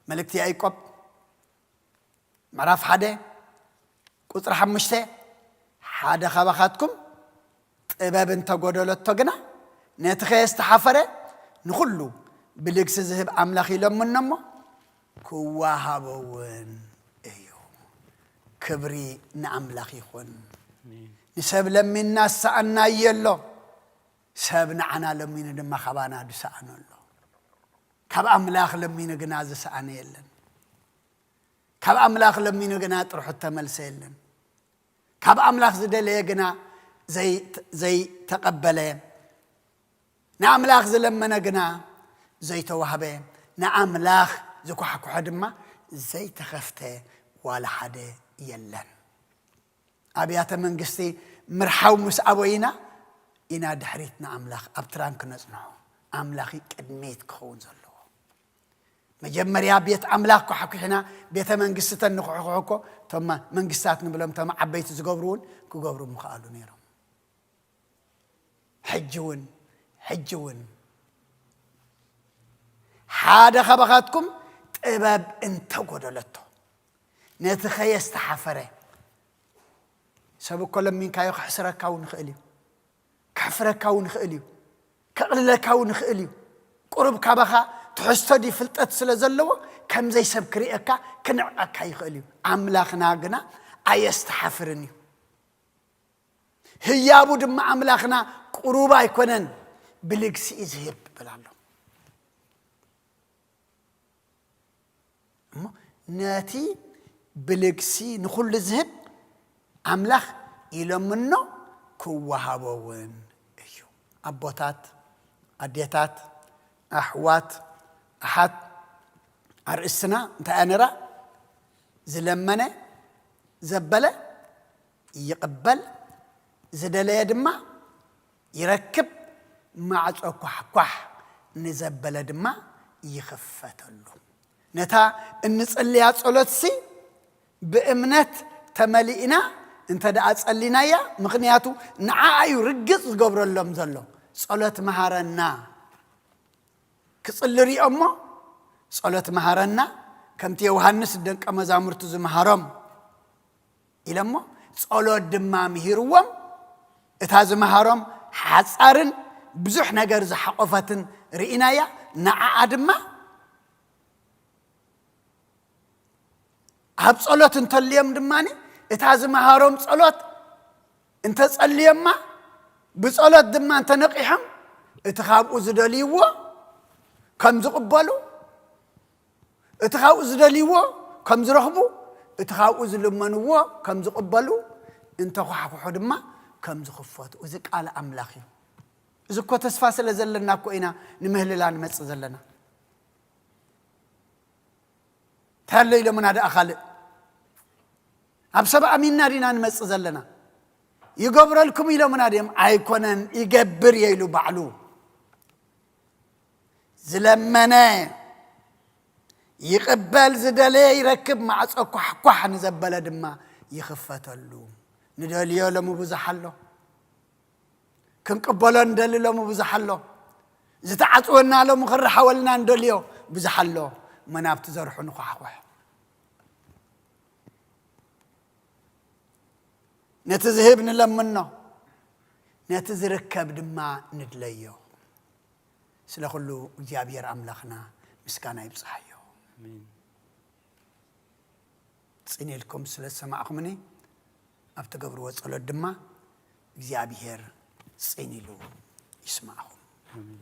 ملكتي أيقب معرف حدا قطر حمشته حدا خبخاتكم طباب انت غدلت تغنا نتخيس تحفره نخلو بلكس ذهب املاخي لمنما كواهبون ايو كبري ناملاخي خون نسب لمن الناس سأنا يلو سبنا عنا لمن دم خبانا دسأنا الله كب املاخ لمن جناز سأنا يلن كب املاخ لمن جنا تروح تملسلن كاب أملاخ زدلي جنا زي تقبله نأملاخ زلمنا جنا زي توهبه نأملاخ زكو حكو حدما زي تخفته ولا حدا يلن أبيات من قصتي مرحاو مس أبوينا إنا دحريتنا أملاخ أبتران كنزنعو أملاخي قدميت كخون زلو مجمريا بيت أملاك وحكي حنا بيت منقسة نقعقعكو ثم منقسات نبلهم ثم عبيت زقبرون كقبرون مخالو نيرهم حجون حادا خبغاتكم طباب انت قدلتو نتخي استحفره سبب كل من كايو حسرك كون خالي كفرك كون خالي كقلل كون خالي قرب كبخا تحستدي فلطت سلازلو كم زي سب كريئكا كنعك يخالي املاخنا غنا ايستحفرني هيابو دم املاخنا قروبا يكونن بلغس يذهب بلالو ناتي بلغسي نخل ذهب املاخ يلمنو كوهابون ايو ابوتات اديتات احوات احد ارسنا انت انرا زلمنه زبله يقبل زدلي دما يركب مع صقحقح نزبل دما يخفتلو نتا انصليا صلوتسي بامنت تملئنا انت دا اصلينا يا مخنياتو نعايو رغص غبرلهم زلو صلوت مهارنا كصلري امو صلوت مهارنا كمت يوحنس دنق مزامرتو زمهارم إلمو صلوت دما مهيروم اتاز مهارم حصارن بزح نجر زحقفتن رئينايا نعا دما هب صلوت انت اليوم دماني اتاز مهارم صلوت انت تصليما بصلوت دما انت نقيحم اتخابو زدليو كم زقبلو اتخابو زدليو كم زرخبو اتخابو زلمنو كم زقبلو انت خحخو دما كم زخفات وذ قال املاخي اذا كو تسفا سلازلنا كوينا نمهللان مص زلنا تالي لمن هذا اخال ابسب اميننا دينا نمص زلنا يغبر لكم الى من هذا ايكونن يغبر يلو بعلو زلمنا يقبل زدلي يركب مع صقحقح نزبل دما يخفتلو ندليو لمو بزحلو كنقبلو ندليو لمو بزحلو زتعصونا لمو خر حولنا ندليو بزحلو منابت زرحو نخحوح نتذهبن لمنو نتذركب دما ندليو سلا كله እግዚአብሔር አምላክና ምስጋና ይብጽሐዮ አሜን ጽኔልኩም ስለሰማዕኩምኒ ኣብተ ገብርዎ ጸሎት ድማ እግዚአብሔር ጽኒሉ ይስማዑ አሜን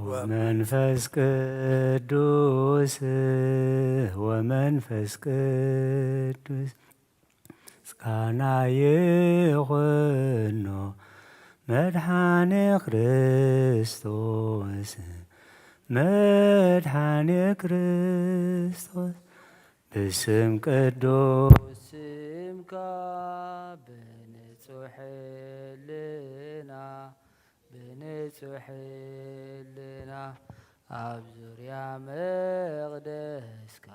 ومنفس قدوس سكانا يغنو مدحاني كريستوس بسم قدوس سمك بنصح لنا بنصحلنا أبزريا مقدسك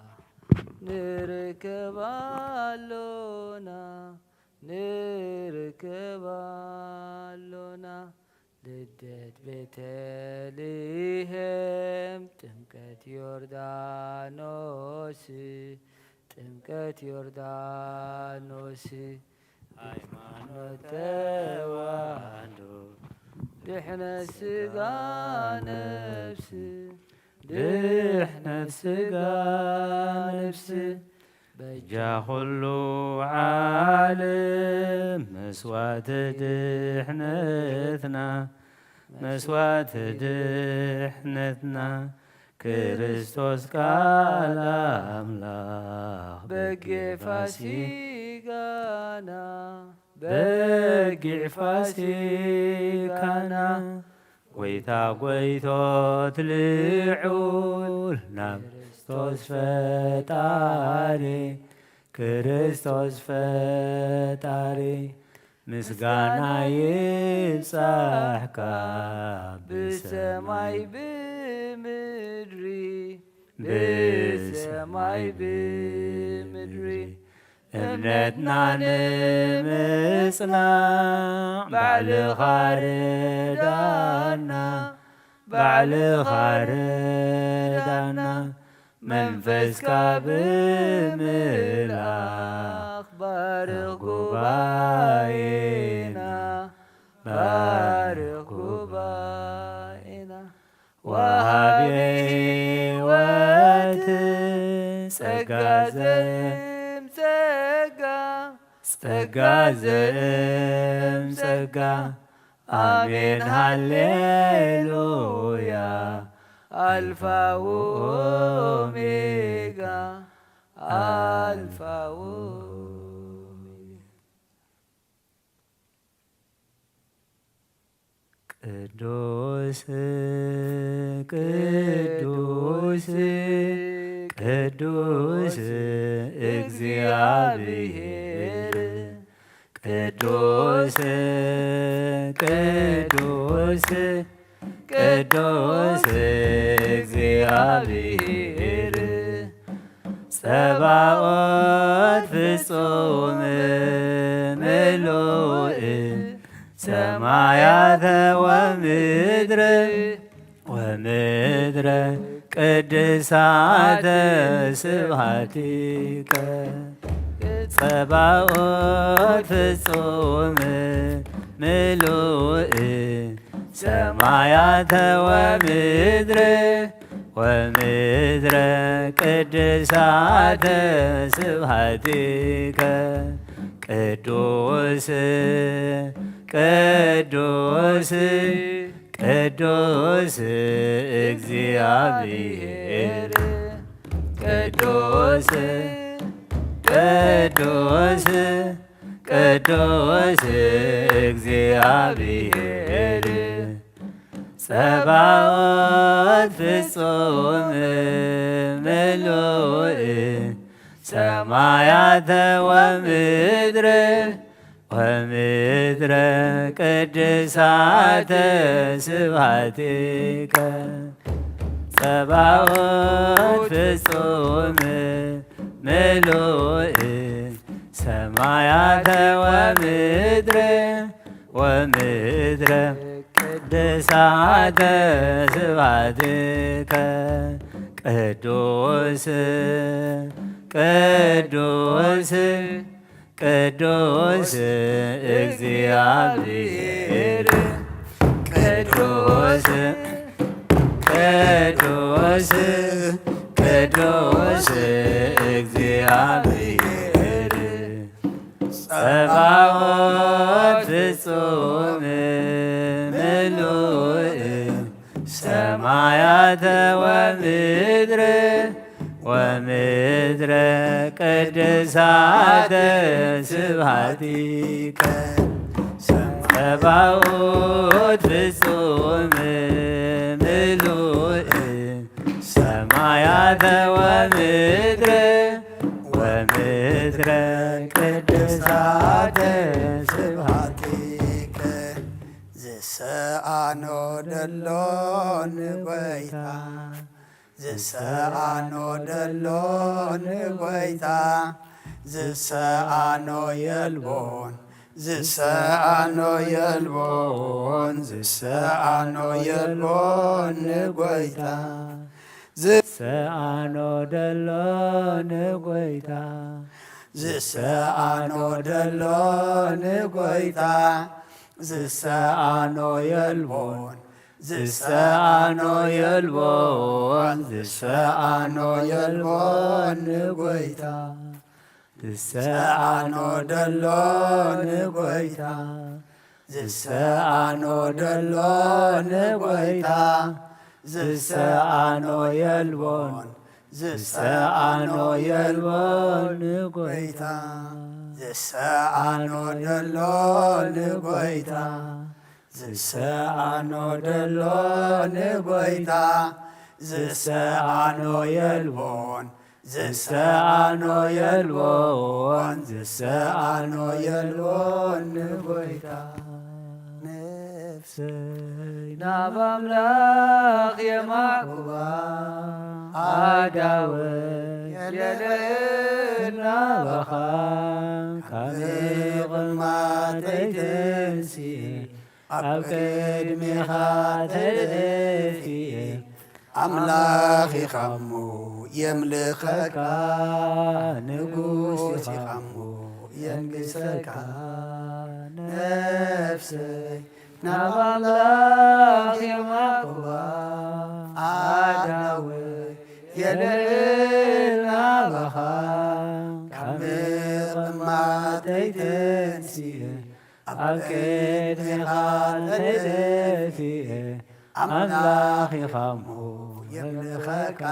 نركبالونا لدت بتليهم تمكت يوردانوس هايمانوت تواندو دحنا سقا نفسي بجا كله عالم مسوات دحنتنا كريستوس قال أملاك بقي فاسيقانا ጎይታ ጎይቶት ልዑል ናብ ክርስቶስ ፈጣሪ ክርስቶስ ፈጣሪ ምስጋና ይብጻሕካ ብሰማይ ብምድሪ ብሰማይ ብምድሪ እምነትና ንምጽናዕ ባዕልኻ ረዳና ባዕልኻ ረዳና መንፈስካ ብምልኣኽ ባርኽ ጉባኤና ባርኽ ጉባኤና ወሃብ ሕይወት ጸጋ ዘእምጸጋ ጸጋ ዘእምጸጋ አሜን ሃሌሉያ አልፋ ወኦሜጋ አልፋ ቅዱስ ቅዱስ ቅዱስ እግዚአብሔር ቅዱስ ቅዱስ ቅዱስ እግዚአብሔር ጸባኦት ፍጹም ምሉእ ሰማያተ ወምድረ ወምድረ ቅድሳተ ስብሐቲከ ጸባኦት ፍጹም ምሉእ ሰማያተ ወምድረ ወምድረ ቅድሳተ ስብሐቲከ ቅዱስ ቅዱስ ቅዱስ እግዚአብሔር ቅዱስ ቅዱስ ቅዱስ እግዚአብሔር ጸባኦት ፍጹም ምሉእ ሰማያተ ወምድረ ወምድረ ቅድሳተ ስብሐቲከ ጸባኦት ፍጹም ምሉእ ሰማያተ ወምድረ ወምድረ ቅድሳተ ስብሐቲከ ቅዱስ ቅዱስ ቅዱስ እግዚአብሔር ቅዱስ ቅዱስ ቅዱስ እግዚአብሔር ጸባኦት ፍጹም ምሉእ ሰማያተ ወምድረ ወምድረ ቅድሳተ ስብሐቲከ ጸባኦት ፍጹም ምሉእ ሰማያተ ወምድረ ወምድረ ቅድሳተ ስብሐቲከ ዝሰአኖ ደሎን ጎይታ ዝሰአኖ ደሎን ጎይታ ዝሰአኖ የልቦን ዝሰአኖ የልቦን ዝሰአኖ የልቦን ጎይታ ዝሰአኖ ደሎን ጎይታ ዝሰአኖ ደሎን ጎይታ ዝሰአኖ የልቦን ዝሰአኖ የልቦን ዝሰአኖ የልቦን ጎይታ ዝሰአኖ ደሎን ጎይታ ዝሰአኖ ደሎን ጎይታ ዝሰአኖ የልቦን ዝሰአኖ የልቦን ጎይታ ዝሰአኖ ደሎን ጎይታ ዝሰኣኖ ደሎ ንጎይታ ዝሰኣኖ የልቦን ዝሰኣኖ የልቦን ዝሰኣኖ የልቦን ንጎይታ ነፍሰይ ናብ ኣምላኽ የማዕቁባ ኣዳወይ የልዕልና በኻ ቅድማተይትንሲየ ኣብ ቅድሚኻ ተደፊየ ኣምላኽ ኢኻሞ የምልኸካ ንጉስ ኢኻሞ የንግሰካ ነፍሰይ ናብ ኣምላኽ የማዕቁባ ኣዳወይ የልዕልና በኻ ካብ ምቕማጠይ ተንሲየ ኣብ ቅድሚኻ ተደፊየ ኣምላኽ ኢኻሞ የምልኸካ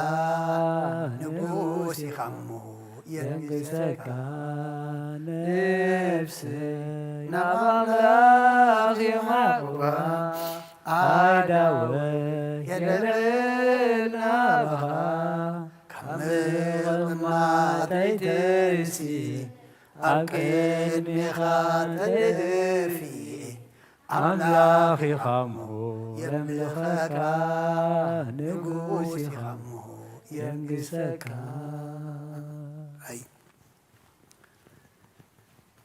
ንጉስ ኢኻሞ የንግሰካ ነፍሰይ ናብ ኣምላኽ የማዕቁባ ኣዳወይ የልዕልና በኻ ካብ ምቕማጠይ ተንሲየ ኣብ ቅድሚኻ ተደፊየ ኣምላኽ ኢኻሞ የምልኸካ ንጉስ ኢኻሞ የንግሰካ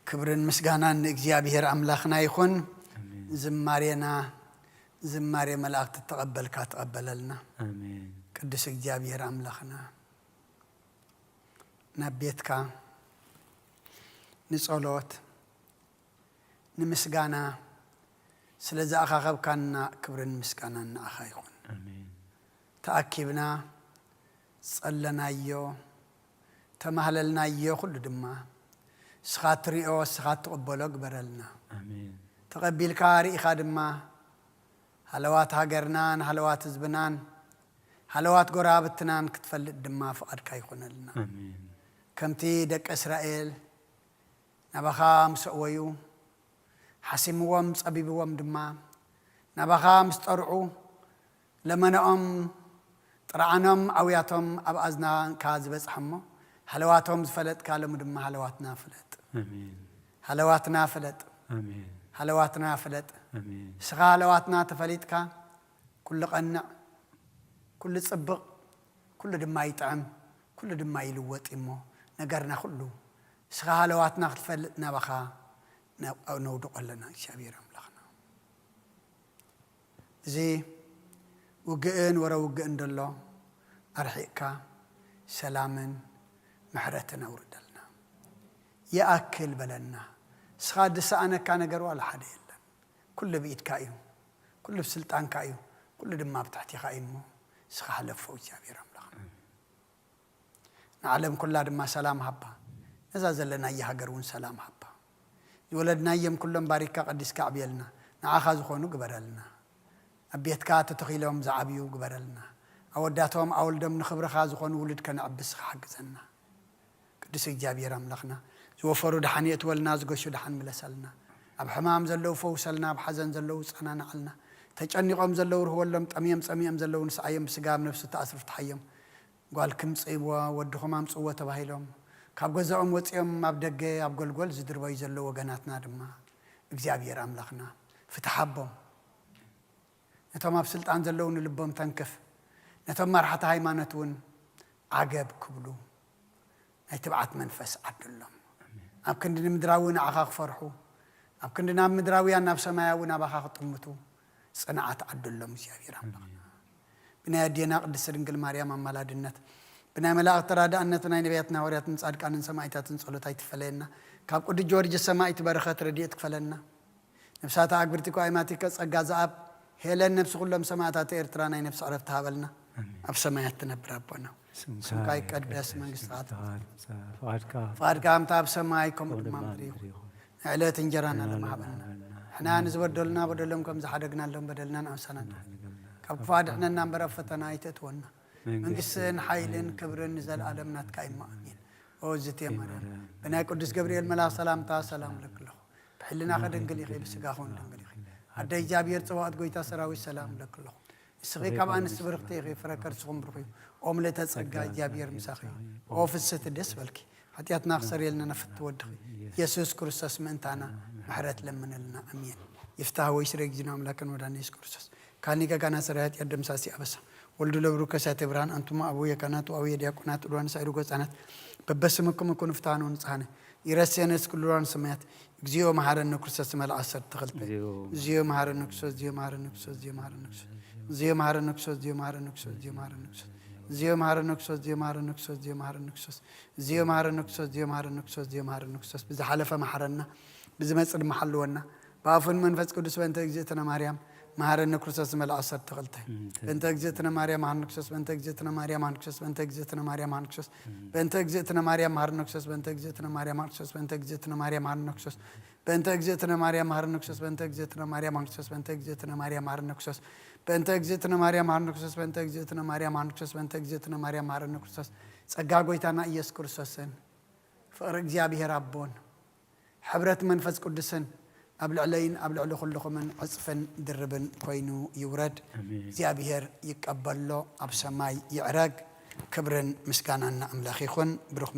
ክብርን ምስጋናን ንእግዚአብሔር ኣምላኽና ይኹን። ዝማሬና ዝማሬ መላእክት ተቀበልካ ተቀበለልና። አሜን። ቅዱስ እግዚአብሔር ኣምላኽና ናብ ቤትካ ንጸሎት ንምስጋና ስለዚ ኣኻኸብካና ክብርን ምስጋናን ንኣኻ ይኹን። አሜን። ተኣኪብና ጸለናዮ ተማህለልናዮ ኩሉ ድማ ስኻ ትሪኦ ስኻ ትቕበሎ ግበረልና። አሜን። ተቐቢልካ ርኢኻ ድማ ሃለዋት ሃገርናን ሃለዋት ህዝብናን ሃለዋት ጎራብትናን ክትፈልጥ ድማ ፍቓድካ ይኹነልና። አሜን። ከምቲ ደቀ እስራኤል ናባኻ ምስ እወዩ ሓሲምዎም ጸቢብዎም ድማ ናባኻ ምስ ጠርዑ ለመነኦም ጥርዓኖም ዓውያቶም ኣብ ኣዝናካ ዝበጽሐሞ ሃለዋቶም ዝፈለጥካ ሎሙ ድማ ሃለዋትና ፍለጥ። አሜን። ሃለዋትና ፍለጥ። አሜን። ሃለዋትና ፍለጥ። አሜን። ስኻ ሃለዋትና ተፈሊጥካ ኩሉ ቀንዕ ኩሉ ጽብቕ ኩሉ ድማ ይጥዕም ኩሉ ድማ ይልወጥ እሞ ነገርና ኩሉ ስኻ ሃለዋትና ክትፈልጥ ናባኻ ነውድቆ ኣለና። እግዚአብሔር ኣምላኽና እዚ ውግእን ወረ ውግእን ደሎ ኣርሒቕካ ሰላምን ምሕረትን ኣውርደልና ይኣክል በለና። ስኻ ድሰኣነካ ነገር ዋላ ሓደ የለን። ኩሉ ብኢድካ እዩ፣ ኩሉ ብስልጣንካ እዩ፣ ኩሉ ድማ ብታሕቲኻ እዩ እሞ ስኻ ሃለፎ እግዚአብሔር ኣምላኽና ንዓለም ኩላ ድማ ሰላም ሃባ። ነዛ ዘለናየ ሃገር እውን ሰላም ሃባ። ዝወለድናዮም ኩሎም ባሪክካ ቀዲስካ ዕብየልና ንዓኻ ዝኾኑ ግበረልና። ኣብ ቤትካ ተተኺሎም ዝዓብዩ ግበረልና። ኣወዳቶም ኣወልዶም ንኽብርኻ ዝኾኑ ውሉድ ከነዕብስኻ ሓግዘና። ቅዱስ እግዚአብሔር ኣምላኽና ዝወፈሩ ድሓን የእትወልና ዝገሹ ድሓን ምለሰልና። ኣብ ሕማም ዘለዉ ፈውሰልና፣ ኣብ ሓዘን ዘለዉ ጸናንዓልና። ተጨኒቖም ዘለዉ ርህወሎም፣ ጠምዮም ጸሚኦም ዘለዉ ንስዓዮም ብስጋብ ነፍሲ ተኣስሩ ፍትሓዮም ጓልክም ጽይዎ ወድኹም ኣምጽዎ ተባሂሎም ካብ ገዛኦም ወፂኦም ኣብ ደገ ኣብ ጎልጎል ዝድርበዩ ዘለዉ ወገናትና ድማ እግዚአብሔር ኣምላኽና ፍትሓቦም። ነቶም ኣብ ስልጣን ዘለዉ ንልቦም ተንክፍ። ነቶም መራሕቲ ሃይማኖት እውን ዓገብ ክብሉ ናይ ትብዓት መንፈስ ዓድሎም። ኣብ ክንዲ ንምድራዊ ንዓኻ ክፈርሑ፣ ኣብ ክንዲ ናብ ምድራውያን ናብ ሰማያዊ ናባኻ ክጥምቱ ጽንዓት ዓድሎም እግዚአብሔር ኣምላኽና። ብናይ ኣዴና ቅድስቲ ድንግል ማርያም ኣማላድነት ብናይ መላእክቲ ተራዳእነት ናይ ነቢያትን ሐዋርያትን ጻድቃንን ሰማዕታትን ጸሎት ኣይትፈለየና። ካብ ቅዱስ ጀወርጅስ ሰማዕቲ በረኸት ረድኤት ክፈለና። ነፍሳት ኣግብርቲ ኳይማቲከ ጸጋ ዝኣብ ሄለን ነፍሲ ኩሎም ሰማዕታት ኤርትራ ናይ ነፍሲ ዕረፍቲ ሃበልና። ኣብ ሰማያት ትነብር ኣቦና ስምካ ይቀደስ መንግስትካ ፍቓድካ ከምታ ኣብ ሰማይ ከምኡ ድማ ምድሪ ይኹን። ዕለት እንጀራና ለማሃበልና ሕና ንዝበደሉና በደሎም ከም ዝሓደግናሎም በደልና ንኣንሳና ካብ ክፋድ ሕነና እምበር ኣብ ፈተና ኣይተእትወና። መንግስትን ሓይልን ክብርን ንዘለኣለም ናትካ እዩ ኣሜን። ኦ እዝእቴ ማርያም ብናይ ቅዱስ ገብርኤል መልኣክ ሰላምታ ሰላም ለክለኹ ብሕልና ኸደንግል ይኽእል ስጋኹን ደንግል ይኽእል أدى جابير صوات قويتا سراوي السلام لك الله سخي كمان سبرختي غي فركر سخم برخي أملة تسقى جابير مساخي أوفست الدس بلكي حتياتنا خسر يلنا نفت ودخي يسوس كرسس من تانا محرت لمن لنا أمين يفتح ويشرق جنام لكن ودانيس كرسس كاني كان سرات يدم ساسي أبسا ولد لبروك ساتبران أنتم أبويا كانت وأبويا دياكونات ولوان سايروك سانات ببسمكم يكون فتانون سانه يرسينس كلوران سمعت زيو مهارن كرسس مال عصر تغلط زيو مهارن كرسس زيو مهارن كرسس زيو مهارن كرسس زيو مهارن كرسس زيو مهارن كرسس زيو مهارن كرسس زيو مهارن كرسس زيو مهارن كرسس زيو مهارن كرسس زيو مهارن كرسس زيو مهارن كرسس زيو مهارن كرسس بزي حلفة محرنا بزي مسر محلونا بافن منفس قدس بنت اجزيتنا مريم مهارن كرسس مال عصر تغلط بنت اجزيتنا مريم مهارن كرسس بنت اجزيتنا مريم مهارن كرسس بنت اجزيتنا مريم مهارن كرسس بنت اجزيتنا مريم مهارن كرسس بنت اجزيتنا مريم مهارن كرسس بنت اجزيتنا مريم مهارن كرسس بنت اجزيتنا مريم مهارن كرسس بنت اجزيتنا مريم مهارن كرسس بنت اجزيتنا مريم مهارن كرسس بنت اجزيتنا مريم مهارن كرسس بنت اجزيتنا مريم مهارن كرسس بنت اجزيتنا مريم مهارن كرسس ጸጋ ጎይታና ኢየሱስ ክርስቶስን ፍቅሪ እግዚአብሔር አቦን ሕብረት መንፈስ ቅዱስን ኣብ ልዕለይን ኣብ ልዕሊ ኩልኹምን ዕፅፍን ድርብን ኮይኑ ይውረድ እግዚአብሔር ይቀበሎ ኣብ ሰማይ ይዕረግ ክብርን ምስጋናና ኣምላኽ ይኹን ብሩኽ